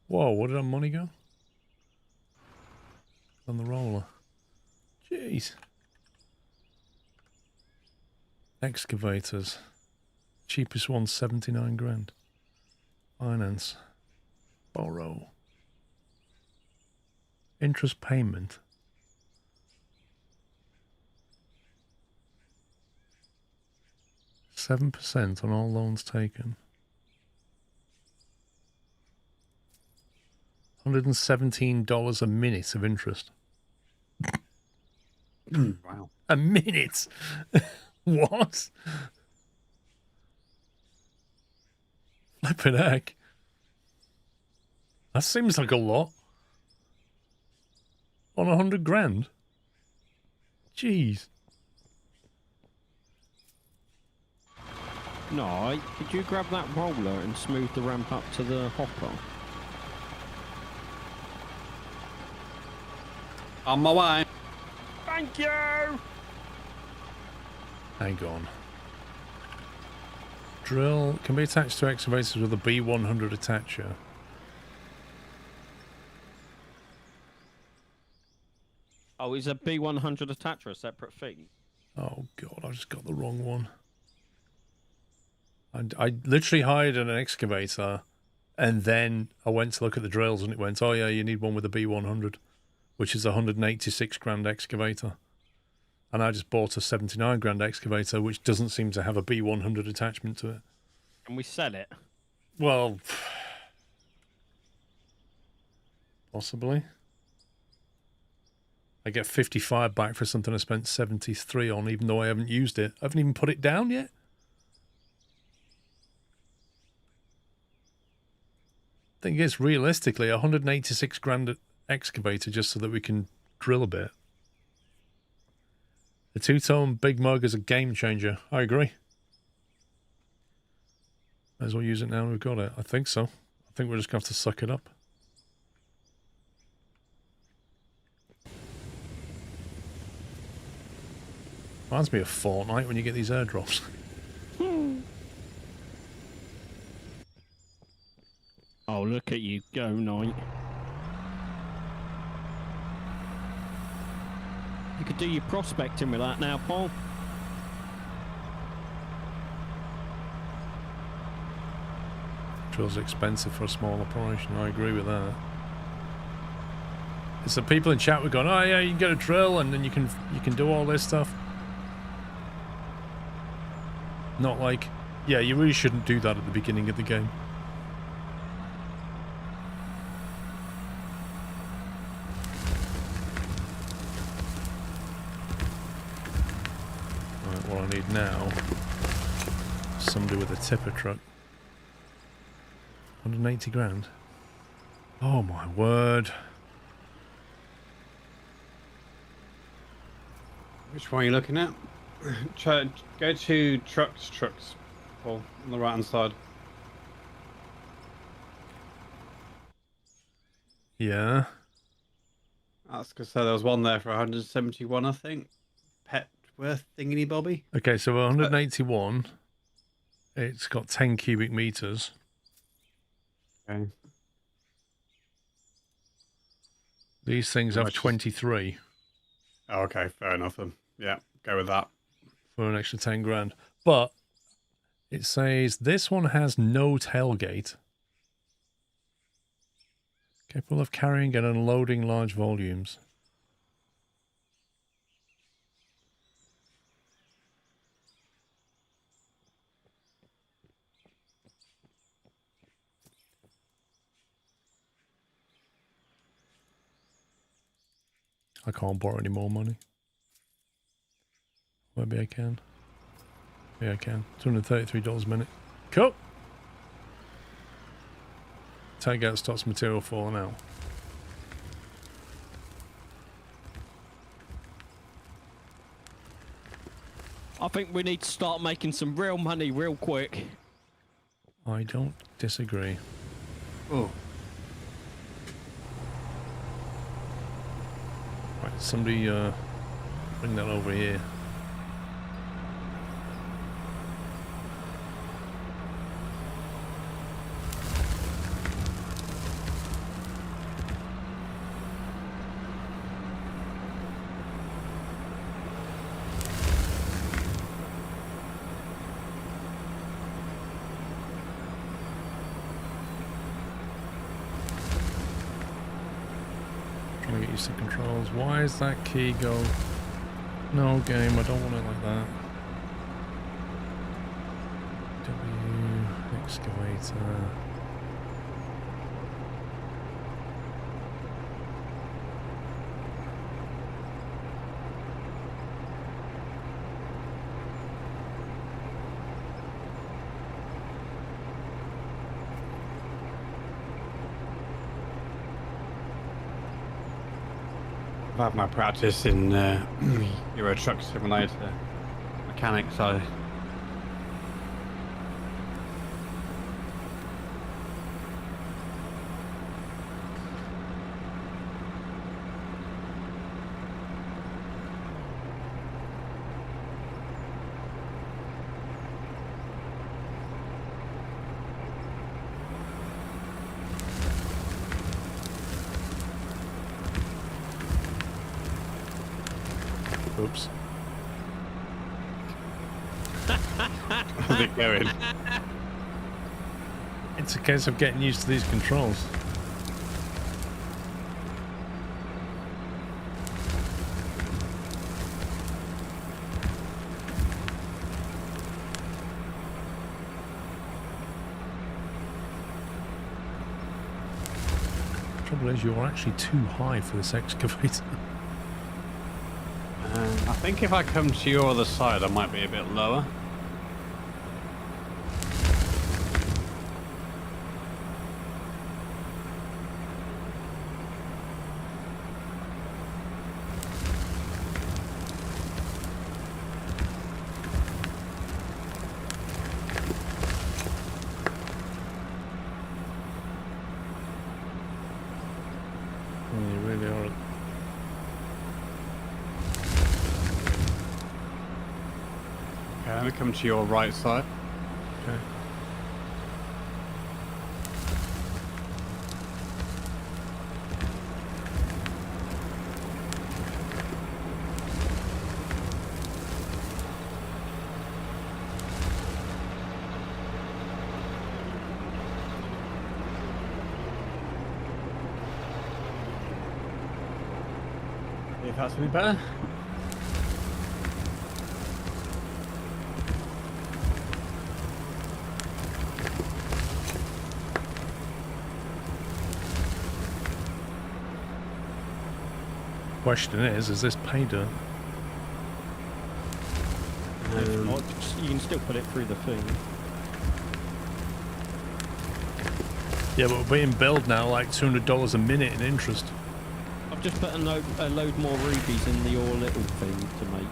Whoa, where did our money go? On the roller. Jeez. Excavators. Cheapest one, 79 grand. Finance. Borrow. Interest payment. %7 on all loans taken. $117 a minute of interest. Wow. A minute? What? Flippin' heck. That seems like a lot. On 100 grand? Jeez. No, could you grab that roller and smooth the ramp up to the hopper? On my way. Thank you! Hang on. Drill can be attached to excavators with a B100 attacher. Oh, is a B100 attacher a separate thing? Oh god, I just got the wrong one. I literally hired an excavator and then I went to look at the drills and it went, oh yeah, you need one with a B100, which is a 186 grand excavator. And I just bought a 79 grand excavator, which doesn't seem to have a B100 attachment to it. Can we sell it? Well, Possibly. I get 55 back for something I spent 73 on, even though I haven't used it. I haven't even put it down yet. Thing is, realistically, 186 grand excavator just so that we can drill a bit. The 2-tone Big Mug is a game changer. I agree. Might as well use it now we've got it. I think so. I think we're just going to have to suck it up. Reminds me of Fortnite when you get these airdrops. Oh, look at you go, Knight. You could do your prospecting with that now, Paul. Drill's expensive for a small operation. I agree with that. It's the people in chat were going, oh yeah, you can get a drill and then you can do all this stuff. Not like, yeah, you really shouldn't do that at the beginning of the game. Right, what I need now is somebody with a tipper truck. 180 grand. Oh my word. Which one are you looking at? Go to trucks, Paul, on the right hand side. Yeah. That's because there was one there for 171, I think. Petworth thingy bobby. Okay, so 181. It's got 10 cubic meters. Okay. These things have 23 Oh, okay, fair enough then. Yeah, go with that. for an extra 10 grand. But it says this one has no tailgate. Capable of carrying and unloading large volumes. I can't borrow any more money. Maybe I can. Yeah, I can. $233 a minute. Cool. Take out stocks material falling out. I think we need to start making some real money real quick. I don't disagree. Oh. Right, somebody bring that over here. Trying to get used to controls. Why is that key go? No game, I don't want it like that. W excavator. I've had my practice in Euro Truck Simulator mechanics, so Oops. how's it going? It's a case of getting used to these controls. Trouble is, you're actually too high for this excavator. I think if I come to your other side, I might be a bit lower. You really are. Okay, I'm gonna come to your right side. Okay. If that's any better. Question is this pay dirt? If not, you can still put it through the thing. Yeah, but we're being billed now like $200 a minute in interest. I've just put a load more rubies in the all little thing to make.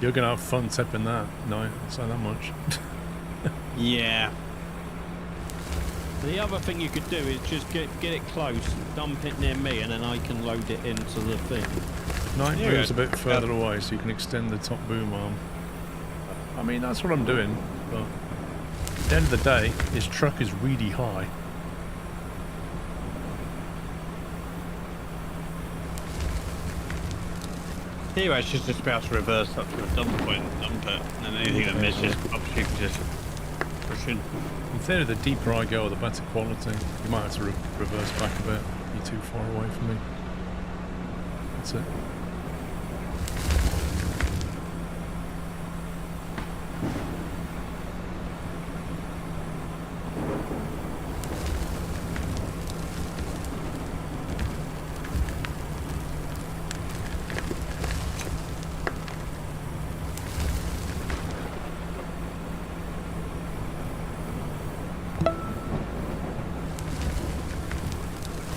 You're gonna have fun tipping that. No, it's not that much. Yeah. The other thing you could do is just get it close, dump it near me, and then I can load it into the thing. No, it Yeah, moves a good. bit further away, so you can extend the top boom arm. I mean, that's what I'm doing, but at the end of the day, his truck is really high. Anyway, I should just be able to reverse up to a dump point and dump it, and anything that misses, obviously you can just push in. In theory, the deeper I go, the better quality. You might have to reverse back a bit. You're too far away from me. That's it.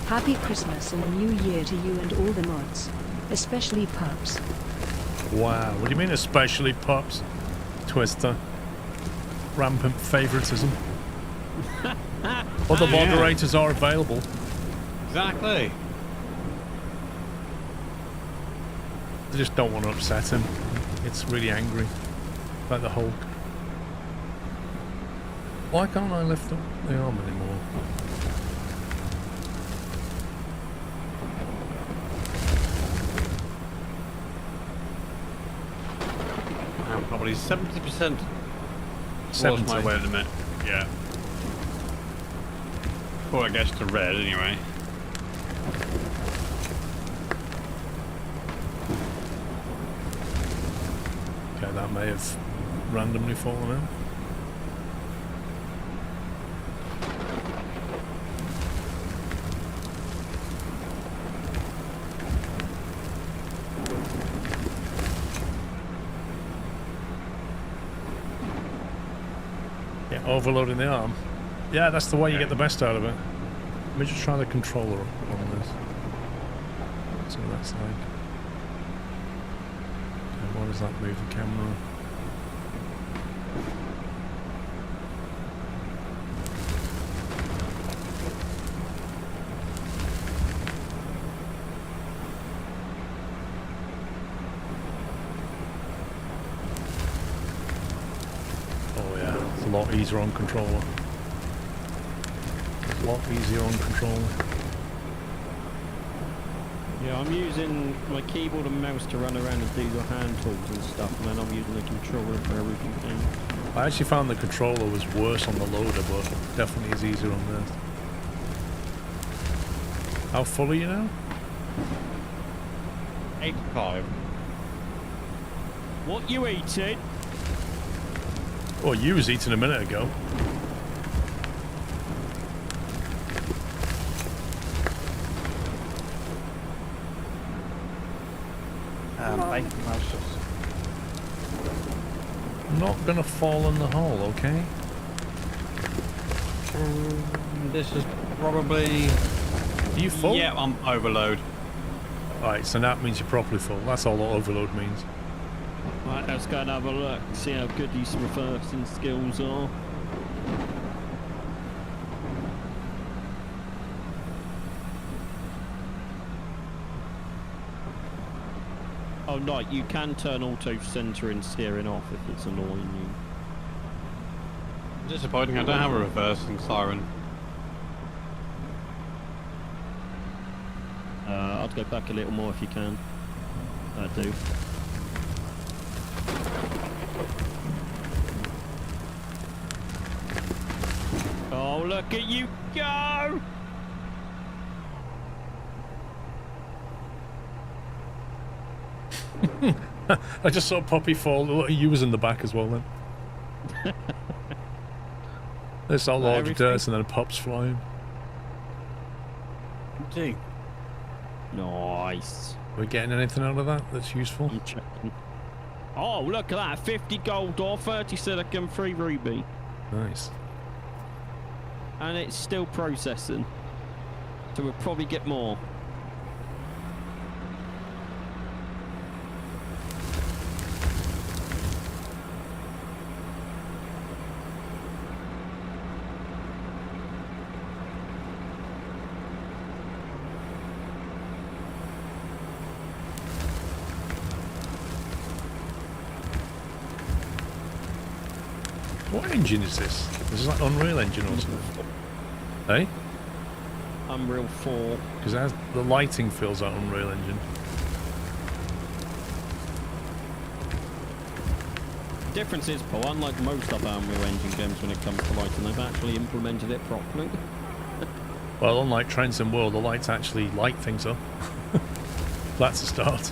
Happy Christmas and New Year to you and all the mods, especially pups. Wow, what do you mean especially pups? Twister. Rampant favoritism. Other moderators are available. Exactly. I just don't want to upset him. It's really angry. Like the Hulk. Why can't I lift up the arm anymore? I'm probably 70% towards 70. my way limit. Yeah. Before it gets to red, anyway. Okay, that may have randomly fallen out. Yeah, overloading the arm. Yeah, that's the way you get the best out of it. Let me just try the controller on this. See what that's like. Okay, why does that move the camera? Oh yeah, it's a lot easier on controller. A lot easier on controller. Yeah, I'm using my keyboard and mouse to run around and do your hand tools and stuff, and then I'm using the controller for everything else. I actually found the controller was worse on the loader, but definitely is easier on this. How full are you now? 85. What you eating? Oh, you was eating a minute ago. Bacon mashes. Not gonna fall in the hole, okay? This is probably... Are you full? Yeah, I'm overload. Alright, so that means you're properly full. That's all that overload means. Right, let's go and have a look. See how good these reversing skills are. Oh, no, you can turn auto center and steering off if it's annoying you. Disappointing, I don't have a reversing siren. I'd go back a little more if you can. I do. Oh, look at you go! I just saw Poppy fall. Look, you was in the back as well then. There's a lot of dirt and then Pop's flying. Gee. Nice. Are we getting anything out of that that's useful? I'm checking. Oh, look at that. 50 gold or 30 silicon, 3 ruby. Nice. And it's still processing. So we'll probably get more. What engine is this? This is like Unreal Engine or something. Hey? Unreal 4. Because the lighting feels like Unreal Engine. Difference is, Paul, unlike most other Unreal Engine games when it comes to lighting, they've actually implemented it properly. Well, unlike Trenton World, the lights actually light things up. That's a start.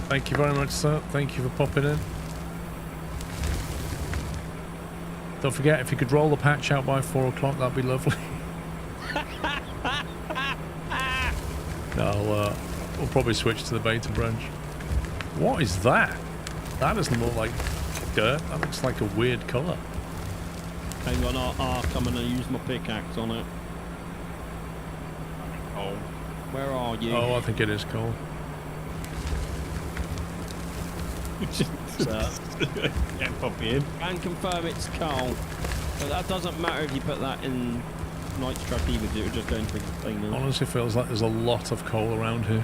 Thank you very much, sir. Thank you for popping in. Don't forget, if you could roll the patch out by 4 o'clock, that'd be lovely. We'll probably switch to the beta branch. What is that? That doesn't look like dirt. That looks like a weird colour. Hang on, I'll come in and use my pickaxe on it. Oh. Where are you? Oh, I think it is coal. Get Poppy in. Can confirm it's coal. But that doesn't matter if you put that in Knight's truck either, it would just go into a container. Honestly, feels like there's a lot of coal around here.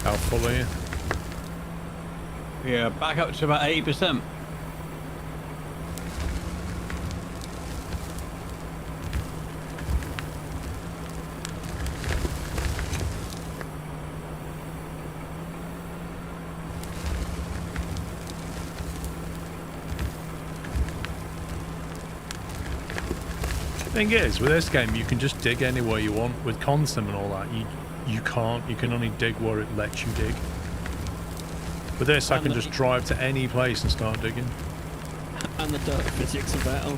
How full are you? Yeah, back up to about 80%. Thing is, with this game, you can just dig anywhere you want. With Consim and all that, you can't. You can only dig where it lets you dig. With this, I can just drive to any place and start digging. And the dirt physics of battle.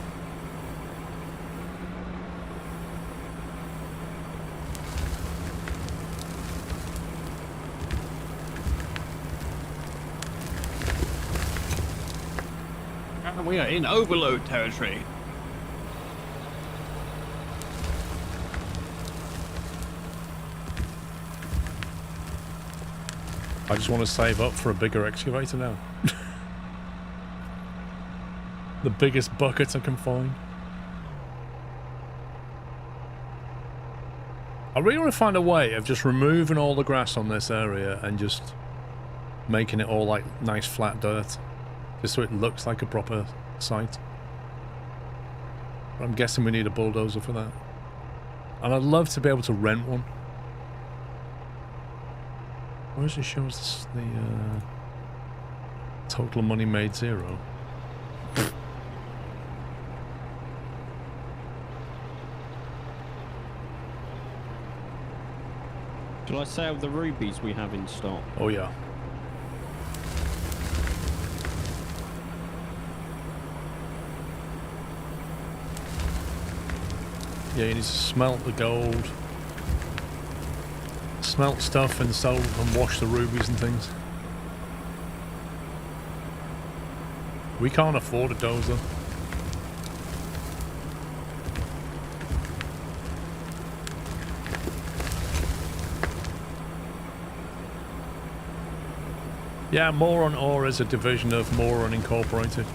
And we are in overload territory. I just want to save up for a bigger excavator now. The biggest bucket I can find. I really want to find a way of just removing all the grass on this area and just making it all like nice flat dirt. Just so it looks like a proper site. But I'm guessing we need a bulldozer for that. And I'd love to be able to rent one. Where does it show us the total money made 0? Shall I sell the rubies we have in stock? Oh yeah. Yeah, you need to smelt the gold. Smelt stuff and sell and wash the rubies and things. We can't afford a dozer. Yeah, Moron Ore is a division of Moron Incorporated.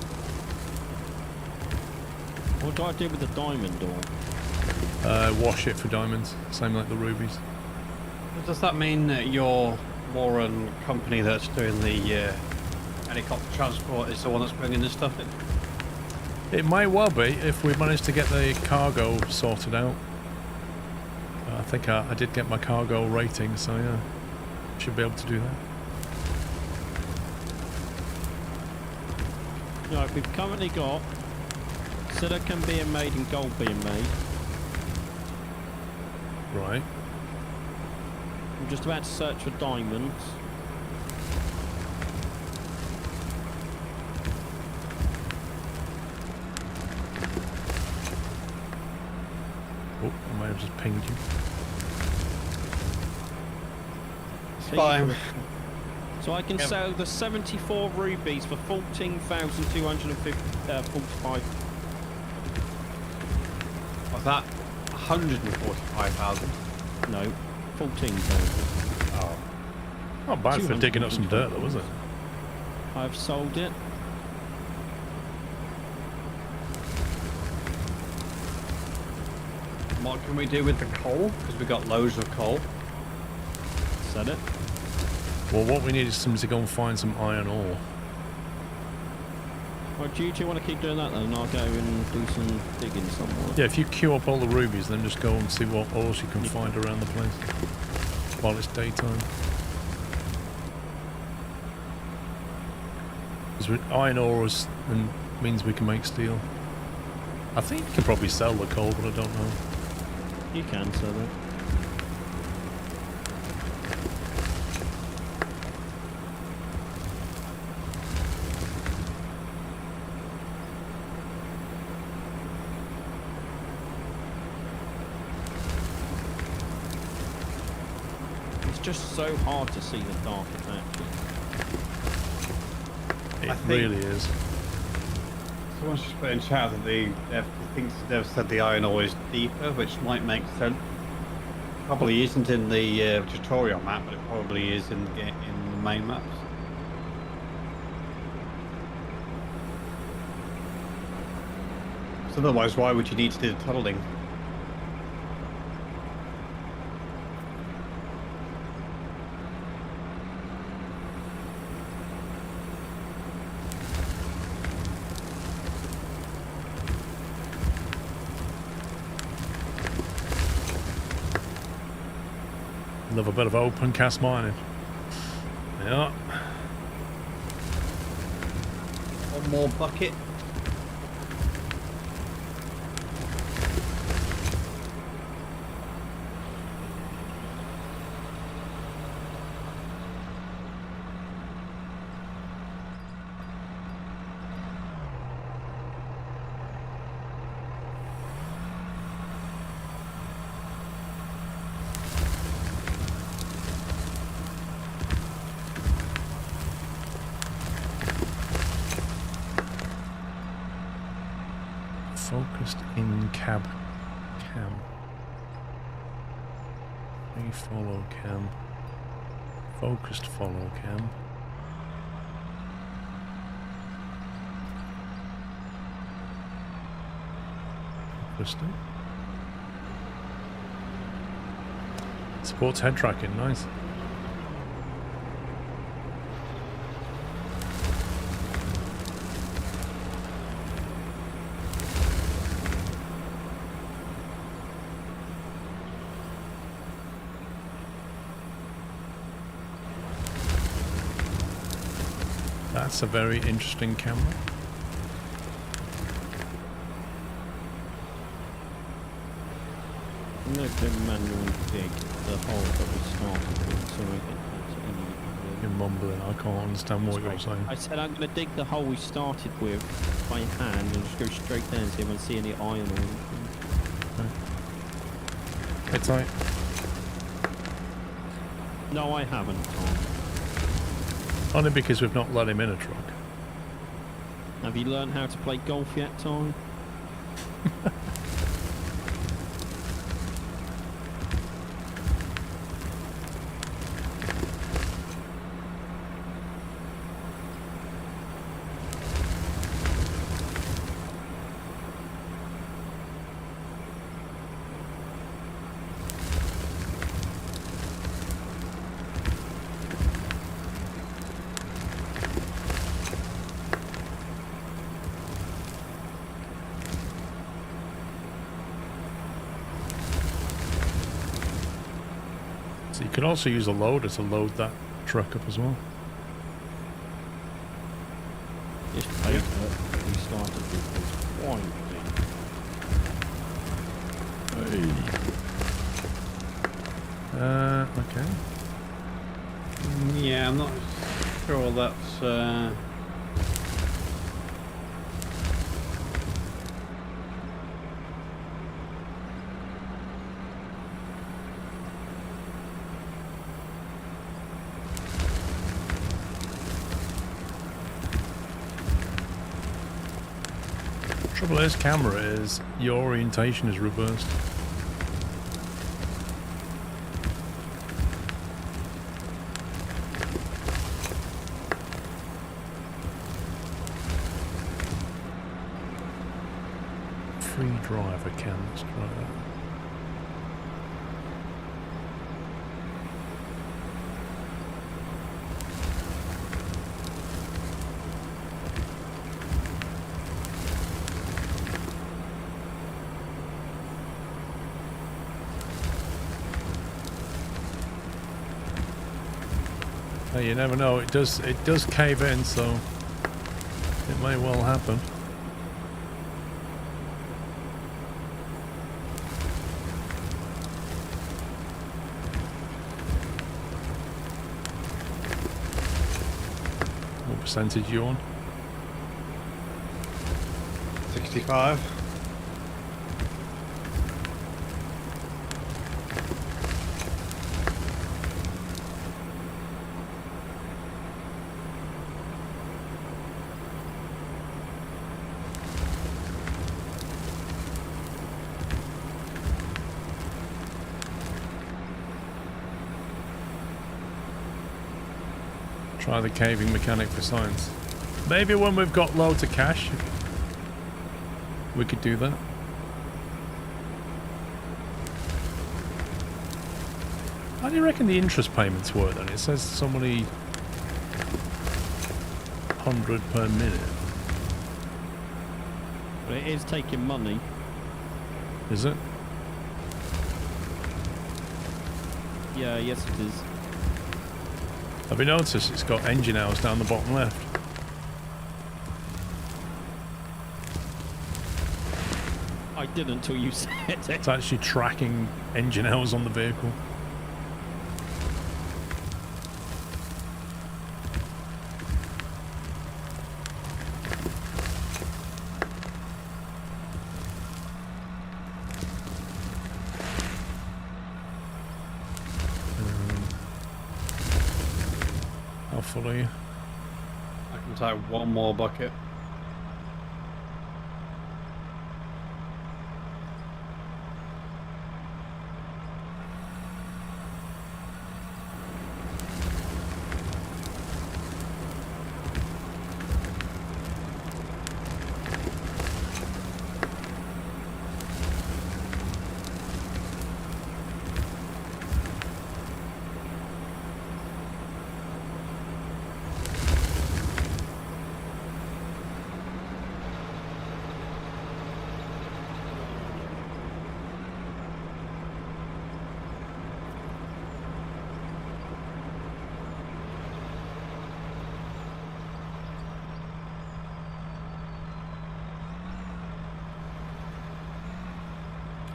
What do I do with the diamond ore? Wash it for diamonds, same like the rubies. Does that mean that your Warren company that's doing the helicopter transport is the one that's bringing this stuff in? It might well be if we manage to get the cargo sorted out. I think I did get my cargo rating, so yeah, should be able to do that. Right, we've currently got silicon being made and gold being made. Right. I'm just about to search for diamonds. Oh, I might have just pinged you. It's fine. So I can sell the 74 rubies for 14,245. Was that 145,000? No, 14,000. Oh. Not bad for digging up some dirt though, was it? I've sold it. What can we do with the coal? Because we got loads of coal. Sell it. Well, what we need is somebody to go and find some iron ore. Well, do you two want to keep doing that then? I'll go and do some digging somewhere. Yeah, if you queue up all the rubies, then just go and see what ores you can find around the place while it's daytime. Because iron ore means we can make steel. I think you can probably sell the coal, but I don't know. You can sell it. It's just so hard to see the dark patches. It really is. Someone's just put in chat that they've said the iron ore is deeper, which might make sense. Probably isn't in the tutorial map, but it probably is in the main maps. So otherwise, why would you need to do the tunneling? Love a bit of open cast mining. Yeah. One more bucket. Focused in cam. We follow cam. Focused follow cam. Interesting. Supports head tracking, nice. That's a very interesting camera. I'm going to manually dig the hole that we started with so I can put You're mumbling, I can't understand what you're saying. I said I'm going to dig the hole we started with by hand and just go straight down and see if I can see any iron or anything. Okay. It's like... No, I haven't, Tom. Only because we've not let him in a truck. Have you learned how to play golf yet, Tom? So you can also use a loader to load that truck up as well. This paper that we started with was quite big. Okay. Yeah, I'm not sure that's... Trouble is, camera is your orientation is reversed. Free driver cam, let's try that. You never know. It does cave in, so it may well happen. What percentage you on? 65. Try the caving mechanic for science. Maybe when we've got loads of cash, we could do that. How do you reckon the interest payments work then? It says so many 100 per minute. But it is taking money. Is it? Yeah, yes it is. Have you noticed it's got engine hours down the bottom left? I didn't until you said it. It's actually tracking engine hours on the vehicle. How full are you? I can take one more bucket.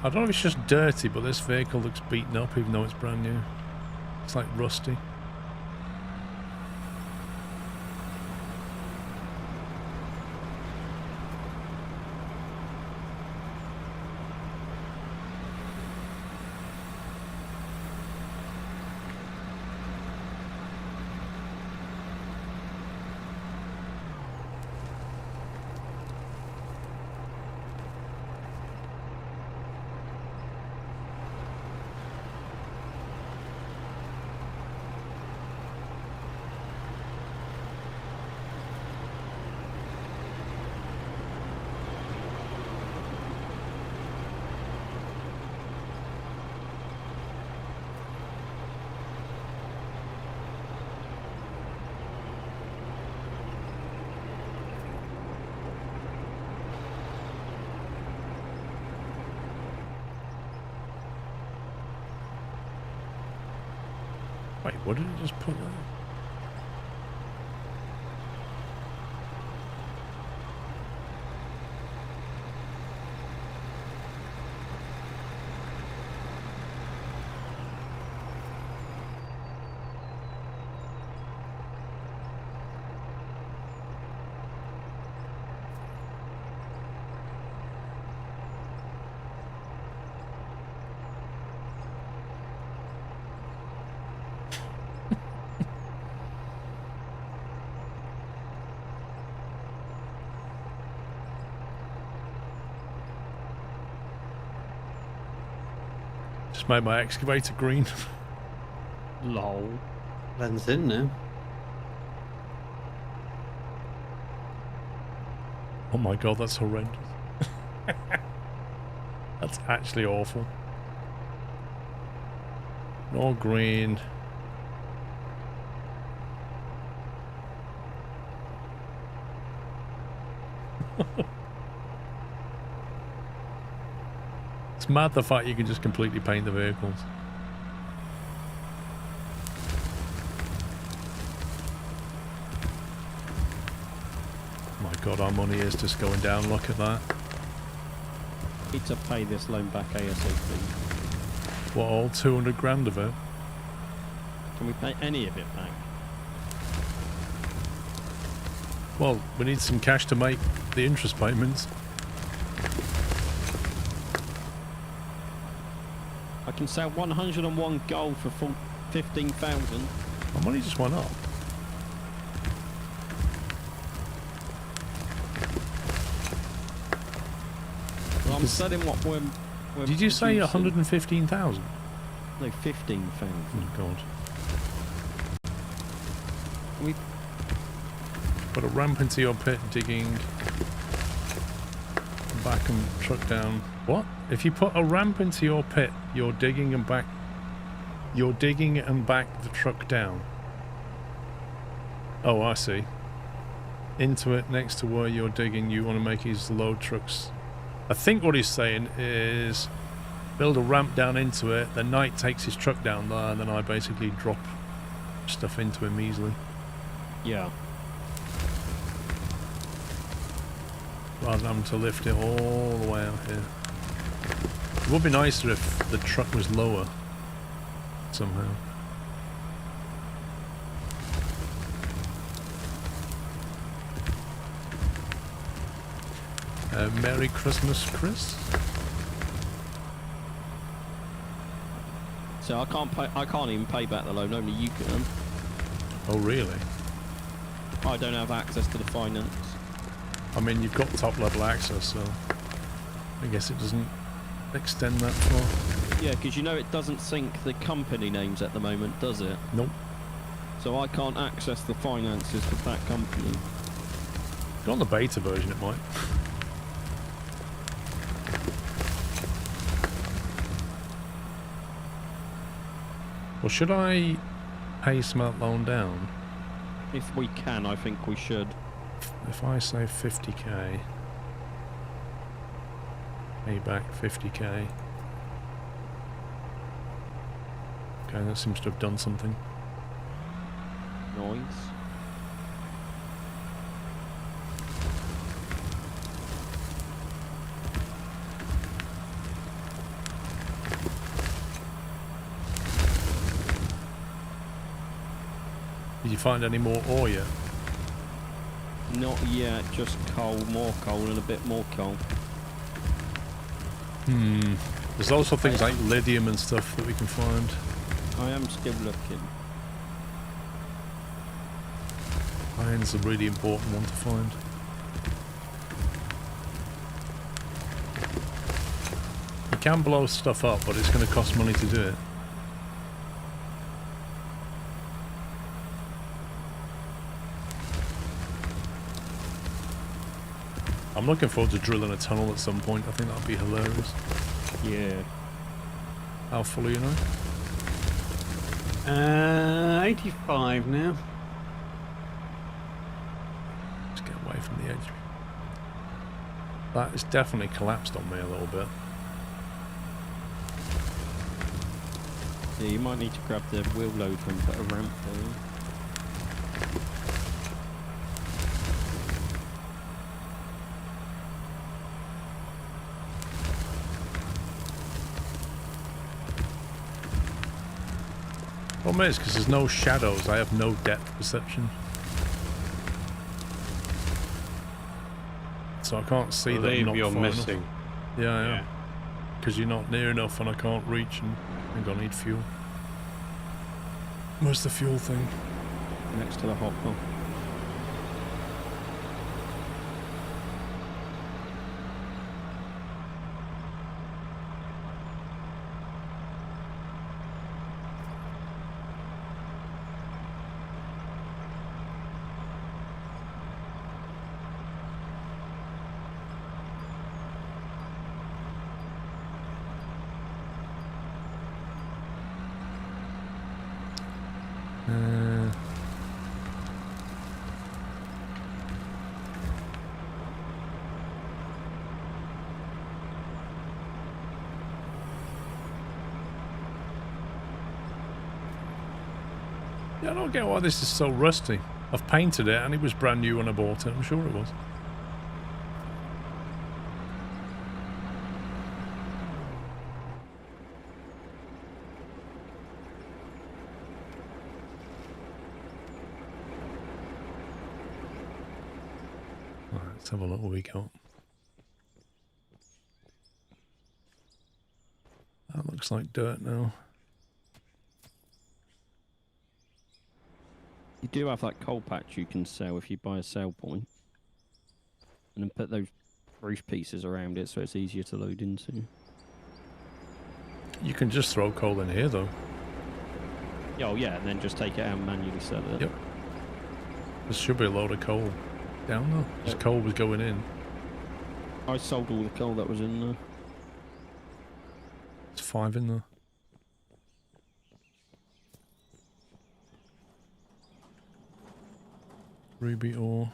I don't know if it's just dirty, but this vehicle looks beaten up even though it's brand new. It's like rusty. Wait, what did it just put there? Just made my excavator green. Lol. Blends in now. Oh my god, that's horrendous. That's actually awful. No green. It's mad the fact you can just completely paint the vehicles. My god, our money is just going down. Look at that. Need to pay this loan back ASAP. What, all 200 grand of it? Can we pay any of it back? Well, we need some cash to make the interest payments. I can sell 101 gold for 15,000. My money just went up. Well, I'm selling what we're Did you say producing. 115,000? No, 15,000. Oh god. We Put a ramp into your pit, digging back and truck down. What? If you put a ramp into your pit, you're digging and back the truck down. Oh, I see. Into it, next to where you're digging, you want to make his load trucks. I think what he's saying is build a ramp down into it, then Knight takes his truck down there, and then I basically drop stuff into him easily. yeah. Rather than having to lift it all the way out here. It would be nicer if the truck was lower somehow. Merry Christmas, Chris. So I can't even pay back the loan. Only you can. Oh really? I don't have access to the finance. I mean, you've got top level access, so I guess it doesn't extend that far. Yeah, because you know it doesn't sync the company names at the moment, does it? Nope. So I can't access the finances for that company. Go on the beta version, it might. Well, should I pay Smart Loan down? If we can, I think we should. If I say 50k, pay back 50k. Okay, that seems to have done something. Noise. Did you find any more ore yet? Not yet, just coal, more coal, and a bit more coal. There's also things like lithium and stuff that we can find. I am still looking. Iron's a really important one to find. You can blow stuff up, but it's going to cost money to do it. I'm looking forward to drilling a tunnel at some point. I think that'd be hilarious. Yeah. How full are you now? 85 now. Let's get away from the edge. That has definitely collapsed on me a little bit. Yeah, you might need to grab the wheel loader and put a ramp there. Problem is, because there's no shadows, I have no depth perception. So I can't see that I'm not you're far missing. enough. Yeah, I am. Because you're not near enough and I can't reach and I'm going to need fuel. Where's the fuel thing? Next to the hopper. Yeah, I don't get why this is so rusty. I've painted it and it was brand new when I bought it. I'm sure it was. Right, let's have a look what we got. That looks like dirt now. You do have that coal patch you can sell if you buy a sell point. And then put those roof pieces around it so it's easier to load into. You can just throw coal in here though. Oh yeah, and then just take it out and manually sell it. Yep. There should be a load of coal down there. This coal was going in. I sold all the coal that was in there. There's 5 in there. Ruby ore.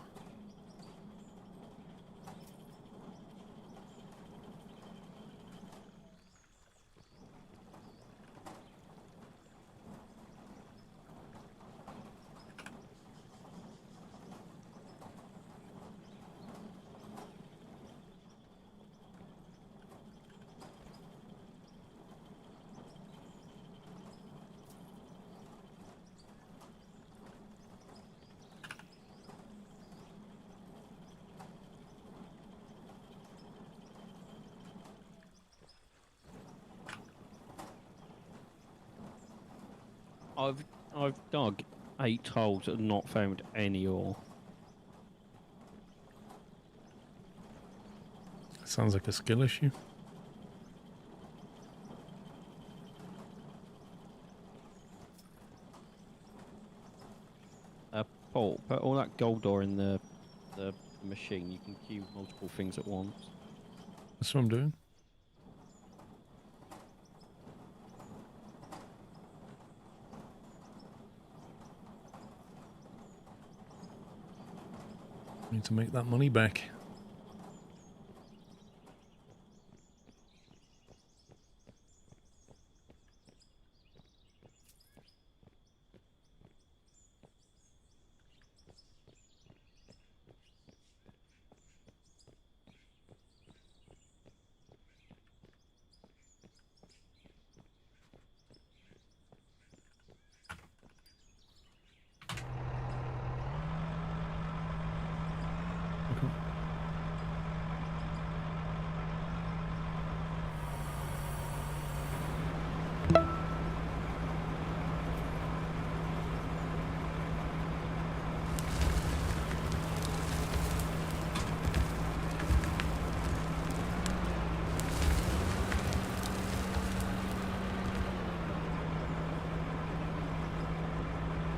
I've dug 8 holes and not found any ore. Sounds like a skill issue. Paul, put all that gold ore in the machine. You can queue multiple things at once. That's what I'm doing. Need to make that money back.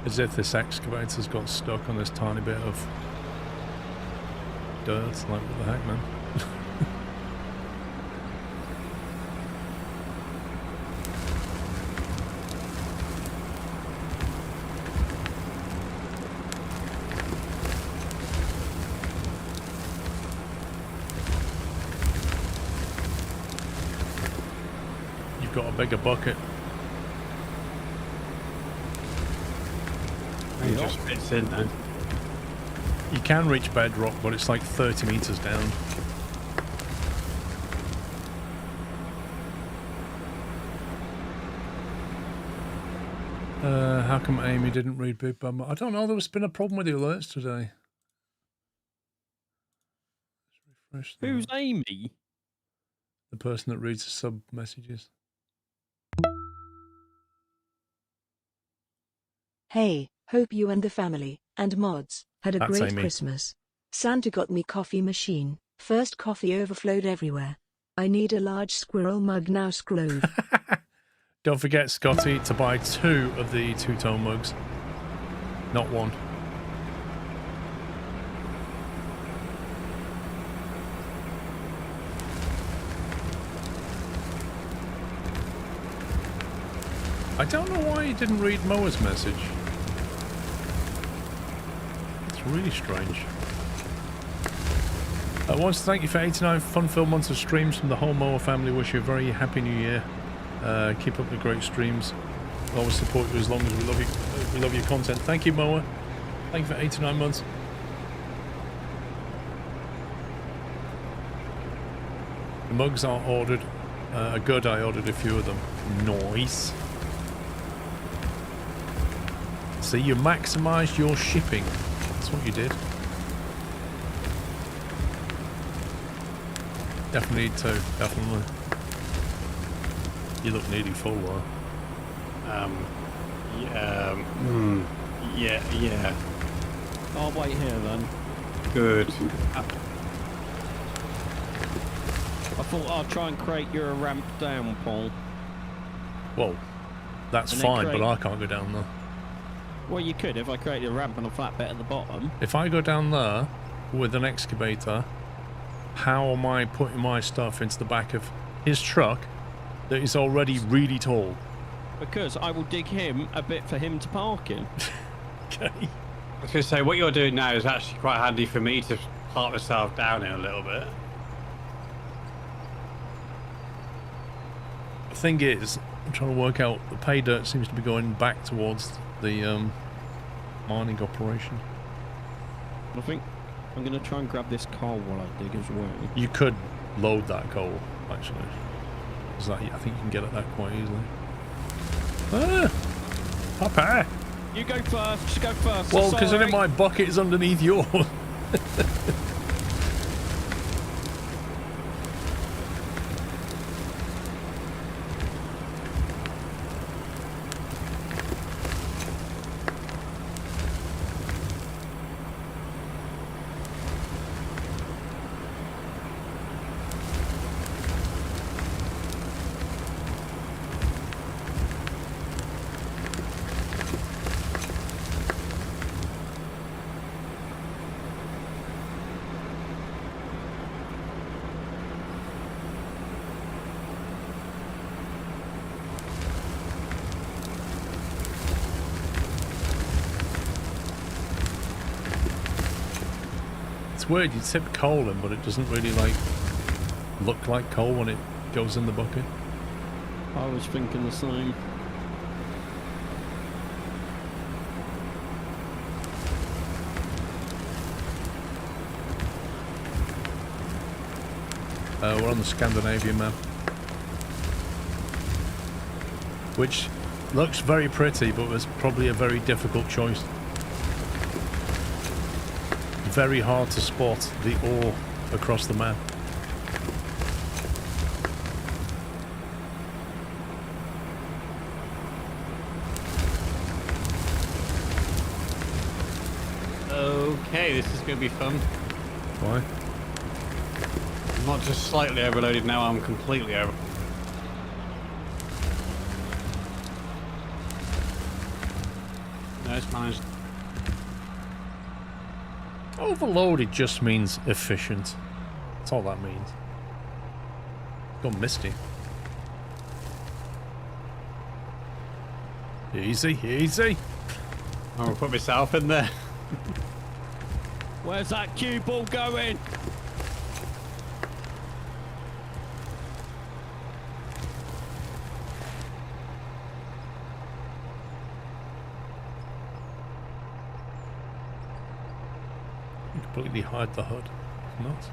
As if this excavator's got stuck on this tiny bit of dirt. Like, what the heck, man? You've got a bigger bucket. It just fits in then. You can reach bedrock, but it's like 30 meters down. How come Amy didn't read Big Bum? I don't know. There's been a problem with the alerts today. Let's refresh that. Who's Amy? The person that reads the sub messages. Hey, hope you and the family, and mods, had a That's great Amy. Christmas. Santa got me coffee machine. First coffee overflowed everywhere. I need a large squirrel mug now, Scrove. Don't forget, Scotty, to buy 2 of the two-tone mugs. Not 1. I don't know why you didn't read Moa's message. It's really strange. I want to thank you for 89 fun-filled months of streams from the whole Moa family. Wish you a very happy new year. Keep up the great streams. We'll always support you as long as we love you. We love your content. Thank you, Moa. Thank you for 89 months. The mugs are ordered. Are good. I ordered a few of them. Nice. So you maximised your shipping. That's what you did. Definitely need to. Definitely. You look nearly full though. Yeah. I'll wait here then. Good. I thought I'd try and create you a ramp down, Paul. Well, that's And then fine, but create- I can't go down there. Well, you could if I created a ramp and a flat bit at the bottom. If I go down there with an excavator, how am I putting my stuff into the back of his truck that is already really tall? Because I will dig him a bit for him to park in. Okay. I was going to say, what you're doing now is actually quite handy for me to park myself down in a little bit. The thing is, I'm trying to work out, the pay dirt seems to be going back towards the mining operation. I think I'm going to try and grab this coal while I dig as well. You could load that coal, actually. 'Cause that, I think you can get at that quite easily. Ah! Papa! You go first. Just go first. Well, because sorry. my bucket is underneath yours. Weird, you tip coal in, but it doesn't really like look like coal when it goes in the bucket. I was thinking the same. We're on the Scandinavia map, which looks very pretty, but was probably a very difficult choice. Very hard to spot the ore across the map. Okay, this is going to be fun. Why? I'm not just slightly overloaded now, I'm completely over. No, it's mismanaged. Overloaded just means efficient. That's all that means. Gone misty. Easy, easy. I'll put myself in there. Where's that cue ball going? Completely hide the hood. Not.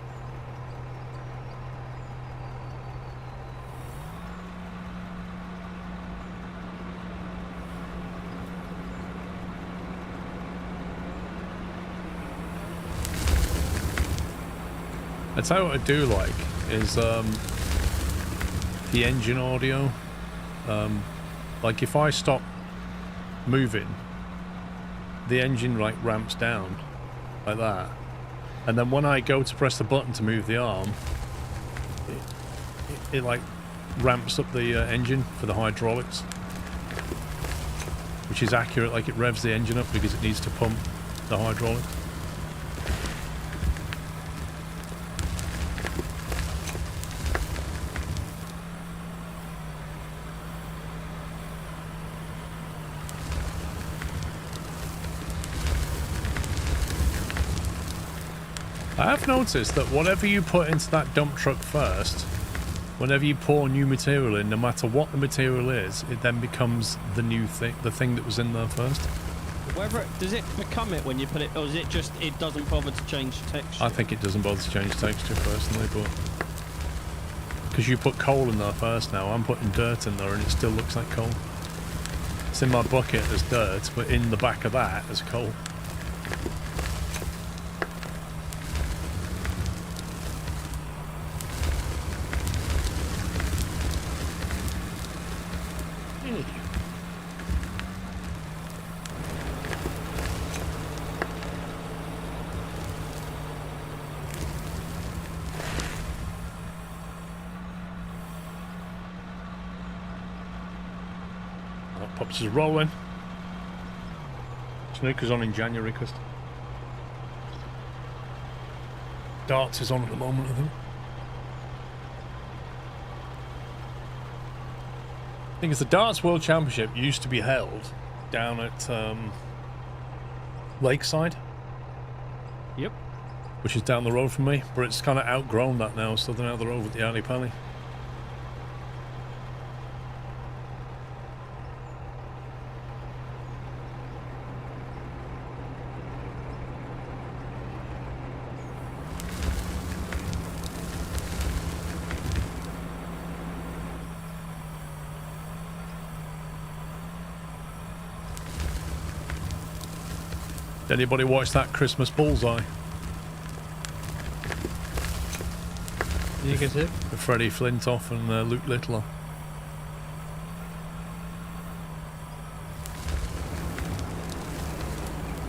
I tell you what I do like is the engine audio. Like if I stop moving, the engine like ramps down like that, and then when I go to press the button to move the arm, it like ramps up the engine for the hydraulics, which is accurate. Like it revs the engine up because it needs to pump the hydraulics. I have noticed that whatever you put into that dump truck first, whenever you pour new material in, no matter what the material is, it then becomes the new thing, the thing that was in there first. Whether does it become it when you put it, or is it just it doesn't bother to change texture? I think it doesn't bother to change texture personally, but because you put coal in there first now, I'm putting dirt in there and it still looks like coal. It's in my bucket as dirt, but in the back of that as coal. Pops is rolling. Snooker's on in January because darts is on at the moment, I think. I think it's the Darts World Championship used to be held down at Lakeside. Yep. Which is down the road from me, but it's kind of outgrown that now, so they're out the road with the alley pally. Did anybody watch that Christmas Bullseye? You get it? With Freddie Flintoff and Luke Littler.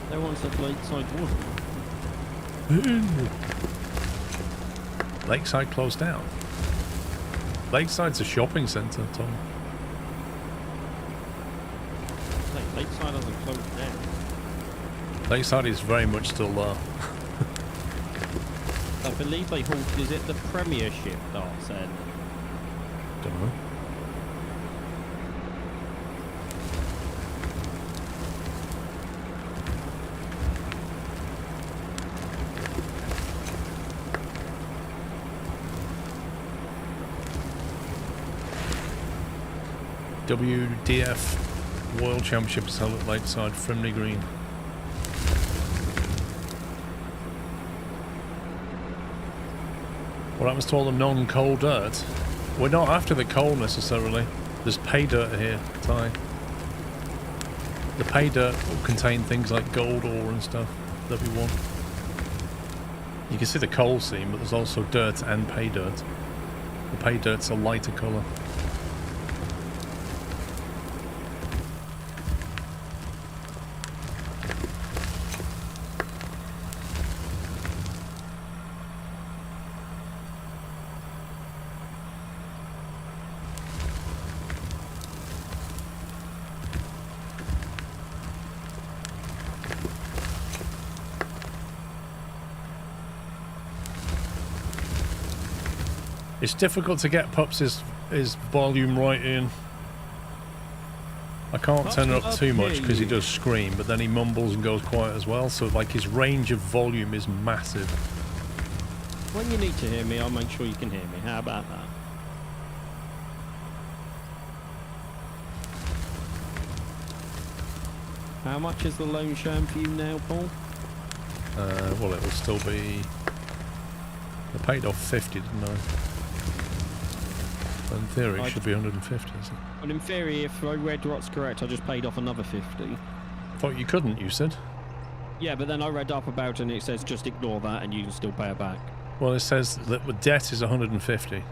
They once said Lakeside was. Lakeside closed down. Lakeside's a shopping centre, Tom. Lakeside hasn't closed down. Lakeside is very much still there. I believe they hold. Is it the Premiership darts then? Don't know. WDF World Championship is held at Lakeside, Frimley Green. What happens to all the non-coal dirt? We're not after the coal necessarily. There's pay dirt here, Ty. The pay dirt will contain things like gold ore and stuff that we want. You can see the coal seam, but there's also dirt and pay dirt. The pay dirt's a lighter colour. It's difficult to get Pups' his volume right in. I can't turn it up too much because he does scream, but then he mumbles and goes quiet as well. So like his range of volume is massive. When you need to hear me, I'll make sure you can hear me. How about that? How much is the loan showing for you now, Paul? Well, it will still be... I paid off 50, didn't I? In theory, it should be 150, isn't it? Well, in theory, if I read what's correct, I just paid off another 50. I thought you couldn't, you said? Yeah, but then I read up about it and it says just ignore that and you can still pay it back. Well, it says that the debt is 150. Yeah,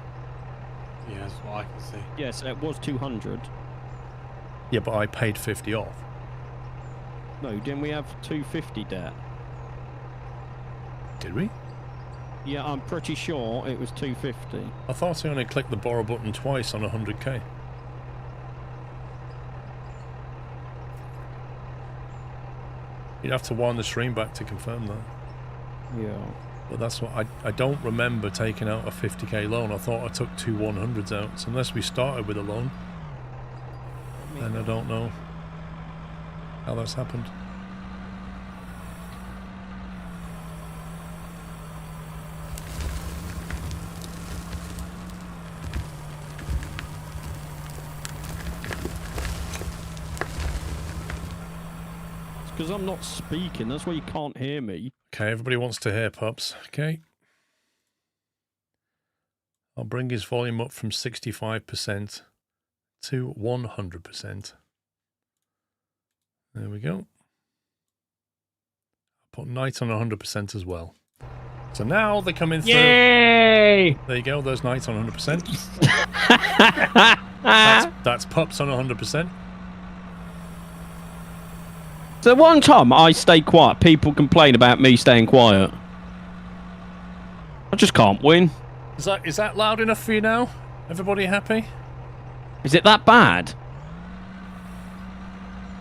that's what I can see. Yes, it was 200. Yeah, but I paid 50 off. No, didn't we have 250 debt? Did we? Yeah, I'm pretty sure it was 250. I thought I only clicked the borrow button twice on 100k. You'd have to wind the stream back to confirm that. Yeah. But that's what I don't remember taking out a 50k loan. I thought I took two 100s out. So unless we started with a loan, then I don't know how that's happened. Because I'm not speaking, that's why you can't hear me. Okay, everybody wants to hear Pups. Okay. I'll bring his volume up from 65% to 100%. There we go. I'll put Night on 100% as well. So now they're coming through. Yay! There you go, there's Night on 100%. that's Pups on 100%. So one time I stay quiet, people complain about me staying quiet. I just can't win. Is that loud enough for you now? Everybody happy? Is it that bad?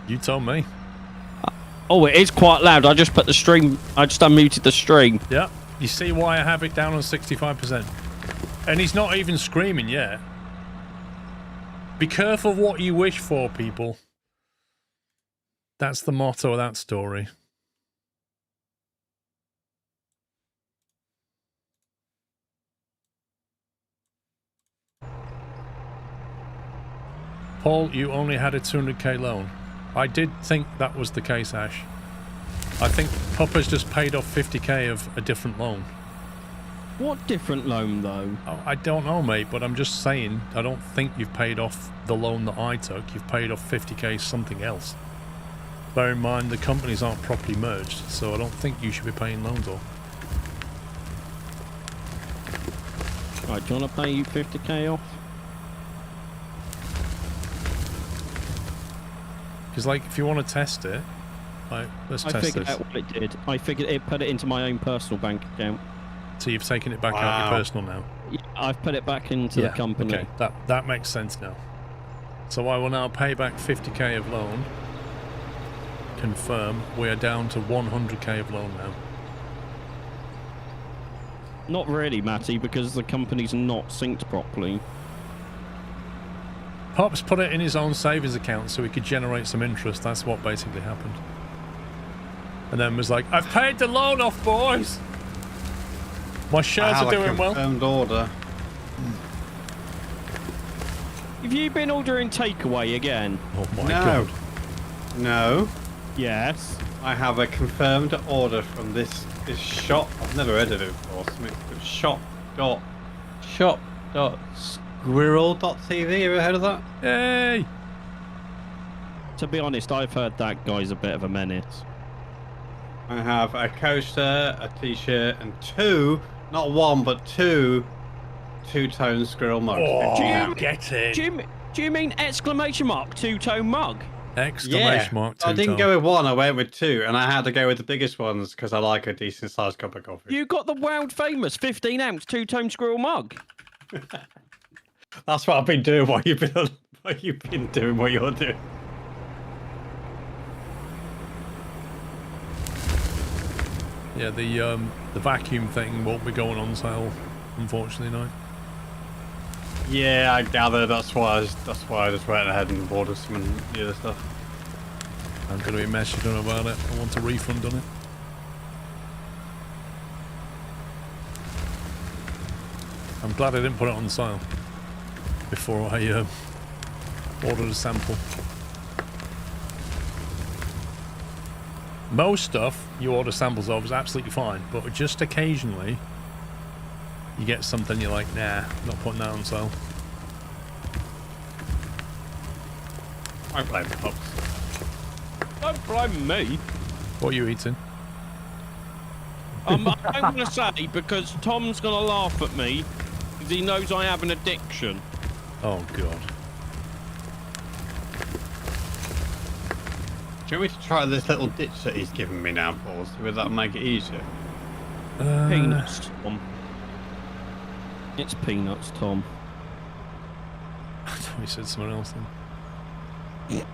You told me. Oh, it is quite loud. I just put the stream, I just unmuted the stream. Yeah. You see why I have it down on 65%. And he's not even screaming yet. Be careful what you wish for, people. That's the motto of that story. Paul, you only had a 200k loan. I did think that was the case, Ash. I think Puppa's just paid off 50k of a different loan. What different loan, though? Oh, I don't know, mate, but I'm just saying, I don't think you've paid off the loan that I took. You've paid off 50k something else. Bear in mind, the companies aren't properly merged, so I don't think you should be paying loans off. Right, do you want to pay you 50k off? Because, like, if you want to test it, like, let's test I figured this. out what it did. I figured it put it into my own personal bank account. So you've taken it back out your personal now? Yeah, I've put it back into the company. Okay, that makes sense now. So I will now pay back 50k of loan. Confirm we are down to 100k of loan now. Not really, Matty, because the company's not synced properly. Pops put it in his own savings account so he could generate some interest. That's what basically happened. And then was like, I've paid the loan off, boys! My shares are doing well. Confirmed order. Have you been ordering takeaway again? Oh my No. god. No. Yes. I have a confirmed order from this shop. I've never heard of it before. Shop.squirrel.tv. You ever heard of that? Yay! To be honest, I've heard that guy's a bit of a menace. I have a coaster, a t-shirt, and two, not one, but two two-tone squirrel mugs. Oh, 15 ounce. get it! Do you mean exclamation mark two-tone mug? Exclamation mark, I didn't two-tone. go with one, I went with two, and I had to go with the biggest ones because I like a decent sized cup of coffee. You got the world famous 15-ounce two-tone squirrel mug. That's what I've been doing while you've been doing what you're doing. Yeah, the vacuum thing won't be going on sale, unfortunately, no. Yeah, I gather that's why I just went ahead and ordered some of the other stuff. I'm going to be messaging them about it. I want a refund on it. I'm glad I didn't put it on sale before I ordered a sample. Most stuff you order samples of is absolutely fine, but just occasionally you get something you're like, nah, not putting that on sale. I blame the pups. Don't blame me. What are you eating? I don't want to say because Tom's going to laugh at me because he knows I have an addiction. Oh, God. Do you want me to try this little ditch that he's given me now, Paul? See whether that'll make it easier? Peanuts, Tom. It's peanuts, Tom. I thought you said someone else then. Let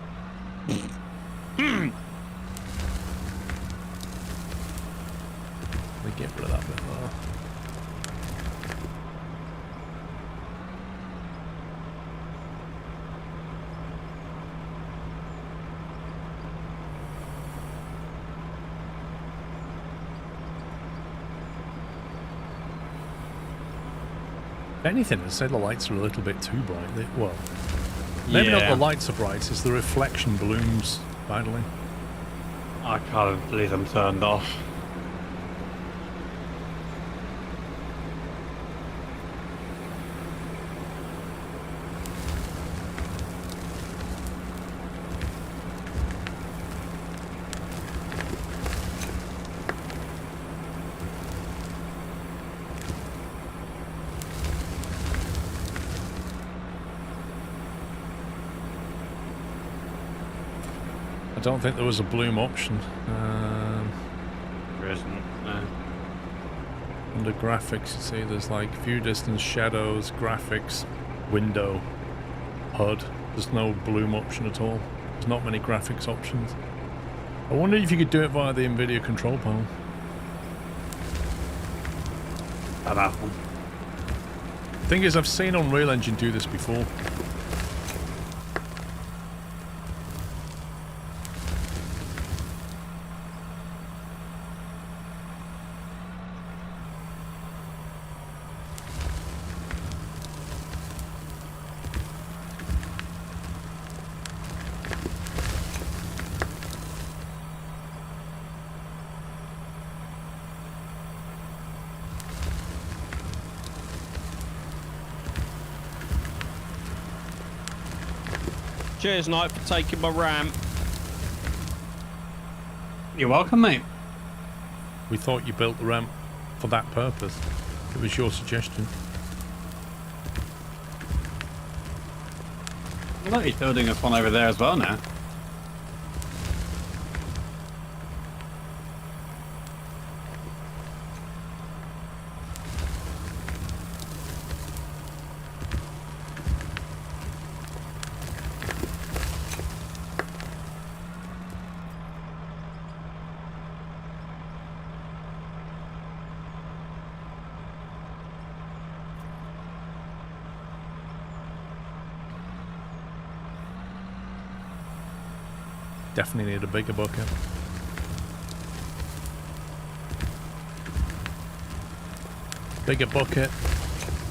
me get rid of that bit there. If anything, I'd say the lights are a little bit too bright. Well, maybe not the lights are bright, it's the reflection blooms badly. I can't believe them turned off. I don't think there was a bloom option. There isn't, no. Under graphics, you see there's like view distance, shadows, graphics, window, HUD. There's no bloom option at all. There's not many graphics options. I wonder if you could do it via the NVIDIA control panel. That happened. Thing is, I've seen Unreal Engine do this before. Cheers, Knight, for taking my ramp. You're welcome, mate. We thought you built the ramp for that purpose. It was your suggestion. Look, he's building us one over there as well now. Definitely need a bigger bucket. Bigger bucket,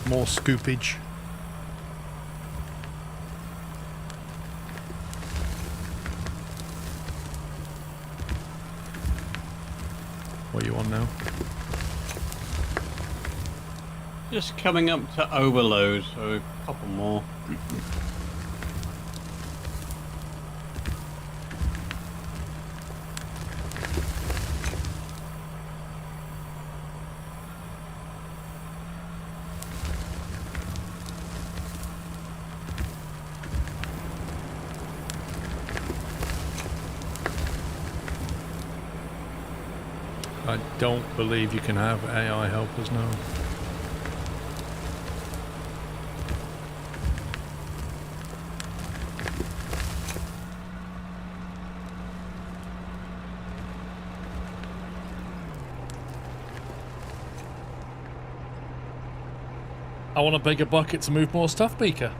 more scoopage. What are you on now? Just coming up to overload, so a couple more. I don't believe you can have AI helpers now. I want a bigger bucket to move more stuff, Beaker.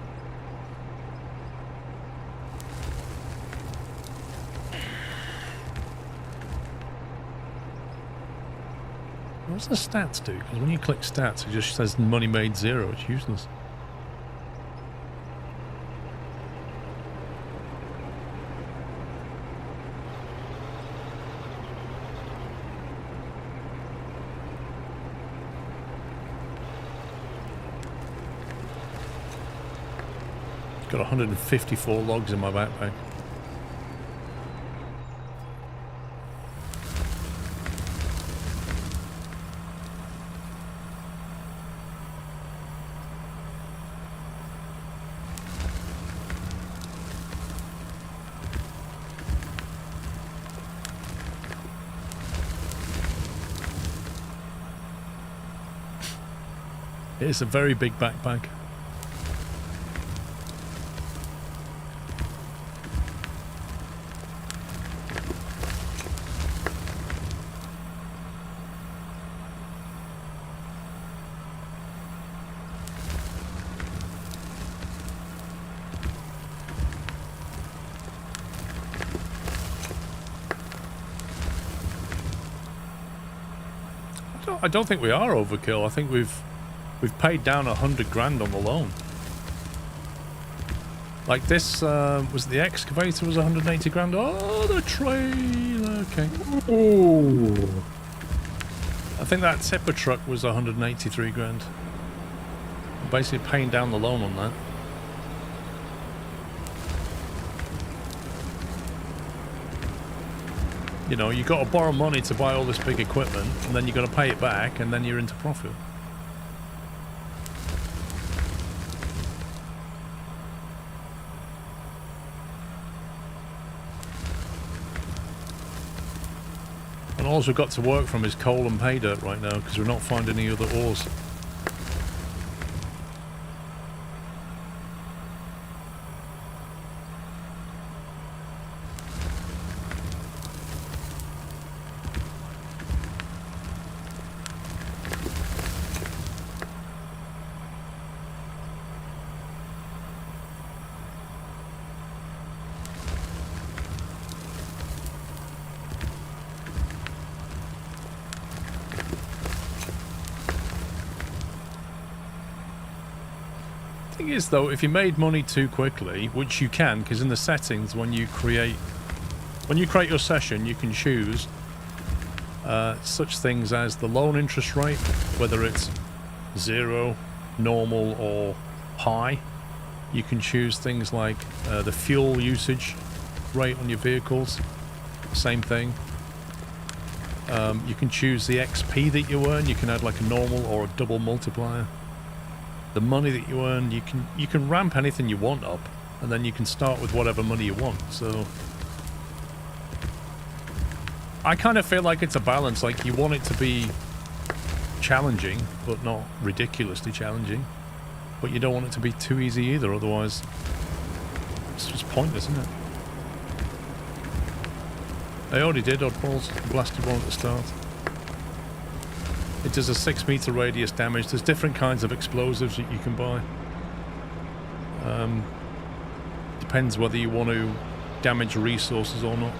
What's the stats do? Because when you click stats, it just says money made 0. It's useless. Got 154 logs in my backpack. It's a very big backpack. I don't think we are overkill. I think we've paid down 100 grand on the loan. Like this, was the excavator was 180 grand. Oh, the trailer. Okay. Ooh. I think that tipper truck was 183 grand. I'm basically paying down the loan on that. You know, you got to borrow money to buy all this big equipment, and then you got to pay it back, and then you're into profit. And all we've got to work from is coal and pay dirt right now, because we're not finding any other ores. Is though, if you made money too quickly, which you can, because in the settings when you create your session, you can choose such things as the loan interest rate, whether it's 0, normal, or high. You can choose things like the fuel usage rate on your vehicles, same thing. You can choose the XP that you earn. You can add like a normal or a double multiplier. The money that you earn, you can ramp anything you want up, and then you can start with whatever money you want. So I kind of feel like it's a balance. Like, you want it to be challenging, but not ridiculously challenging. But you don't want it to be too easy either, otherwise it's just pointless, isn't it? I already did oddballs, blasted one at the start. It does a 6-meter radius damage. There's different kinds of explosives that you can buy. Depends whether you want to damage resources or not.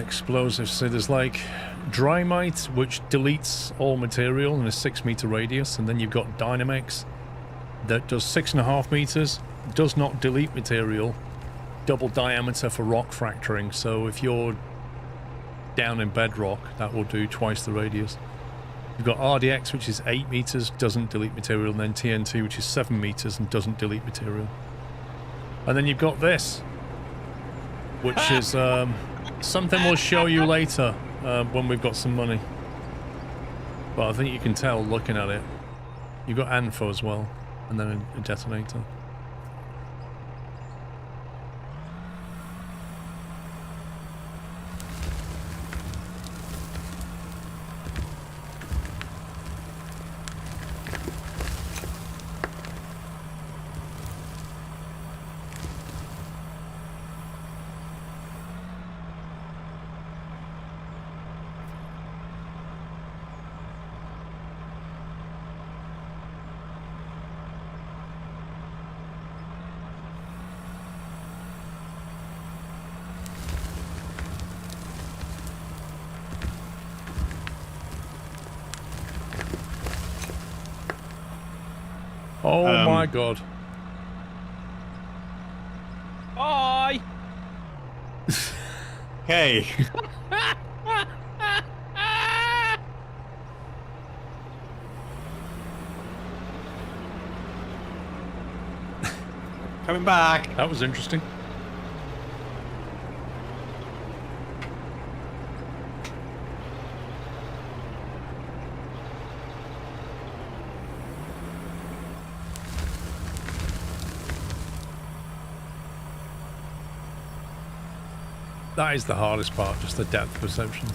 Explosives. So there's like Drymite, which deletes all material in a 6-meter radius, and then you've got Dynamex that does 6.5 meters, does not delete material, double diameter for rock fracturing. So if you're down in bedrock, that will do twice the radius. You've got RDX, which is 8 meters, doesn't delete material, and then TNT, which is 7 meters and doesn't delete material. And then you've got this, which is something we'll show you later when we've got some money. But I think you can tell looking at it. You've got Anfo as well, and then a detonator. Oh my god. Bye! Okay. Coming back. That was interesting. That is the hardest part, just the depth perception.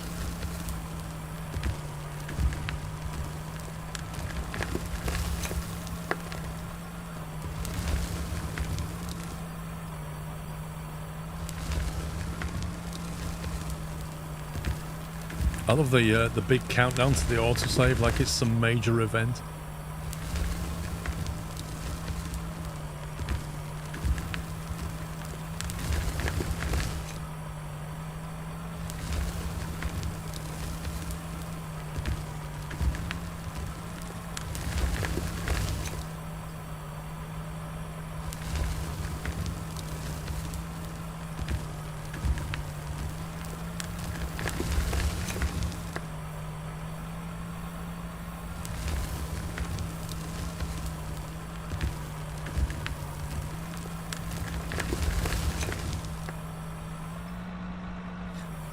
I love the big countdown to the autosave like it's some major event.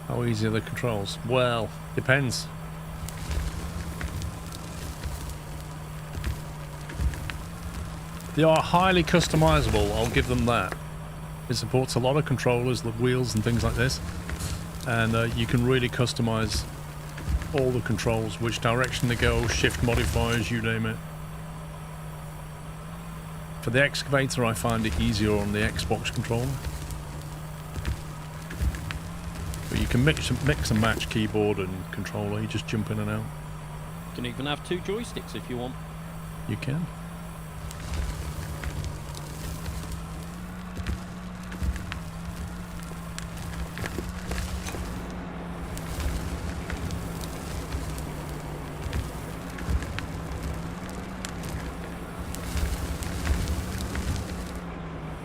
How easy are the controls? Well, depends. They are highly customizable, I'll give them that. It supports a lot of controllers, the wheels and things like this. And you can really customize all the controls, which direction they go, shift modifiers, you name it. For the excavator, I find it easier on the Xbox controller. But you can mix and match keyboard and controller, you just jump in and out. You can even have 2 joysticks if you want. You can.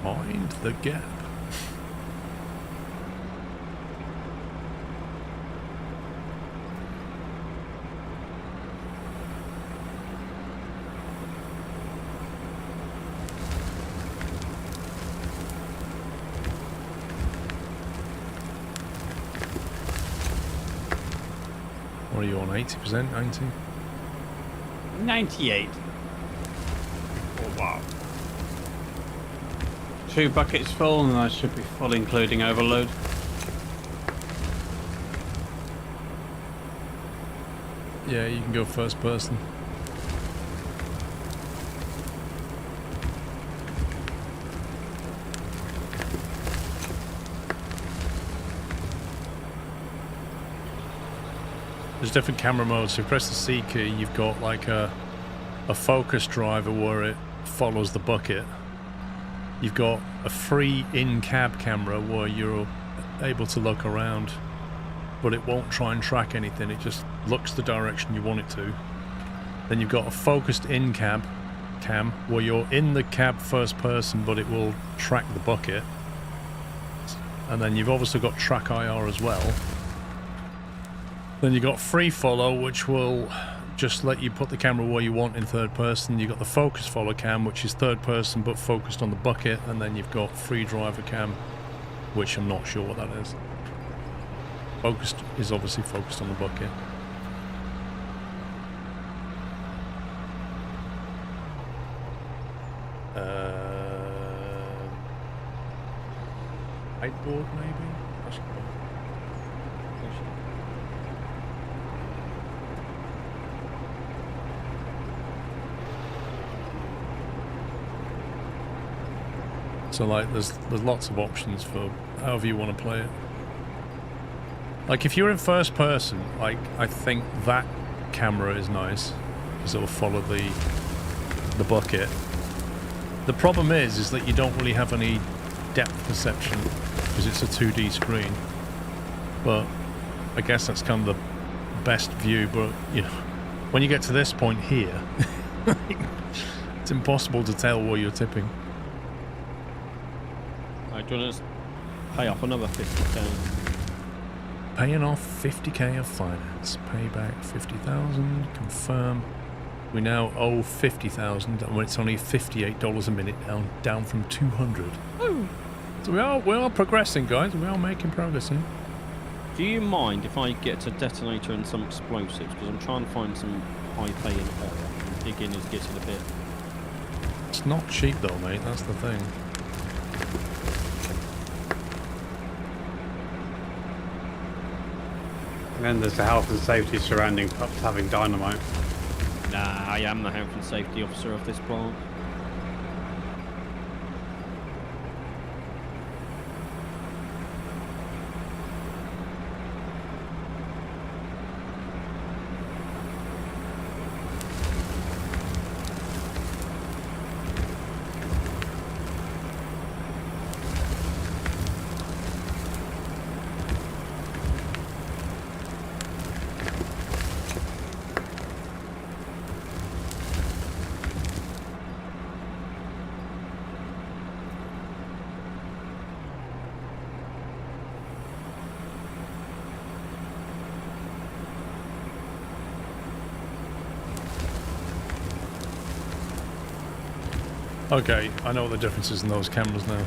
Mind the gap. What are you on, 80%, 90? 98. Oh, wow. 2 buckets full, and I should be full, including overload. Yeah, you can go first person. There's different camera modes. So if you press the C key, you've got like a focus driver where it follows the bucket. You've got a free in-cab camera where you're able to look around, but it won't try and track anything. It just looks the direction you want it to. Then you've got a focused in-cab cam where you're in the cab first person, but it will track the bucket. And then you've obviously got track IR as well. Then you've got free follow, which will just let you put the camera where you want in third person. You've got the focus follow cam, which is third person but focused on the bucket. And then you've got free driver cam, which I'm not sure what that is. Focused is obviously focused on the bucket. Whiteboard maybe? So like there's lots of options for however you want to play it. Like if you're in first person, like I think that camera is nice because it will follow the bucket. The problem is that you don't really have any depth perception because it's a 2D screen. But I guess that's kind of the best view. But you know, when you get to this point here, It's impossible to tell where you're tipping. Right, do you want to pay off another 50k? Paying off 50k of finance. Pay back 50,000. Confirm. We now owe 50,000, and it's only $58 a minute down from 200. Oh. So we are progressing, guys. We are making progress here. Do you mind if I get a detonator and some explosives? Because I'm trying to find some high-paying area. And digging is getting a bit... It's not cheap though, mate. That's the thing. And then there's the health and safety surrounding pups having dynamite. Nah, I am the health and safety officer of this plant. Okay, I know what the difference is in those cameras now.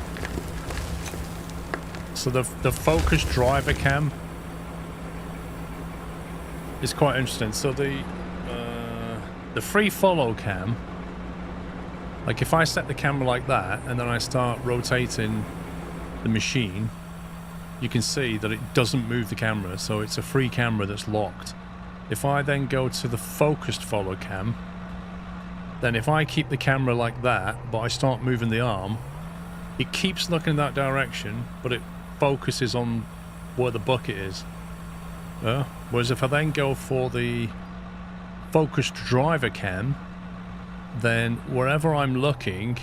So the focus driver cam is quite interesting. So the free follow cam, like if I set the camera like that and then I start rotating the machine, you can see that it doesn't move the camera, so it's a free camera that's locked. If I then go to the focused follow cam, then if I keep the camera like that, but I start moving the arm, it keeps looking in that direction, but it focuses on where the bucket is. Whereas if I then go for the focused driver cam, then wherever I'm looking,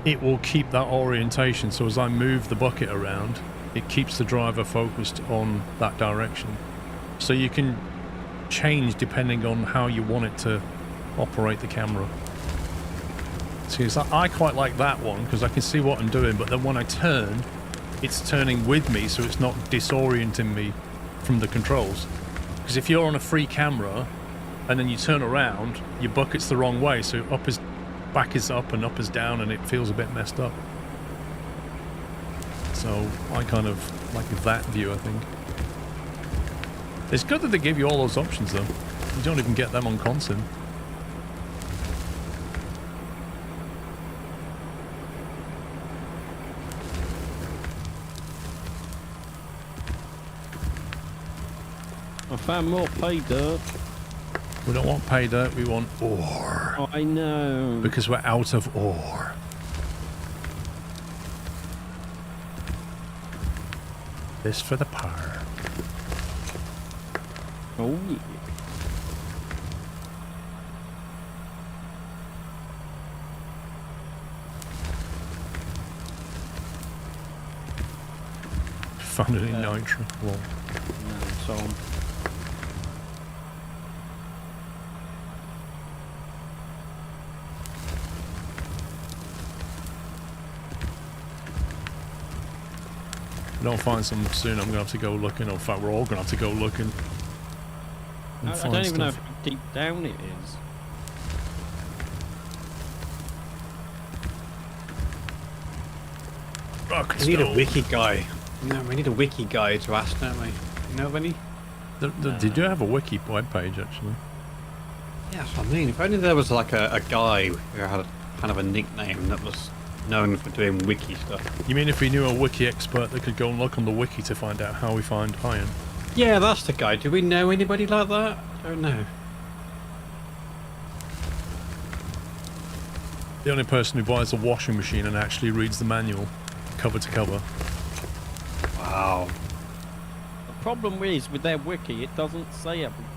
it will keep that orientation. So as I move the bucket around, it keeps the driver focused on that direction. So you can change depending on how you want it to operate the camera. See, so I quite like that one because I can see what I'm doing, but then when I turn, it's turning with me, so it's not disorienting me from the controls. Because if you're on a free camera and then you turn around, your bucket's the wrong way, so back is up and up is down, and it feels a bit messed up. So I kind of like that view, I think. It's good that they give you all those options though. You don't even get them on Consim. I found more pay dirt. We don't want pay dirt, we want ore. Oh, I know. Because we're out of ore. This for the power. Oh, yeah. Found it in nitro. Whoa. No, so If I don't find some soon, I'm going to have to go looking. Or in fact, we're all going to have to go looking. I don't even know how deep down it is. Rock We need a wiki guy. No, we need a wiki guy to ask, don't we? You know of any? They do have a wiki web page, actually. Yeah, that's what I mean. If only there was like a guy who had a, kind of a nickname that was known for doing wiki stuff. You mean if we knew a wiki expert that could go and look on the wiki to find out how we find iron? Yeah, that's the guy. Do we know anybody like that? I don't know. The only person who buys a washing machine and actually reads the manual, cover to cover. Wow. The problem is with their wiki, it doesn't say everything.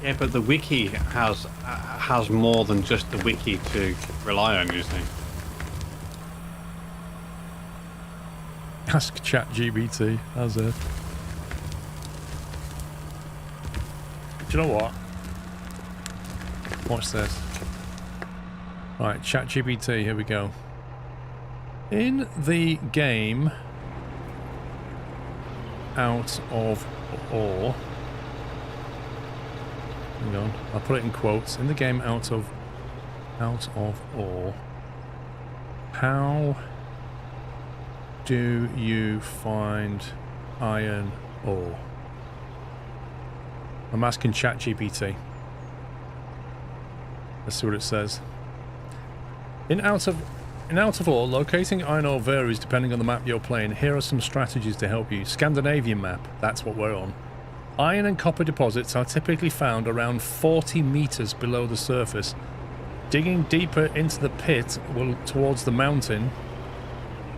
Yeah, but the wiki has more than just the wiki to rely on, you see. Ask ChatGPT, as it. Do you know what? Watch this. Right, ChatGPT, here we go. In the game Out of Ore. Hang on, I'll put it in quotes. In the game Out of Ore. How do you find iron ore? I'm asking ChatGPT. Let's see what it says. In Out of Ore, locating iron ore varies depending on the map you're playing. Here are some strategies to help you. Scandinavian map, that's what we're on. Iron and copper deposits are typically found around 40 meters below the surface. Digging deeper into the pit towards the mountain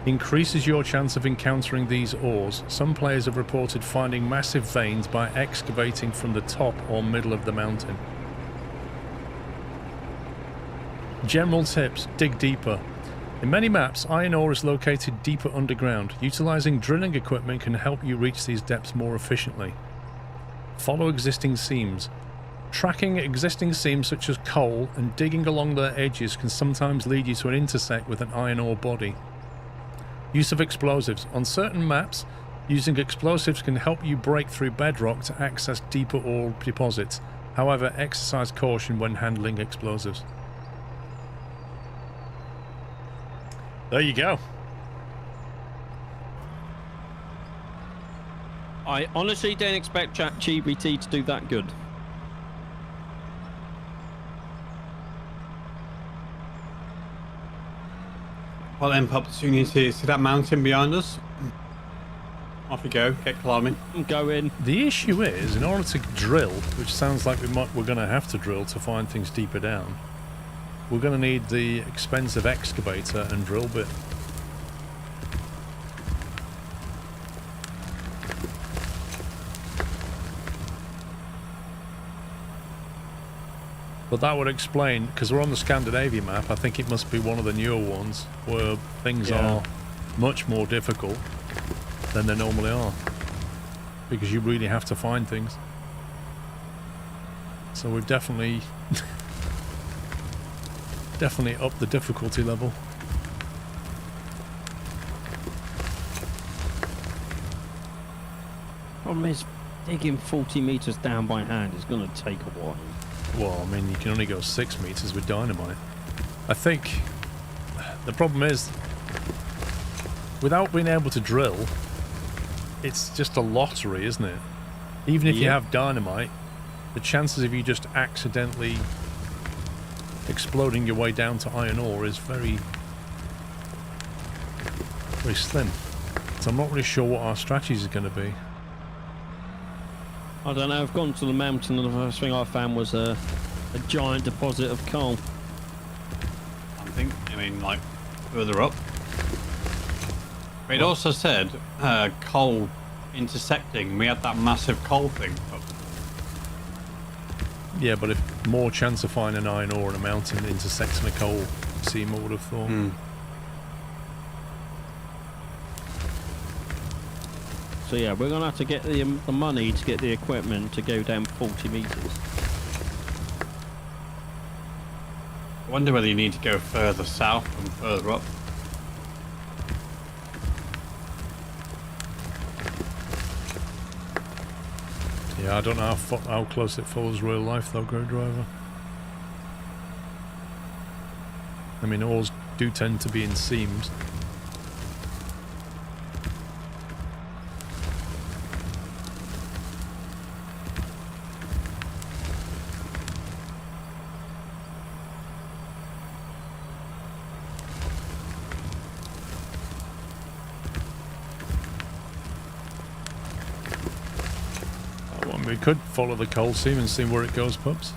increases your chance of encountering these ores. Some players have reported finding massive veins by excavating from the top or middle of the mountain. General tips: dig deeper. In many maps, iron ore is located deeper underground. Utilizing drilling equipment can help you reach these depths more efficiently. Follow existing seams. Tracking existing seams such as coal and digging along their edges can sometimes lead you to an intersect with an iron ore body. Use of explosives. On certain maps, using explosives can help you break through bedrock to access deeper ore deposits. However, exercise caution when handling explosives. There you go. I honestly didn't expect ChatGPT to do that good. Well then, pups, you need to see that mountain behind us. Off you go, get climbing. Go in. The issue is, in order to drill, which sounds like we're going to have to drill to find things deeper down, we're going to need the expensive excavator and drill bit. But that would explain, because we're on the Scandinavia map, I think it must be one of the newer ones, where things are much more difficult than they normally are. Because you really have to find things. So we've definitely upped the difficulty level. Problem is, digging 40 meters down by hand is going to take a while. Well, I mean, you can only go 6 meters with dynamite. I think the problem is, without being able to drill, it's just a lottery, isn't it? Even if you have dynamite, the chances of you just accidentally exploding your way down to iron ore is very, very slim. So I'm not really sure what our strategy is going to be. I don't know, I've gone to the mountain and the first thing I found was a giant deposit of coal. I mean, like, further up. But it also said coal intersecting. We had that massive coal thing. Yeah, but if more chance of finding iron ore in a mountain intersecting a coal seam, I would have thought. So yeah, we're going to have to get the money to get the equipment to go down 40 meters. I wonder whether you need to go further south and further up. Yeah, I don't know how close it follows real life though, Grow Driver. I mean, ores do tend to be in seams. We could follow the coal seam and see where it goes, pups.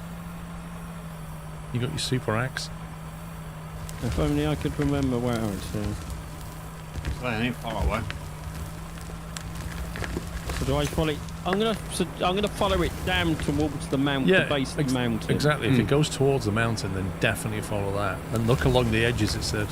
You got your super axe. If only I could remember where it's So it ain't far away. So do I follow it? I'm gonna follow it down towards the mountain, the base of the mountain. Exactly. If it goes towards the mountain, then definitely follow that. And look along the edges, it said.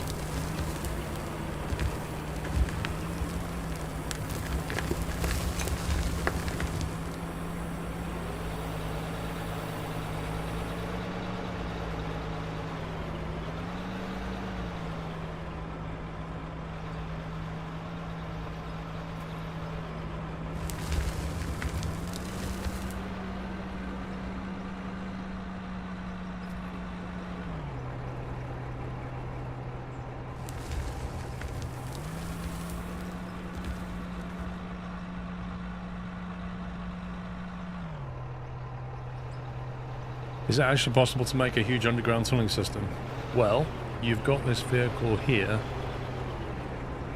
Is it actually possible to make a huge underground tunneling system? Well, you've got this vehicle here,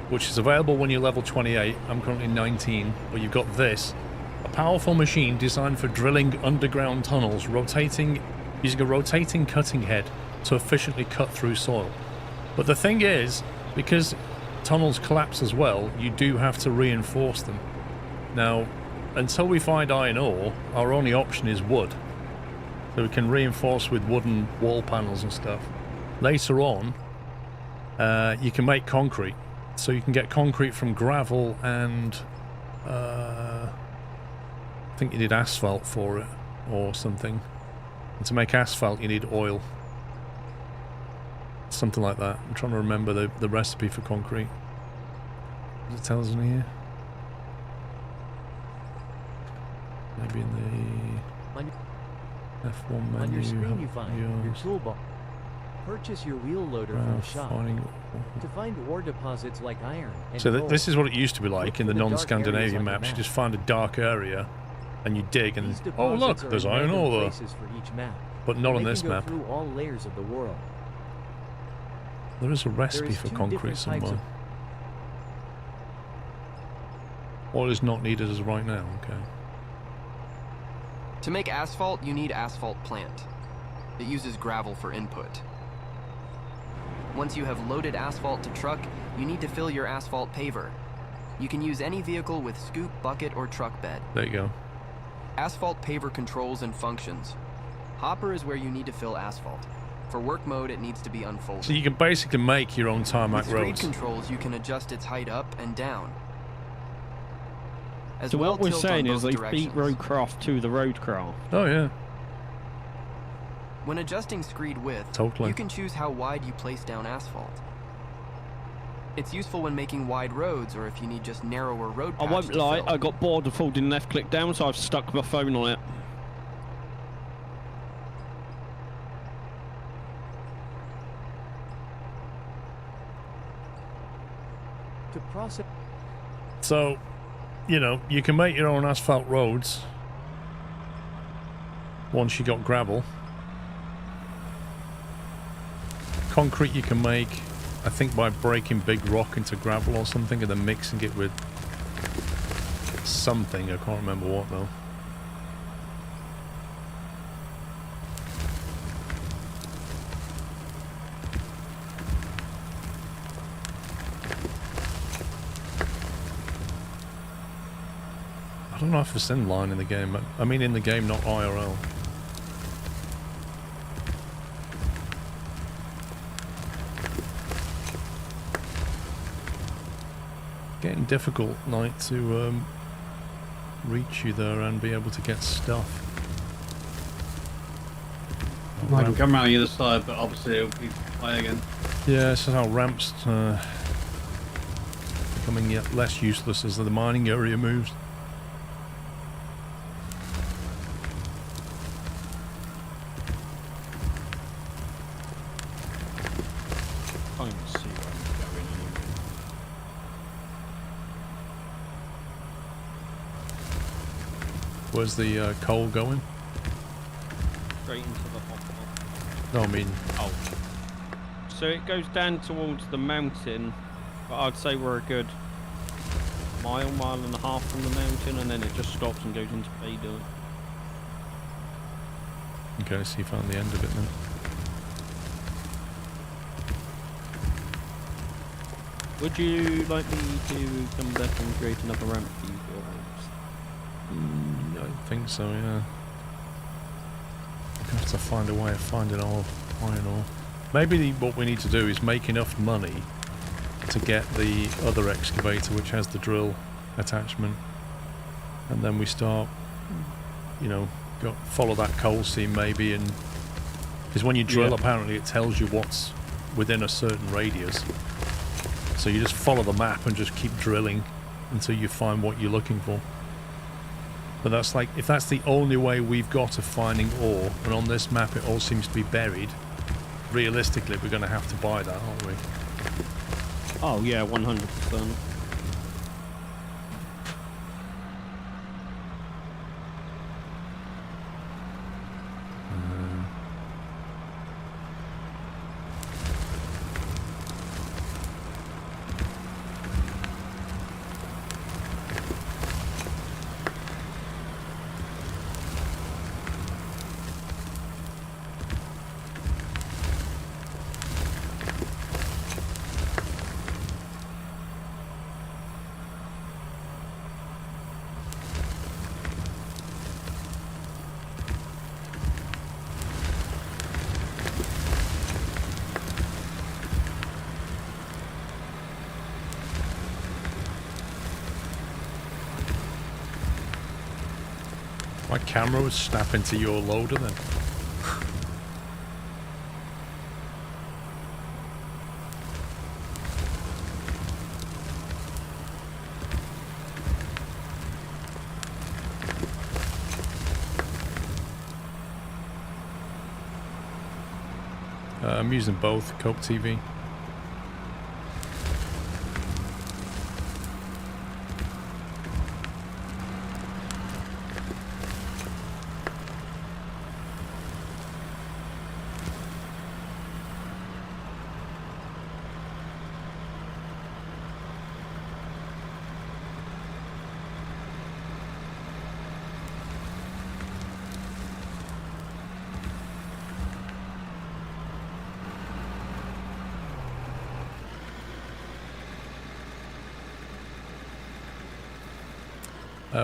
which is available when you're level 28. I'm currently 19, but you've got this. A powerful machine designed for drilling underground tunnels, using a rotating cutting head to efficiently cut through soil. But the thing is, because tunnels collapse as well, you do have to reinforce them. Now, until we find iron ore, our only option is wood. So we can reinforce with wooden wall panels and stuff. Later on, you can make concrete. So you can get concrete from gravel and I think you need asphalt for it or something. And to make asphalt you need oil. Something like that. I'm trying to remember the recipe for concrete. Does it tell us in here? Maybe in the F1 menu. On your screen you find your toolbar. Purchase your wheel loader from the shop. To find ore deposits like iron and so gold, this is what it used to be like in the look for the dark non-Scandinavian areas on maps. your You just find a dark area and you dig and These oh look, deposits are there's in iron random ore there. places for each map, But not and on they this can go map. through all layers of the world. There is a recipe is for two concrete different types somewhere. Oil is not needed as right now, okay. To make asphalt, you need asphalt plant. It uses gravel for input. Once you have loaded asphalt to truck, you need to fill your asphalt paver. You can use any vehicle with scoop, bucket, or truck bed. There you go. Asphalt paver controls and functions. Hopper is where you need to fill asphalt. For work mode, it needs to be unfolded. So you can basically make your own tarmac With screed roads. controls, you can adjust its height up and down. As So well what we're tilt on saying is both they've beat directions. roadcraft to the roadcraft. Oh yeah. When adjusting screed width, Totally. you can choose how wide you place down asphalt. It's useful when making wide roads or if you need just narrower road I patch won't to lie, fill. I got bored of holding left click down, so I've stuck my phone on it. To process So, you know, you can make your own asphalt roads once you got gravel. Concrete you can make, I think, by breaking big rock into gravel or something and then mixing it with something. I can't remember what though. I don't know if it's in line in the game. I mean in the game, not IRL. Getting difficult, like, to reach you there and be able to get stuff. I can come around the other side, but obviously it'll be high again. Yeah, this is how ramps becoming yet less useless as the mining area moves. I can see where I'm going anyway. Where's the coal going? Straight into the hopper. No, I mean, Oh. So it goes down towards the mountain, but I'd say we're a good mile and a half from the mountain, and then it just stops and goes into pay dirt. okay, so you found the end of it then. Would you like me to come back and create another ramp for you guys? I don't think so, yeah. We're gonna have to find a way of finding our iron ore. Maybe what we need to do is make enough money to get the other excavator, which has the drill attachment, and then we start, you know, follow that coal seam maybe, and because when you drill, Yeah. apparently it tells you what's within a certain radius. So you just follow the map and just keep drilling until you find what you're looking for. But that's like, if that's the only way we've got of finding ore, and on this map it all seems to be buried, realistically we're going to have to buy that, aren't we? Oh yeah, 100%. My camera would snap into your loader then. I'm using both, Cope TV.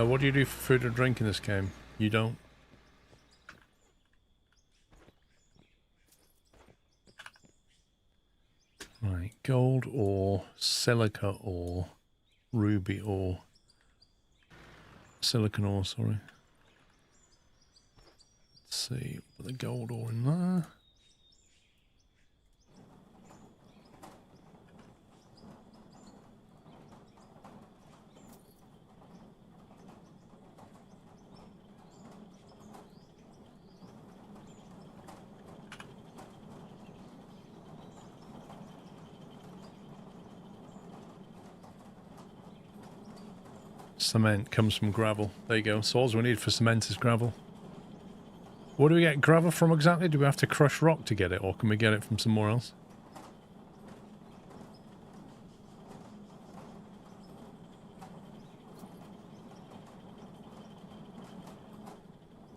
What do you do for food or drink in this game? You don't? Right, gold ore, silica ore, ruby ore, silicon ore, sorry. Let's see, put the gold ore in there. Cement comes from gravel. There you go. So all we need for cement is gravel. Where do we get gravel from exactly? Do we have to crush rock to get it, or can we get it from somewhere else?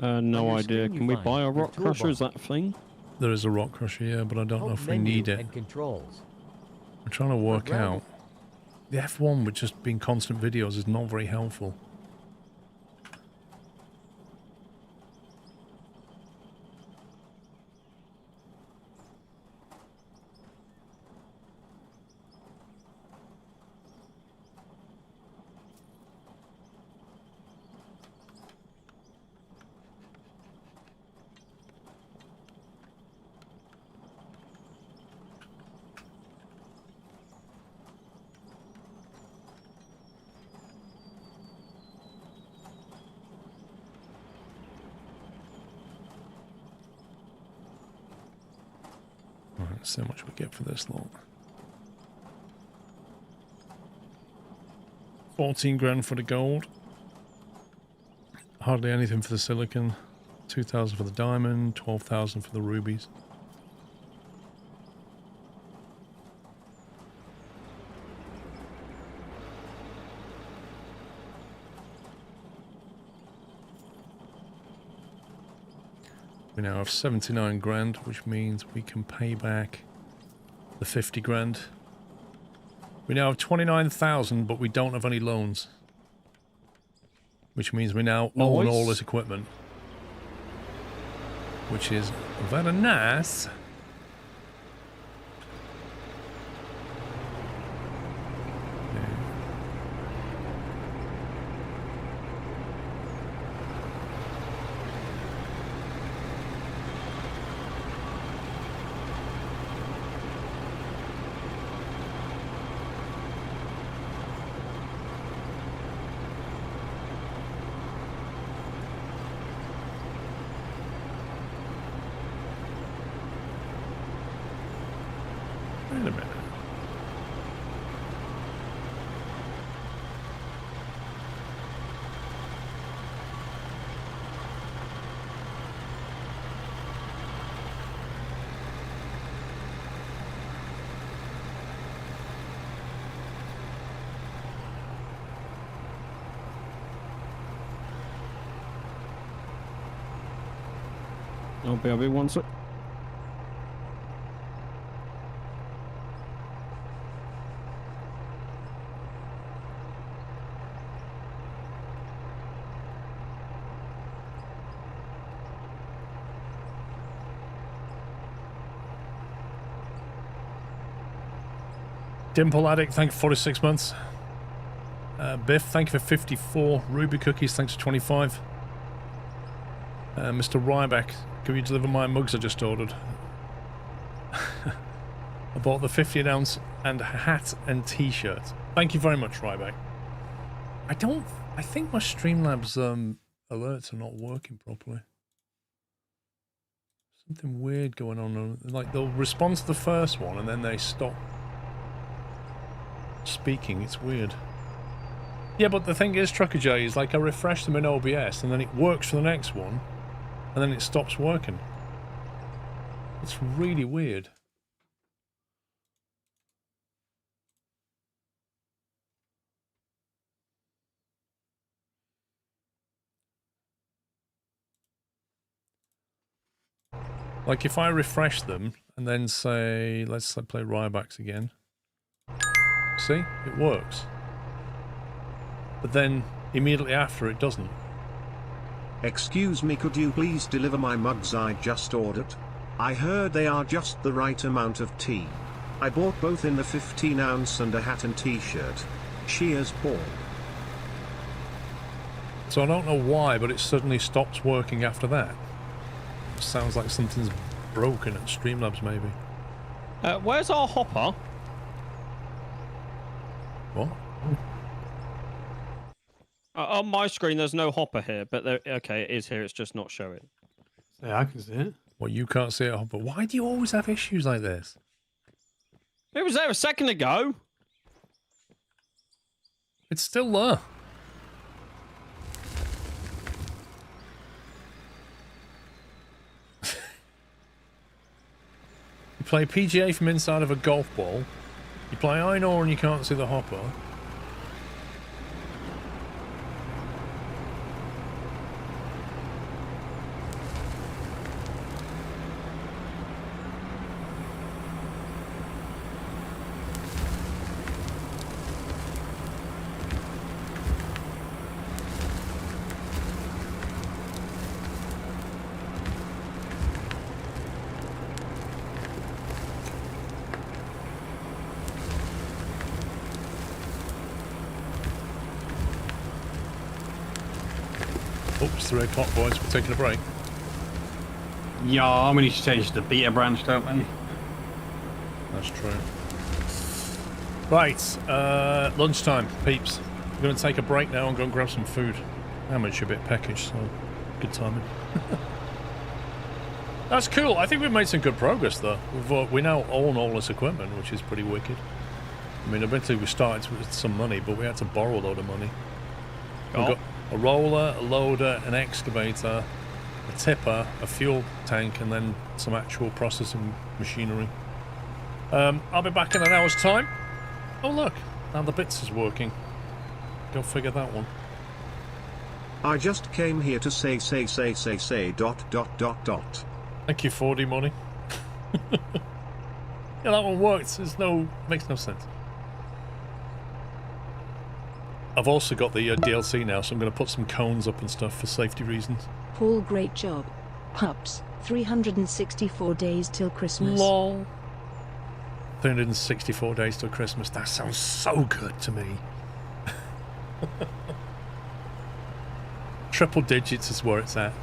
No idea. Can we buy a rock crusher? Is that a thing? There is a rock crusher, yeah, but I don't know if we need it. And controls. I'm trying to work out. The F1 with just being constant videos is not very helpful. Let's see how much we get for this lot. 14 grand for the gold. Hardly anything for the silicon. 2,000 for the diamond, 12,000 for the rubies. We now have 79 grand, which means we can pay back the 50 grand. We now have 29,000, but we don't have any loans. Which means we now own all this equipment. Which is very nice. Wait a minute. I'll be one sec. Dimple Addict, thank you for 46 months. Biff, thank you for 54. Ruby Cookies, thanks for 25. Mr. Ryback, can you deliver my mugs I just ordered? I bought the 15-ounce and hat and t-shirt. Thank you very much, Ryback. I think my Streamlabs alerts are not working properly. Something weird going on. Like, they'll respond to the first one and then they stop speaking. It's weird. Yeah, but the thing is, Trucker J, is like I refresh them in OBS and then it works for the next one and then it stops working. It's really weird. Like if I refresh them and then say, let's play Rybacks again. See? It works. But then immediately after it doesn't. Excuse me, could you please deliver my mugs I just ordered? I heard they are just the right amount of tea. I bought both in the 15-ounce and a hat and t-shirt. Cheers, Paul. So I don't know why, but it suddenly stops working after that. Sounds like something's broken at Streamlabs, maybe. Where's our hopper? What? On my screen, there's no hopper here, but there, okay, it is here. It's just not showing. Yeah, I can see it. Well, you can't see it, but why do you always have issues like this? It was there a second ago. It's still there. You play PGA from inside of a golf ball. You play iron ore and you can't see the hopper. Oops, 3 o'clock, boys. We're taking a break. Yeah, we need to change the beta branch, don't we? That's true. Right, lunchtime, peeps. We're going to take a break now and go and grab some food. Amateur a bit peckish, so good timing. That's cool. I think we've made some good progress, though. We now own all this equipment, which is pretty wicked. I mean, eventually we started with some money, but we had to borrow a load of money. We've got a roller, a loader, an excavator, a tipper, a fuel tank, and then some actual processing machinery. I'll be back in an hour's time. Oh look, now the bits is working. Go figure that one. I just came here to say dot. Thank you, 4D money. Yeah, that one works. Makes no sense. I've also got the DLC now, so I'm going to put some cones up and stuff for safety reasons. Paul, great job. Pups, 364 days till Christmas. LOL. 364 days till Christmas. That sounds so good to me. Triple digits is where it's at.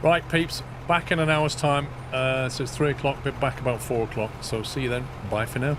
Right, peeps. Back in an hour's time. So it's 3 o'clock, but back about 4 o'clock. So see you then. Bye for now.